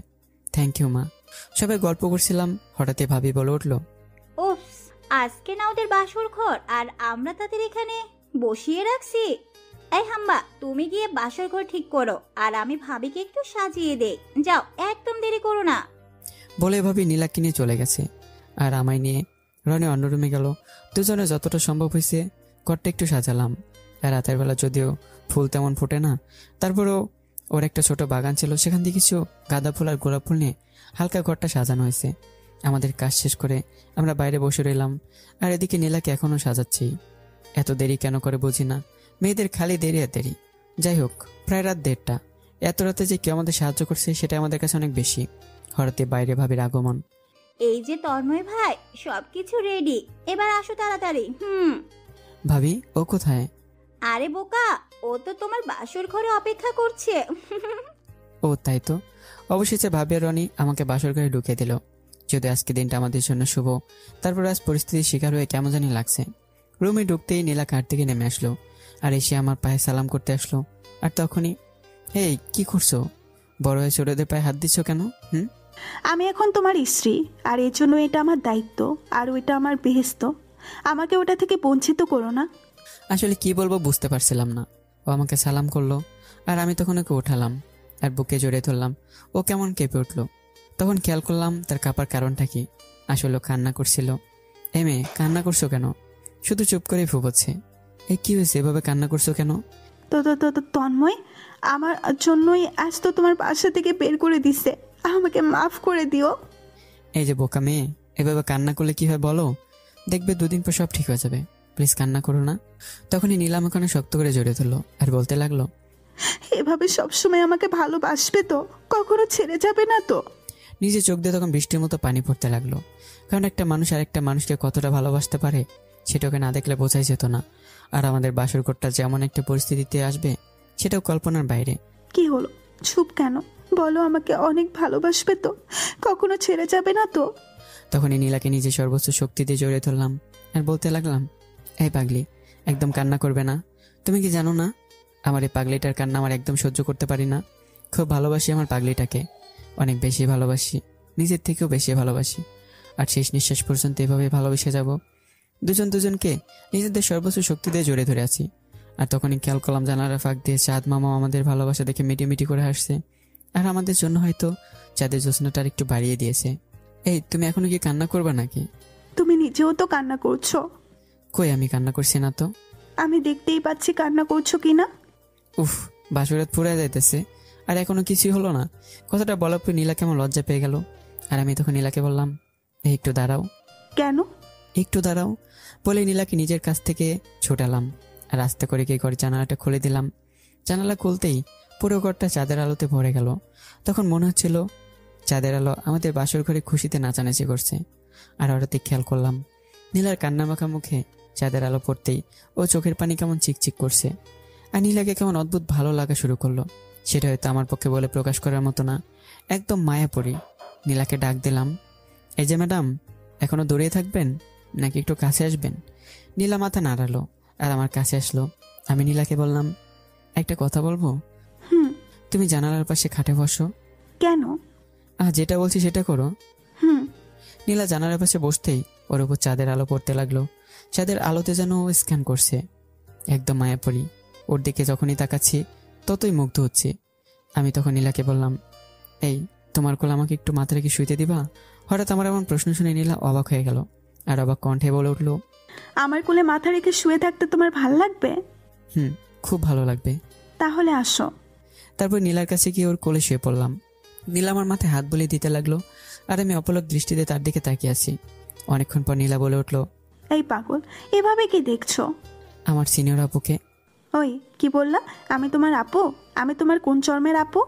থ্যাংক ইউ মা। সবাই গল্প করছিলাম, হঠাৎই ভাবি বলে উঠলো, ওপস, আজকে না ওদের বাসর ঘর আর আমরা তাদের এখানে বসিয়ে রাখছি। এই হাম্বা, তুমি গিয়ে বাসর ঘর ঠিক করো আর আমি ভাবিকে একটু সাজিয়ে দেই। যাও, একদম দেরি করো না। বলে ভাবি নীলাকে নিয়ে চলে গেছে আর আমায় নিয়ে রনি অন্য রুমে গেল। দুজনে যতটা সম্ভব হয়েছে ঘরটা একটু সাজালাম। আর রাতের বেলা যদিও ফুল তেমন ফোটে না, তারপরেও ওর একটা ছোট বাগান ছিল, সেখান থেকে কিছু গাঁদা ফুল আর গোলাপ ফুল নিয়ে হালকা ঘরটা সাজানো হয়েছে। আমাদের কাজ শেষ করে আমরা বাইরে বসে রইলাম আর এদিকে নীলাকে এখনো সাজাচ্ছি। এত দেরি কেন করে বুঝি না, মেয়েদের খালি দেরি আর দেরি। যাই হোক, প্রায় রাত 1:30। এত রাতে যে কেউ আমাদের সাহায্য করছে সেটা আমাদের কাছে অনেক বেশি। হঠাৎই বাইরে ভাবির আগমন। এই যে তন্ময় ভাই, সবকিছু রেডি, এবার আসো তাড়াতাড়ি। ভাবি, ও কোথায়? আরে বোকা, ও তো তোমার বাসর ঘরে অপেক্ষা করছে। ও তাই তো। অবশেষে ভাবি আর রনি আমাকে বাসর ঘরে ঢুকিয়ে দিল। যদি আজকে দিনটা আমাদের জন্য শুভ, তারপর আজ পরিস্থিতির শিকার হয়ে কেমন জানি লাগছে। রুমে ঢুকতেই নীলা কার থেকে নেমে আসলো আর এসে আমার পায়ে সালাম করতে আসলো। আর তখনই, হেই কি করছো? বড় হয়ে ছোটদের পায়ে হাত দিচ্ছ কেন? আমি এখন তোমার স্ত্রী, আর এর জন্য এটা আমার দায়িত্ব, আর ওইটা আমার বেহেস্ত। আমাকে ওটা থেকে বঞ্চিত করো না। আসলে কি বলবো বুঝতে পারছিলাম না। ও আমাকে সালাম করলো আর আমি তখন ওকে উঠালাম আর বুকে জড়িয়ে ধরলাম। ও কেমন কেঁপে উঠলো। তখন খেয়াল করলাম তার কাঁপার কারণটা কি। আসলে কান্না করছিল। মেয়ে, কান্না করছো কেন? শুধু চুপ করেই ফুপোচ্ছে। কি হয়েছে, এভাবে কান্না করছো কেন? তো তন্ময়, আমার জন্যই আজ তো তোমার বাসা থেকে বের করে দিছে। আমাকে মাফ করে দিও। এই যে বোকা মেয়ে, এভাবে কান্না করলে কি হয় বলো? দেখবে 2 দিন পর সব ঠিক হয়ে যাবে। প্লিজ কান্না করো না। তখনই নীলা আমাকে অনেক শক্ত করে জড়িয়ে ধরলো আর বলতে লাগলো, এভাবে সবসময় আমাকে ভালোবাসবে তো? কখনো ছেড়ে যাবে না তো? নিজে চোখ দিয়ে তখন বৃষ্টির মতো পানি পড়তে লাগলো। কারণ একটা মানুষ আর একটা মানুষকে কতটা ভালোবাসতে পারে সেটাকে না দেখলে বোঝাই যেত না। আর আমাদের বাসর ঘরটা যেমন একটা পরিস্থিতিতে আসবে সেটাও কল্পনার বাইরে। কি হলো, চুপ কেন? বলো, আমাকে অনেক ভালোবাসবে তো? কখনো ছেড়ে যাবে না তো? তখনই নীলাকে নিজে সর্বোচ্চ শক্তি দিয়ে জড়িয়ে ধরলাম আর বলতে লাগলাম, এই পাগলি, একদম কান্না করবে না। তুমি কি জানো না, আমার এই পাগলিটার কান্না আমার একদম সহ্য করতে পারি না। খুব ভালোবাসি আমার পাগলিটাকে, অনেক বেশি ভালোবাসি, নিজের থেকেও বেশি ভালোবাসি। আর শেষ নিঃশ্বাস পর্যন্ত এভাবে ভালোবেসে যাব। দুজন দুজনকে নিজেদের সর্বোচ্চ শক্তি দিয়ে জড়িয়ে ধরে আছি। আর তখনই খেয়াল করলাম জানালার ফাঁক দিয়ে চাঁদ মামা আমাদের ভালোবাসা দেখে মিটিমিটি করে হাসছে। আর আমাদের জন্য হয়তো চাঁদের জ্যোৎস্নাটা আর একটু বাড়িয়ে দিয়েছে। এই, তুমি এখনো কি কান্না করবে নাকি? তুমি নিজেও তো কান্না করছো। কই, আমি কান্না করছি না তো। আমি দেখতেই পাচ্ছি কান্না করছো কিনা। উফ, বাসুরাত পুড়ে যাইতেছে আর এখনো কিছুই হলো না। কথাটা বলার পর নীলা কেমন লজ্জা পেয়ে গেল। আর আমি তখন নীলাকে বললাম, এই একটু দাঁড়াও। কেন? একটু দাঁড়াও বলে নীলাকে নিজের কাছ থেকে ছোটালাম আর আস্তে করে গিয়ে ঘরের জানালাটা খুলে দিলাম। জানালা খুলতেই পুরো ঘরটা চাঁদের আলোতে ভরে গেল। তখন মনে হচ্ছিল চাঁদের আলো আমাদের বাসর ঘরে খুশিতে নাচানাচি করছে। আর হঠাৎই খেয়াল করলাম নীলার কান্না মাখা মুখে চাঁদের আলো পড়তেই ও চোখের পানি কেমন চিকচিক করছে। আর নীলাকে কেমন অদ্ভুত ভালো লাগা শুরু করলো। সেটা হয়তো আমার পক্ষে বলে প্রকাশ করার মতো না, একদম মায়া পড়ি। নীলাকে ডাক দিলাম, এই যে ম্যাডাম, এখনো দৌড়িয়ে থাকবেন নাকি একটু কাছে আসবেন? নীলা মাথা নাড়ালো আর আমার কাছে আসলো। আমি নীলাকে বললাম, একটা কথা বলবো? হুম। তুমি জানালার পাশে খাটে বসো। কেন? যেটা বলছি সেটা করো। হুম। নীলা জানালার পাশে বসতেই ওর উপর চাঁদের আলো পড়তে লাগলো। চাঁদের আলোতে যেন ও স্ক্যান করছে। একদম মায়া পড়ি। ওর দিকে যখনই তাকাচ্ছি ততই মুগ্ধ হচ্ছে। আমি তখন নীলাকে বললাম, এই, তোমার কোলে আমাকে একটু মাথা রেখে শুইতে দিবা? হঠাৎ আমার এমন প্রশ্ন শুনে নীলা অবাক হয়ে গেল আর অবাক কণ্ঠে বলে উঠলো, আমার কোলে মাথা রেখে শুয়ে থাকতে তোমার ভাল লাগবে? খুব ভালো লাগবে। তাহলে আসো। তারপর নীলার কাছে গিয়ে ওর কোলে শুয়ে পড়লাম। নীলা আমার মাথায় হাত বুলিয়ে দিতে লাগলো আর আমি অপলক দৃষ্টিতে তার দিকে তাকিয়ে আছি। অনেকক্ষণ পর নীলা বলে উঠলো, এই পাগল, এভাবে কি দেখছো? আমার সিনিয়র আপুকে। ওই, কি বললা? আমি তোমার আপু? আমি তোমার কোন জন্মের আপু?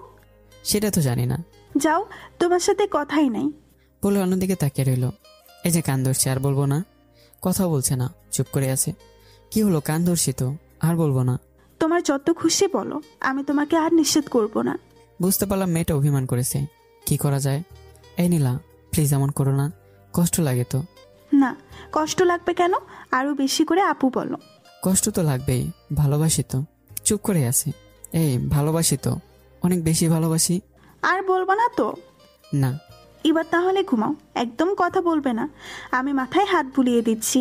সেটা তো জানি না। যাও, তোমার সাথে কথাই নাই। বলে অন্যদিকে তাকিয়ে রইল। এই যে কান ধরছে, আর বলবো না। কথাও বলছে না, চুপ করে আছে। কি হলো, কান ধরছি তো, আর বলবো না। তোমার যত খুশি বলো, আমি তোমাকে আর নিষেধ করব না। বুঝতে পারলাম মেয়েটা অভিমান করেছে। কি করা যায়? এই নীলা, প্লিজ এমন করো না, কষ্ট লাগে তো। না, কষ্ট লাগবে কেন? আরো বেশি করে আপু বলো। কষ্ট তো লাগবেই, ভালোবাসি তো। চুপ করে আছে। এই, ভালোবাসি তো, অনেক বেশি ভালোবাসি। আর বলবো না তো? না। এবার তাহলে ঘুমাও, একদম কথা বলবে না। আমি মাথায় হাত বুলিয়ে দিচ্ছি।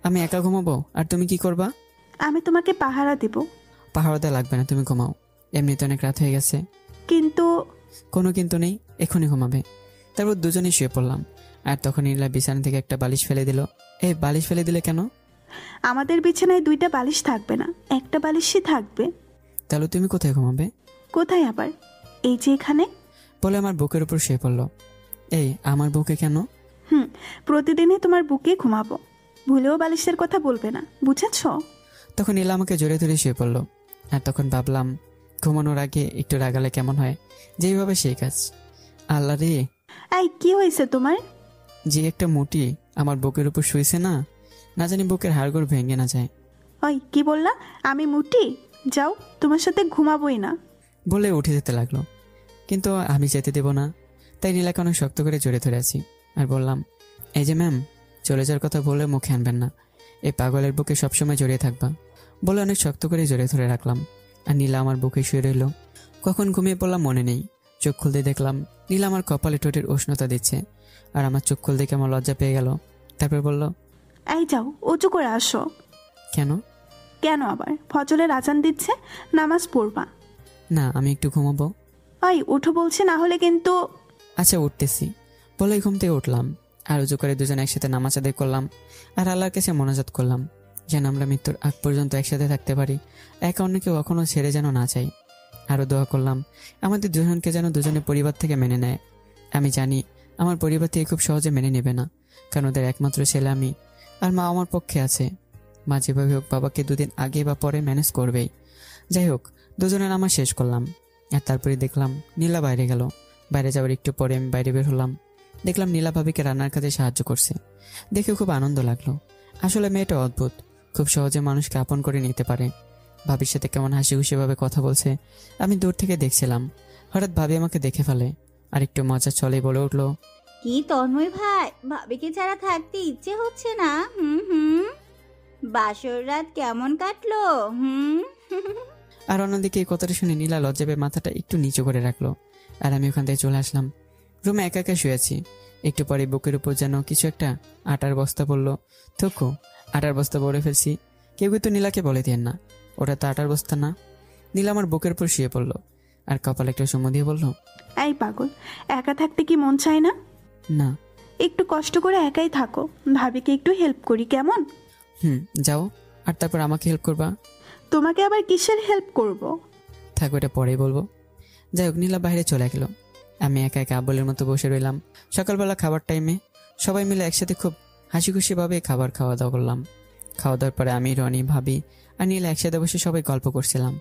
আমি একা ঘুমাবো আর তুমি কি করবা? আমি তোমাকে পাহারা দিব। পাহাড় দেওয়া লাগবে না, তুমি ঘুমাও। এমনিতে অনেক রাত হয়ে গেছে। কিন্তু? কোনো কিন্তু নেই, এখনই ঘুমাবে। তারপর দুজনেই শুয়ে পড়লাম। আর তখন নীলা বিছানা থেকে একটা বালিশ ফেলে দিল। এই, বালিশ ফেলে দিলে কেন? আমাদের বিছানায় দুইটা বালিশ থাকবে না, একটা বালিশই থাকবে। তাহলে তুমি কোথায় ঘুমাবে? কোথায় আবার? এই যে এখানে। বলে আমার বুকের উপর শুয়ে পড়লো। এই, আমার বুকে কেন? প্রতিদিনই তোমার বুকে ঘুমাবো, ভুলেও বালিশের কথা বলবে না, বুঝেছ? তখন নীলা আমাকে জোরে ধরে শুয়ে পড়লো। আর তখন ভাবলাম, ঘুমানোর আগে একটু রাগালে কেমন হয়, যেইভাবে সেই কাজ। আল্লাহ রে, এই, কি হয়েছে তোমার? যে একটা মুটি আমার বুকের উপর শুয়েছে না, না জানি বুকের হাড়গোড় ভেঙে না যায়। ওই, কি বললা? আমি মুটি? যাও, তোমার সাথে ঘুমাবোই না। বলে উঠে যেতে লাগলো, কিন্তু আমি যেতে দেব না। তাই নীলাকে অনেক শক্ত করে জড়িয়ে ধরে আছি আর বললাম, এই যে ম্যাম, চলে যাওয়ার কথা বলে মুখে আনবেন না। এই পাগলের বুকে সবসময় জড়িয়ে থাকবা। বলে অনেক শক্ত করে জড়িয়ে ধরে রাখলাম। আর নীলা আমার বুকে শুয়ে রইল। কখন ঘুমিয়ে পড়লাম মনে নেই। চোখ খুলতে দেখলাম নীলা আমার কপালে ঠোঁটের উষ্ণতা দিচ্ছে। আর আমার চোখ খুলতে কেমন লজ্জা পেয়ে গেল। তারপর বলল, এই যাও, উঁচু করে আসো। কেন? কেন আবার? ফজরের আজান দিচ্ছে, নামাজ পড়বা। না, আমি একটু ঘুমাবো। ওই, উঠো বলছে, না হলে কিন্তু। আচ্ছা, উঠতেছি। বলে ঘুম থেকে উঠলাম আর উজু করে দুজন একসাথে নামাজ আদায় করলাম। আর আল্লাহর কাছে মোনাজাত করলাম যেন আমরা মৃত্যুর আগ পর্যন্ত একসাথে থাকতে পারি, একে অন্যকে কখনো ছেড়ে যেন না চাই। আরও দোয়া করলাম আমাদের দুজনকে যেন দুজনের পরিবার থেকে মেনে নেয়। আমি জানি আমার পরিবার থেকে খুব সহজে মেনে নেবে না, কারণ ওদের একমাত্র ছেলে আমি। আর মা আমার পক্ষে আছে। মা যেভাবে হোক বাবাকে দুদিন আগে বা পরে ম্যানেজ করবেই। যাই হোক, দুজনের নামাজ শেষ করলাম। আর তারপরে দেখলাম নীলা বাইরে গেল। বাইরে যাওয়ার একটু পরে আমি বাইরে বের হলাম। দেখলাম নীলা ভাবিকে রান্নার কাজে সাহায্য করছে। দেখে খুব আনন্দ লাগলো। আসলে মেয়েটা অদ্ভুত, খুব সহজে মানুষকে আপন করে নিতে পারে। ভাবির সাথে কেমন হাসি খুশিভাবে কথা বলছে আমি দূর থেকে দেখছিলাম। হঠাৎ ভাবি আমাকে দেখে ফেলে আর একটু মজা চলে বলে উঠলো, কি তন্ময় ভাই, ভাবিকে ছাড়া থাকতে ইচ্ছে হচ্ছে না? বাসর রাত কেমন কাটলো? আর অন্যদিকে এই কথাটা শুনে নীলা লজ্জা পেয়ে মাথাটা একটু নিচু করে রাখলো। আর আমি ওখান থেকে চলে আসলাম। রুমে একা একা শুয়েছি। একটু পরে বুকের উপর যেন কিছু একটা আটার বস্তা পড়লো। থুকু, আটার বস্তা ভরে ফেলছি। কেউ কিন্তু নীলাকে বলে দেন না, ওটা তো আটার বস্তা না। নীলা আমার বুকের উপর শুয়ে পড়লো আর কপালে একটা চুমু দিয়ে বলল, এই পাগল, একা থাকতে কি মন চায় না? না। একটু কষ্ট করে একাই থাকো, ভাবিকে একটু হেল্প করি কেমন? যাও, আর তারপর আমাকে হেল্প করবা। তোমাকে আবার কিসের হেল্প করব? থাক, ওটা পরেই বলবো। যাই হোক, নীলা বাইরে চলে গেল। আমি একা একা আবলের মতো বসে রইলাম। সকালবেলা খাবার টাইমে সবাই মিলে একসাথে খুব হাসি খুশিভাবে খাওয়া দাওয়া করলাম। খাওয়া দাওয়ার পরে আমি, রনি, ভাবি আর নীলা একসাথে বসে সবাই গল্প করছিলাম।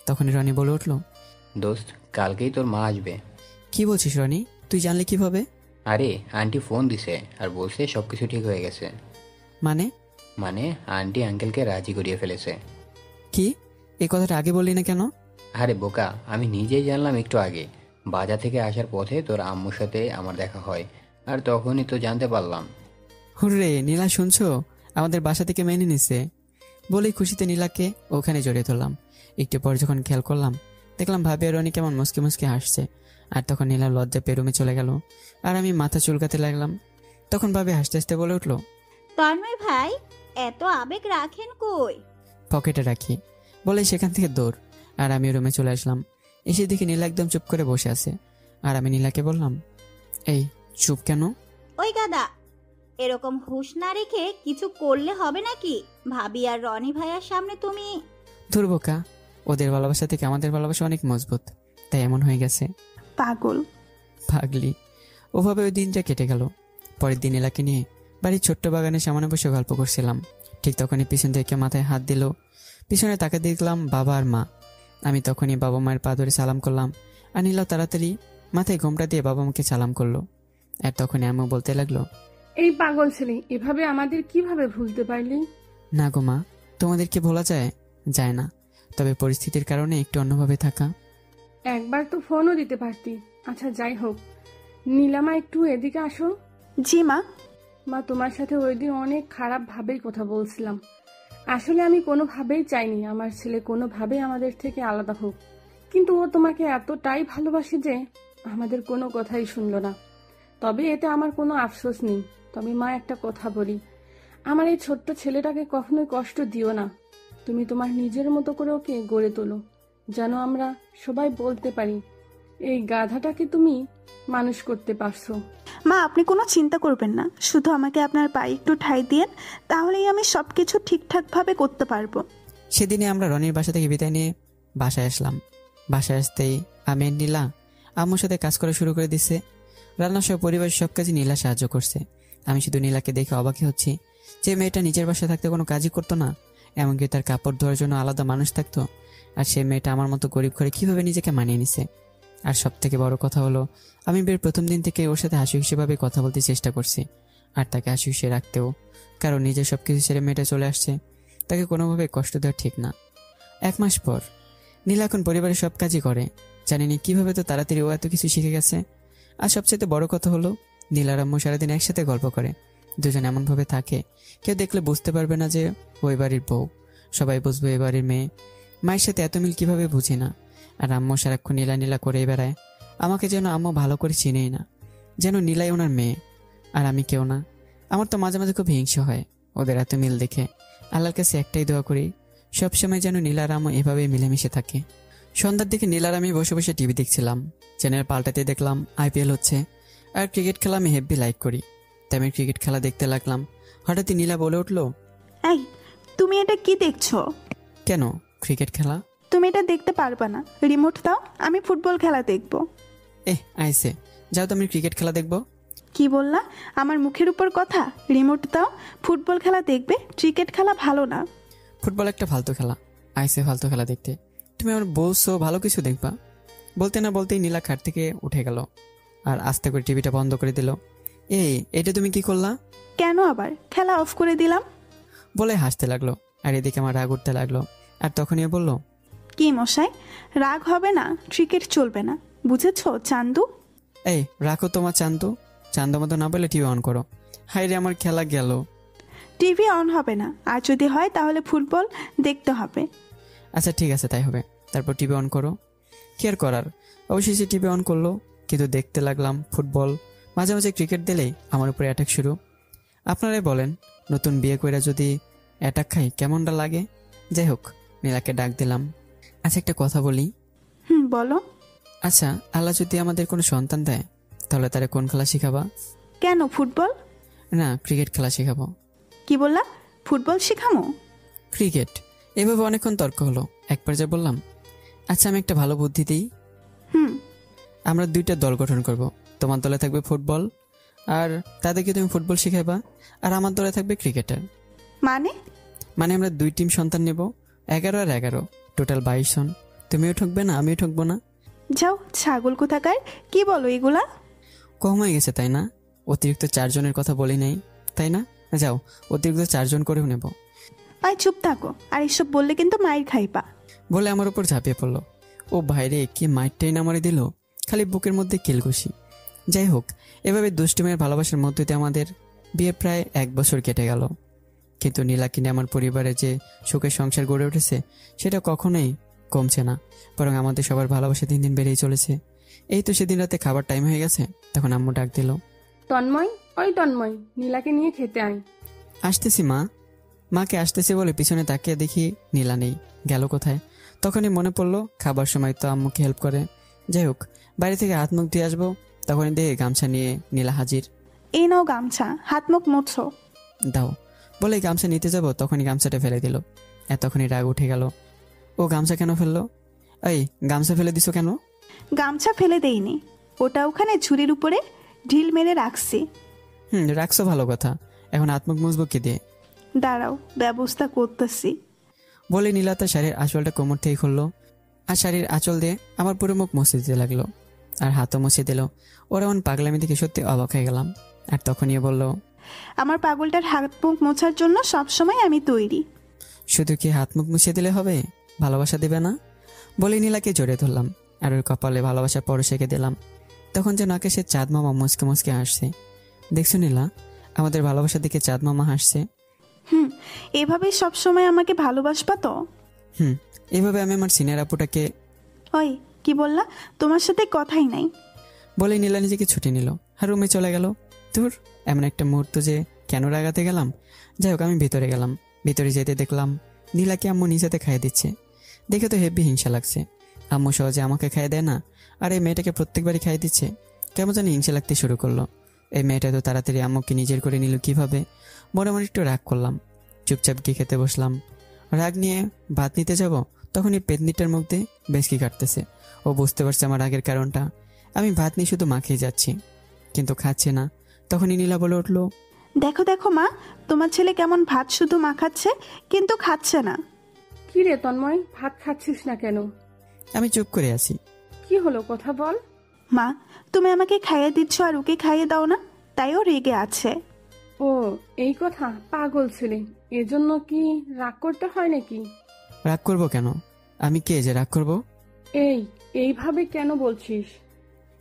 তখনই রনি বলে উঠলো, দোস্ত, কালকেই তোর মা আসবে। কি বলছিস রনি? তুই জানলি কিভাবে? আরে আন্টি ফোন দিছে আর বলছে সবকিছু ঠিক হয়ে গেছে। মানে? মানে আন্টি আঙ্কেলকে রাজি করিয়ে ফেলেছে। কি? এই কথাটা আগে বললি না কেন? আরে বোকা, আমি নিজেই জানলাম একটু আগে। বাজার থেকে আসার পথে তোর আম্মুর সাথে আমার দেখা হয়, আর তখনই তো জানতে পারলাম। হুররে, নীলা শুনছো? আমাদের বাসা থেকে মেনে নিছে। বলেই খুশিতে নীলাকে ওখানে জড়িয়ে ধরলাম। একটু পর যখন খেয়াল করলাম, দেখলাম ভাবি আর রনি কেমন মুসকে মুসকে হাসছে। আর তখন নীলা লজ্জা পেরুমে চলে গেল আর আমি মাথা চুলকাতে লাগলাম। তখন ভাবি হাসতে হাসতে বলে উঠলো, তন্ময় ভাই, এত আবেগ রাখেন কই? পকেটে রাখি। বলে সেখান থেকে দৌড়। আর আমি রুমে চলে আসলাম। এসে দেখি নীলা একদম চুপ করে বসে আছে। আর আমি নীলাকে বললাম, এই চুপ কেন? ওই গাদা, এরকম হুঁশ না রেখে কিছু করলে হবে নাকি? ভাবি আর রনি ভাইয়ার সামনে তুমি। ধুর বোকা, ওদের ভালোবাসা থেকে আমাদের ভালোবাসা অনেক মজবুত, তাই এমন হয়ে গেছে। পাগল, পাগলি। ওভাবে ওই দিনটা কেটে গেল। পরের দিন নীলাকে নিয়ে বাড়ির ছোট্ট বাগানের সামনে বসে গল্প করছিলাম। ঠিক তখনই পিছন থেকে মাথায় হাত দিল। পিছনে তাকে দেখলাম বাবা আর মা। আমি তখনই বাবা মায়ের পা ধরে সালাম করলাম। আর নীলা তাড়াতাড়ি মাথায় ঘোমটা দিয়ে বাবা মাকে সালাম করলো। আর তখনই আম্মু বলতে লাগলো, এই পাগল ছেলে, এভাবে আমাদের কিভাবে ভুলতে পারলি? না গো মা, তোমাদেরকে ভোলা যায় না, তবে পরিস্থিতির কারণে একটু অন্যভাবে থাকা। একবার তো ফোনও দিতে পারতি। আচ্ছা যাই হোক, নীলামা একটু এদিকে আসো। জি মা। মা, তোমার সাথে ওই দিন অনেক খারাপ ভাবেই কথা বলছিলাম। আসলে আমি কোনোভাবেই চাইনি আমার ছেলে কোনোভাবেই আমাদের থেকে আলাদা হোক, কিন্তু ও তোমাকে এতটাই ভালোবাসে যে আমাদের কোনো কথাই শুনলো না। তবে এতে আমার কোনো আফসোস নেই। তবে মা, একটা কথা বলি, আমার এই ছোট্ট ছেলেটাকে কখনোই কষ্ট দিও না। তুমি তোমার নিজের মতো করে ওকে গড়ে তোলো, যেন আমরা সবাই বলতে পারি এই গাধাটাকে তুমি মানুষ করতে পারছো। মা, আপনি কোনো চিন্তা করবেন না, শুধু আমাকে আপনার পায়ে একটু ঠাঁই দিয়েন, তাহলেই আমি সবকিছু ঠিকঠাকভাবে করতে পারবো। সেদিনে আমরা রনির বাসা থেকে বিদায় নিয়ে বাসায় আসলাম। বাসায় আসতেই আমি নীলা আম্মুর সাথে কাজ করা শুরু করে দিচ্ছে। রান্না সহ পরিবারের সব কাজে নীলা সাহায্য করছে। আমি শুধু নীলাকে দেখে অবাকই হচ্ছি যে মেয়েটা নিজের বাসায় থাকতে কোনো কাজই করতো না, এমনকি তার কাপড় ধোয়ার জন্য আলাদা মানুষ থাকতো। আর সে মেয়েটা আমার মতো গরিব ঘরে কিভাবে নিজেকে মানিয়ে নিছে। আর সব থেকে বড় কথা হলো, আমি বের প্রথম দিন থেকে ওর সাথে হাসি খুশিভাবে কথা বলতে চেষ্টা করছি আর তাকে হাসি খুশি রাখতেও, কারণ নিজের সবকিছু ছেড়ে মেয়েটা চলে আসছে, তাকে কোনোভাবে কষ্ট দেওয়া ঠিক না। 1 মাস পর নীলা এখন পরিবারের সব কাজই করে। জানিনি কিভাবে তো তাড়াতাড়ি ও এত কিছু শিখে গেছে। আর সবচেয়ে বড় কথা হলো, নীলার আম্মু সারাদিন একসাথে গল্প করে। দুজন এমনভাবে থাকে কেউ দেখলে বুঝতে পারবে না যে ওই বাড়ির বউ, সবাই বুঝবে এ বাড়ির মেয়ে। মায়ের সাথে এত মিল কিভাবে বুঝি না। আর আম্মু সারাক্ষণ নীলা নীলা করেই বেড়ায়। আমাকে যেন আম্মু ভালো করে চিনেই না, যেন নীলাই ওনার মেয়ে আর আমি কেউ না। আমার তো মাঝে মাঝে খুব হিংসা হয় ওদের এত মিল দেখে। আল্লাহর কাছে একটাই দোয়া করি, সবসময় যেন নীলার আম্মু এভাবেই মিলেমিশে থাকে। সন্ধ্যার দিকে নীলার আমি বসে বসে টিভি দেখছিলাম। চ্যানেল পাল্টাতে দেখলাম IPL হচ্ছে আর ক্রিকেট খেলা আমি হেভি লাইক করি, তাই আমি ক্রিকেট খেলা দেখতে লাগলাম। হঠাৎই নীলা বলে উঠলো, এই তুমি এটা কি দেখছো? কেন ক্রিকেট খেলা? তুমি এটা দেখতে পারবা না, রিমোট দাও, আমি ফুটবল খেলা দেখবো। আইসে যাও, তো আমি ক্রিকেট খেলা দেখবো। কি বললা? আমার মুখের উপর কথা। রিমোট দাও, ফুটবল খেলা দেখবে, ক্রিকেট খেলা ভালো না। ফুটবল একটা ফালতু খেলা, আইসে ফালতু খেলা দেখতে। তুমি আমার বলছো ভালো কিছু দেখবা। বলতে না বলতেই নীলা খাট থেকে উঠে গেল আর আস্তে করে টিভিটা বন্ধ করে দিল। এটা তুমি কি করলা? কেন আবার? খেলা অফ করে দিলাম। বলে হাসতে লাগলো আর এদিকে আমার রাগ উঠতে লাগলো। আর তখনই বলল, কি মশাই, রাগ হবে না, ক্রিকেট চলবে না, বুঝেছো চান্দু? রাখো তোমার চান্দু মতো না বলে টিভি অন করো। হাই রে, আমার খেলা গেল। টিভি অন হবে না, আর যদি হয় তাহলে ফুটবল দেখতে হবে। আচ্ছা ঠিক আছে, তাই হবে। তারপর টিভি অন করো। কি আর করার, অবশেষে টিভি অন করলো, কিন্তু দেখতে লাগলাম ফুটবল। মাঝে মাঝে ক্রিকেট দিলেই আমার উপরে অ্যাটাক শুরু। আপনারাই বলেন, নতুন বিয়ে কইরা যদি অ্যাটাক খাই কেমনটা লাগে। যাই হোক, নীলাকে ডাক দিলাম। আচ্ছা, একটা কথা বলি। বলো। আচ্ছা, আল্লাহ যদি আমাদের কোনো সন্তান দেয়, তাহলে তারা কোন খেলা শিখাবা? কেন, ফুটবল? না, ক্রিকেট খেলা শিখাবো। কি বললা? ফুটবল শিখামো? ক্রিকেট। এভাবে অনেকক্ষণ তর্ক হলো। এক পর্যায়ে বললাম, আচ্ছা আমি একটা ভালো বুদ্ধি দিই। আমরা 2টা দল গঠন করব। তোমার দলে থাকবে ফুটবল, আর তাদেরকে তুমি ফুটবল শিখাইবা, আর আমার দলে থাকবে ক্রিকেটার। মানে আমরা 2 টিম সন্তান নেব, 11 আর 11, টোটাল 22 জন। তুমিও ঠকবে না, আমিও ঠকবো না। যাও ছাগল কোথাকার, কি বলো এগুলা? কম হয়ে গেছে তাই না? অতিরিক্ত 4 জনের কথা বলি নাই তাই না? যাও, অতিরিক্ত 4 জন করেও নেব। আয় চুপ থাকো, আর এসব বললে কিন্তু মাইর খাইবা। বলে আমার উপর ঝাঁপিয়ে পড়লো। ও ভাইরে, কি মাইরটাই না মারি দিল, খালি বুকের মধ্যে কিলঘুষি। যাই হোক, এভাবে দুষ্টুমের ভালোবাসার মধ্যে দিয়ে আমাদের বিয়ে প্রায় 1 বছর কেটে গেল। কিন্তু নীলা কিনে আমার পরিবারে যে সুখের সংসার গড়ে উঠেছে, সেটা কখনোই কমছে না, বরং আমাদের সবার ভালোবাসা দিন দিন বেড়েই চলেছে। এই তো সেদিন রাতে খাবার টাইম হয়ে গেছে, তখন আম্মু ডাক দিল, তন্ময়, ওই তন্ময়, নীলাকে নিয়ে খেতে আয়। আসতেছি মা। মাকে আসতেছি বলে পিছনে তাকিয়ে দেখি নীলা নেই, গেল কোথায়। তখনই মনে পড়লো খাবার সময় তো আম্মুকে হেল্প করে। যাই হোক, বাড়ি থেকে হাত মুখ দিয়ে আসবো, তখনই দেখে গামছা নিয়ে নীলা হাজির। এই নাও গামছা, হাত মুখ মুছো। দাও বলে গামছা নিতে যাব, তখনই গামছাটা ফেলে দিল। এতক্ষণই রাগ উঠে গেল। ও গামছা কেন ফেললো? এই গামছা ফেলে দিছো কেন? গামছা ফেলে দেইনি, ওটা ওখানে ঝুড়ির উপরে ঢিল মেরে রাখছি। রাখছো, ভালো কথা। এখন হাত মুখ মুছবো কি দিয়ে? দাঁড়াও, ব্যবস্থা করতেছি। বলে নীলা তার শাড়ির আঁচলটা কোমর থেকে খুললো, আর শাড়ির আঁচল দিয়ে আমার পুরো মুখ মুছে দিতে লাগলো, আর হাতও মুছে দিল। ওরা এমন পাগলামি দেখে সত্যি অবাক হয়ে গেলাম। আর তখনই বলল, আমার পাগলটার হাত মুখ মোছার জন্য সবসময় আমি তৈরি। শুধু কি হাত মুখ মুছিয়ে দিলে হবে, ভালোবাসা দেবে না? বলে নীলাকে জড়িয়ে ধরলাম, আর ওর কপালে ভালোবাসার পরশ এঁকে দিলাম। তখন যেন আকাশে চাঁদ মামা মুচকে মুচকে হাসছে। দেখছো নীলা, আমাদের ভালোবাসার দিকে চাঁদ মামা হাসছে। এভাবেই সবসময় আমাকে ভালোবাসবা তো? এভাবে আমি আমার সিনিয়র আপুটাকে। ওই কি বললা? তোমার সাথে কথাই নাই। বলে নীলা নিজেকে ছুটি নিল আর রুমে চলে গেল। তোর এমন একটা মুহূর্ত যে কেন রাগাতে গেলাম। যাই হোক, আমি ভিতরে গেলাম। ভিতরে যেতে দেখলাম নীলাকে আম্মু নিজেতে খাইয়ে দিচ্ছে। দেখে তো হেব্বি হিংসা লাগছে। আম্মু সহজে আমাকে খাইয়ে দেয় না, আর এই মেয়েটাকে প্রত্যেকবারই খাইয়ে দিচ্ছে। কেমন জানি হিংসা লাগতে শুরু করলো। এই মেয়েটা তো তাড়াতাড়ি আম্মুকে নিজের করে নিল কিভাবে। মনে মনে একটু রাগ করলাম, চুপচাপ গিয়ে খেতে বসলাম। রাগ নিয়ে ভাত নিতে যাব, তখন এই পেতনিটার মধ্যে বেশকি কাটতেছে। ও বুঝতে পারছে আমার রাগের কারণটা। আমি ভাত নিয়ে শুধু মাখিয়ে যাচ্ছি, কিন্তু খাচ্ছে না। তখনই নীলা বলে উঠলো, দেখো দেখো মা, তোমার ছেলে কেমন ভাত শুধু মাখাচ্ছে কিন্তু খাচ্ছে না। কি রে তন্ময়, ভাত খাচ্ছিস না কেন? আমি চুপ করে আছি। কি হলো, কথা বল। মা, তুমি আমাকে খাইয়ে দিচ্ছ আর ওকে খাইয়ে দাও না, তাই ও রেগে আছে। ও এই কথা, পাগল ছেলে। এজন্য কি রাগ করতে হয় নাকি? রাগ করবো কেন? আমি কে যে রাগ করবো? এইভাবে কেন বলছিস?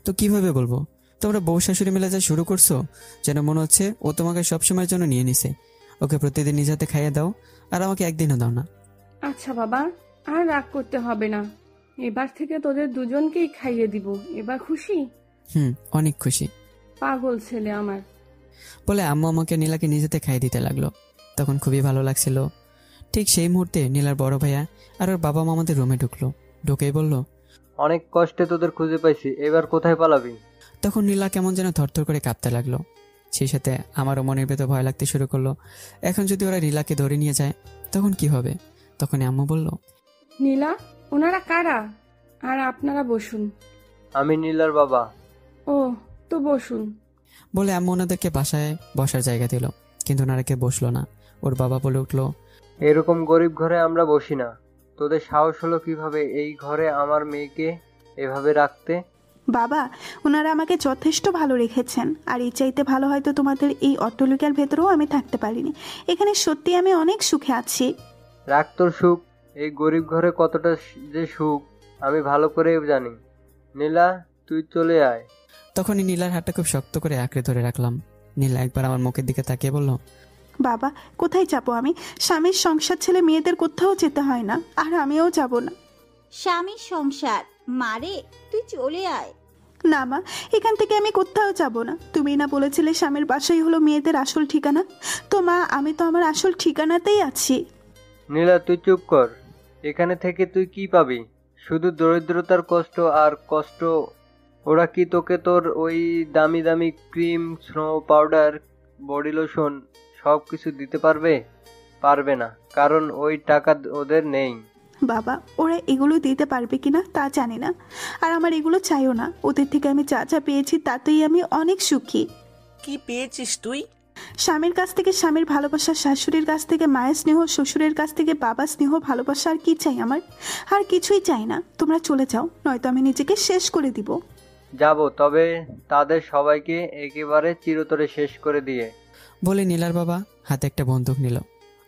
তো কিভাবে বলবো? তোমরা বউ শাশুড়ি মিলে যা শুরু করছো, যেন মনে হচ্ছে ও তোমাকে সবসময়ের জন্য নিয়ে নিছে। ওকে প্রতিদিন নিজ হাতে খাইয়ে দাও, আর আমাকে একদিনও দাও না। আচ্ছা বাবা, আর রাগ করতে হবে না। এবার থেকে তোদের দুজনকেই খাইয়ে দিব। এবার খুশি? অনেক খুশি। পাগল ছেলে আমার। বলে আম্মু আমাকে নীলাকে নিজেতে খাইয়ে দিতে লাগলো। তখন খুবই ভালো লাগছিল। ঠিক সেই মুহূর্তে নীলার বড় ভাইয়া আর ওর বাবা মা আমাদের রুমে ঢুকলো। ঢুকেই বলল, অনেক কষ্টে তোদের খুঁজে পাইছি, এবার কোথায় পালাবি? তখন নীলা কেমন যেন থরথর করে কাঁপতে লাগলো। সেই সাথে আমারও মনের ভেতর ভয় লাগতে শুরু করলো। এখন যদি ওরা নীলাকে ধরে নিয়ে যায় তখন কি হবে? তখন আম্মু বলল, নীলা, ওনারা কারা? আর আপনারা বসুন। আমি নীলার বাবা। ও তো বসুন। বলে আম্মু ওনাদেরকে বাসায় বসার জায়গা দিল, কিন্তু ওনারা কেউ বসলো না। ওর বাবা বলে উঠলো, এরকম গরিব ঘরে আমরা বসি না। তোদের সাহস হলো কিভাবে এই ঘরে আমার মেয়েকে এভাবে রাখতে? বাবা, ওনারা আমাকে যথেষ্ট ভালো রেখেছেন, আর এই চাইতে ভালো হয়তো তোমাদের এই অট্টালিকার ভেতরেও আমি থাকতে পারিনি। এখানে সত্যি আমি অনেক সুখে আছি। রাখ তোর সুখ, এই গরিব ঘরে কতটা যে সুখ আমি ভালো করে জানি। নীলা, তুই চলে আয়। তখনই নীলার হাতটা খুব শক্ত করে আঁকড়ে ধরে রাখলাম। নীলা একবার আমার মুখের দিকে তাকিয়ে বলল, বাবা, কোথায় যাবো আমি? স্বামীর সংসার ছেলে মেয়েদের কোথাও যেতে হয় না, আর আমিও যাব না। স্বামীর সংসার মারে, তুই চলে আয়। না মা, এখান থেকে আমি কোথাও যাব না। তুমি না বলেছিলে স্বামীর বাসাই হলো মেয়েদের আসল ঠিকানা? তো মা, আমি তো আমার আসল ঠিকানাতেই আছি। নীলা, তুই চুপ কর। এখানে থেকে তুই কি পাবি? শুধু দরিদ্রতার কষ্ট আর কষ্ট। ওরা কি তোকে তোর ওই দামি দামি cream, snow powder, body lotion সব কিছু দিতে পারবে? পারবে না, কারণ ওই টাকা ওদের নেই। বাবা, ওরা এগুলো দিতে পারবে কিনা তা জানি না, আর আমার এগুলো চাইও না। ওদের থেকে আমি যা যা পেয়েছি তাতেই আমি অনেক সুখী। কি পেয়েছিস তুই? স্বামীর কাছ থেকে স্বামীর ভালোবাসা, শাশুড়ির কাছ থেকে মায়ের স্নেহ, শ্বশুরের কাছ থেকে বাবার স্নেহ ভালোবাসা। আর কি চাই আমার? আর কিছুই চাই না। তোমরা চলে যাও, নয়তো আমি নিজেকে শেষ করে দিব। যাব, তবে তাদের সবাইকে একেবারে চিরতরে শেষ করে দিয়ে। বলে নীলার বাবা হাতে একটা বন্দুক নিল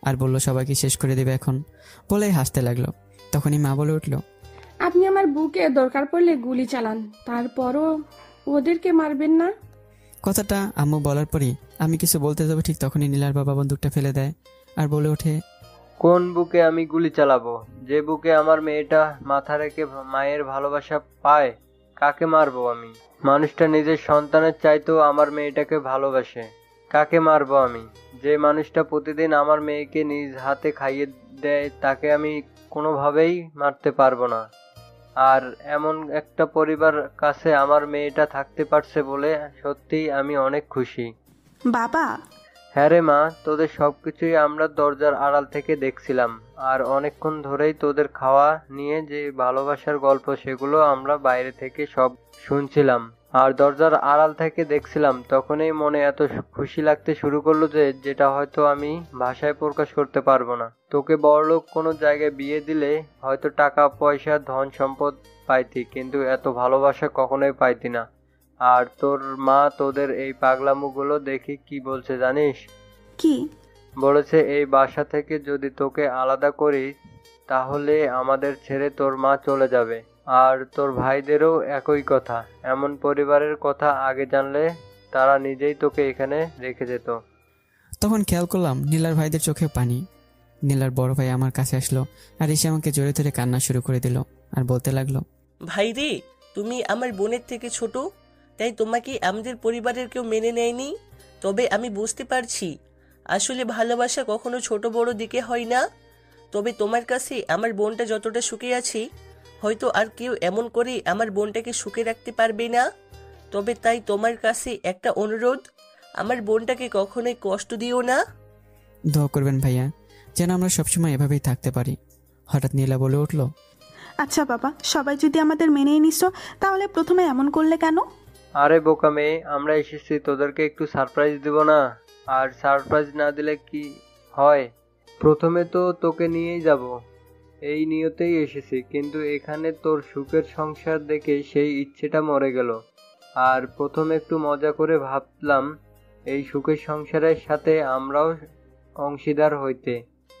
আর বলল সবাইকে শেষ করে দেবে এখন, বলেই হাসতে লাগলো। তখনই মা বলে উঠল, আপনি আমার বুকে দরকার পড়লে গুলি চালান, তারপরও ওদেরকে মারবেন না। কথাটা আম্মু বলার পরই আমি কিছু বলতে যাবো, ঠিক তখনই নীলার বাবা বন্দুকটা ফেলে দেয় আর বলে ওঠে, কোন বুকে আমি গুলি চালাবো? যে বুকে আমার মেয়েটা মাথা রেখে মায়ের ভালোবাসা পায়, কাকে মারবো আমি? মানুষটা নিজের সন্তানের চাইতেও আমার মেয়েটাকে ভালোবাসে, কাকে মারবো আমি? যে মানুষটা প্রতিদিন আমার মেয়েকে নিজ হাতে খাইয়ে দেয়, তাকে আমি কোনোভাবেই মারতে পারবো না। আর এমন একটা পরিবার কাছে আমার মেয়েটা থাকতে পারছে বলে সত্যিই আমি অনেক খুশি। বাবা, হ্যাঁ রে মা, তোদের সবকিছুই আমরা দরজার আড়াল থেকে দেখছিলাম। আর অনেকক্ষণ ধরেই তোদের খাওয়া নিয়ে যে ভালোবাসার গল্প, সেগুলো আমরা বাইরে থেকে সব শুনছিলাম আর দরজার আড়াল থেকে দেখছিলাম। তখনই মনে এত খুশি লাগতে শুরু করলো যে, যেটা হয়তো আমি ভাষায় প্রকাশ করতে পারবো না। তোকে বড়লোক কোনো জায়গায় বিয়ে দিলে হয়তো টাকা পয়সা ধন সম্পদ পাইতি, কিন্তু এত ভালোবাসা কখনোই পাইতি না। আর তোর মা তোদের এই পাগলামোগুলো দেখি কি বলছে জানিস? কি বলেছে, এই বাসা থেকে যদি তোকে আলাদা করি তাহলে আমাদের ছেড়ে তোর মা চলে যাবে। আর তোর ভাইদেরও একই কথা। এমন পরিবারের কথা আগে জানলে তারা নিজেই তোকে এখানে রেখে যেত। তখন খেয়াল করলাম নীলার ভাইদের চোখে পানি। নীলার বড় ভাই আমার কাছে আসলো আর এসে আমাকে জোরে ধরে কান্না শুরু করে দিল আর বলতে লাগলো, ভাই রে, তুমি আমার বোনের থেকে ছোট, তাই তোমাকে আমাদের পরিবারের কেউ মেনে নেয়নি। তবে আমি বুঝতে পারছি আসলে ভালোবাসা কখনো ছোট বড় দিকে হয় না। তবে তোমার কাছে আমার বোনটা যতটা সুখে আছি, হয়তো আর কেউ এমন করে আমার বোনটাকে সুখে রাখতে পারবে না। তবে তাই তোমার কাছে একটা অনুরোধ, আমার বোনটাকে কখনোই কষ্ট দিও না। দোয়া করবেন ভাইয়া, যেন আমরা সবসময় এভাবেই থাকতে পারি। হঠাৎ নীলা বলে উঠল, আচ্ছা বাবা, সবাই যদি আমাদের মেনেই নিছো, তাহলে প্রথমে এমন করলে কেন? আরে বোকা মেয়ে, আমরা এসেছি তোদেরকে একটু সারপ্রাইজ দিব না? আর সারপ্রাইজ না দিলে কি হয়? প্রথমে তো তোকে নিয়েই যাব, এই নিয়তেই এসেছি, কিন্তু এখানে তোর সুখের সংসার দেখে সেই ইচ্ছেটা মরে গেল। আর প্রথমে একটু মজা করে ভাবলাম এই সুখের সংসারের সাথে আমরাও অংশীদার হইতে।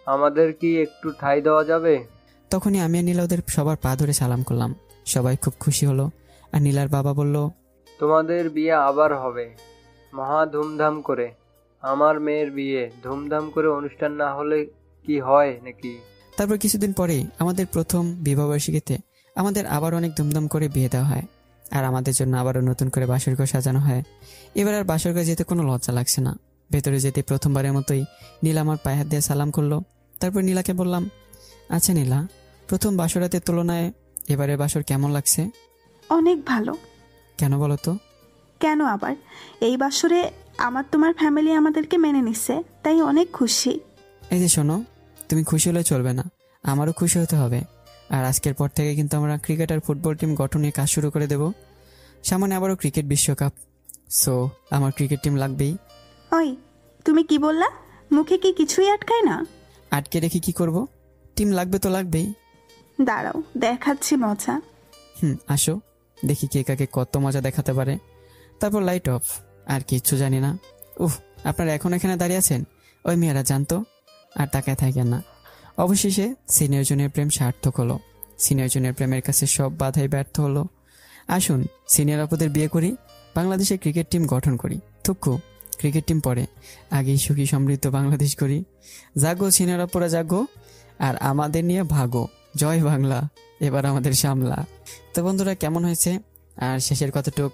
আমাদের কি একটু ঠাঁই দেওয়া যাবে? তখনই আমি আর নীলা ওদের সবার পা ধরে সালাম করলাম। সবাই খুব খুশি হলো। আর নীলার বাবা বলল, তোমাদের বিয়ে আবার হবে মহা ধুমধাম করে। আমার মেয়ের বিয়ে ধুমধাম করে অনুষ্ঠান না হলে কি হয় নাকি? তারপর কিছুদিন পরে আমাদের প্রথম বিবাহবার্ষিকীতে আমাদের আবার অনেক ধুমধাম করে বিয়ে দেওয়া হয়। আর আমাদের জন্য আবারও নতুন করে বাসর ঘর সাজানো হয়। এবার আর বাসর ঘরে যেতে কোনো লজ্জা লাগছে না। ভেতরে যেতে প্রথমবারের মতোই নীলা আমার পায়ে হাত দিয়ে সালাম করলো। তারপর নীলাকে বললাম, আচ্ছা নীলা, প্রথম বাসরাতের তুলনায় এবারের বাসর কেমন লাগছে? অনেক ভালো। কেন বলো তো? কেন আবার? এই বাসরে আমার তোমার ফ্যামিলি আমাদেরকে মেনে নিচ্ছে, তাই অনেক খুশি। এই যে শোনো, তুমি খুশি হলে চলবে না, আমারও খুশি হতে হবে। আর আজকের পর থেকে কিন্তু আমরা ক্রিকেট আর ফুটবল টিম গঠনে কাজ শুরু করে দেব। সামনে আবারও ক্রিকেট বিশ্বকাপ, সো আমার ক্রিকেট টিম লাগবেই। ওই, তুমি কি বললা? মুখে কি কিছুই আটকায় না? আটকে রেখে কি করব? টিম লাগবে তো লাগবেই। দাঁড়াও, দেখাচ্ছি মজা। আসো দেখি কে কাকে কত মজা দেখাতে পারে। তারপর লাইট অফ। আর কিচ্ছু জানি না। আপনারা এখন এখানে দাঁড়িয়ে আছেন, ওই মেয়েরা জানতো আর তাকায় থাকেন না। অবশেষে সিনিয়র জুনিয়র প্রেম সার্থক হলো। সিনিয়র জুনিয়র প্রেমের কাছে সব বাধাই ব্যর্থ হলো। আসুন সিনিয়র আপুদের বিয়ে করি, বাংলাদেশের ক্রিকেট টিম গঠন করি। থুক্কু, ক্রিকেট টিম পরে, আগেই সুখী সমৃদ্ধ বাংলাদেশ করি। জাগো সিনিয়র আপুরা জাগো, আর আমাদের নিয়ে ভাগো। জয় বাংলা, এবার আমাদের সামলা। তো বন্ধুরা, কেমন হয়েছে আর শেষের কতটুক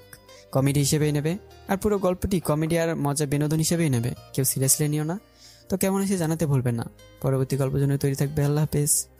কমেডি হিসেবেই নেবে, আর পুরো গল্পটি কমেডি আর মজা বিনোদন হিসেবেই নেবে, কেউ সিরিয়াসলি নিও না। তো কেমন আছে জানাতে ভুলবেন না। পরবর্তী গল্পের জন্য তৈরি থাকবে। আল্লাহ হাফেজ।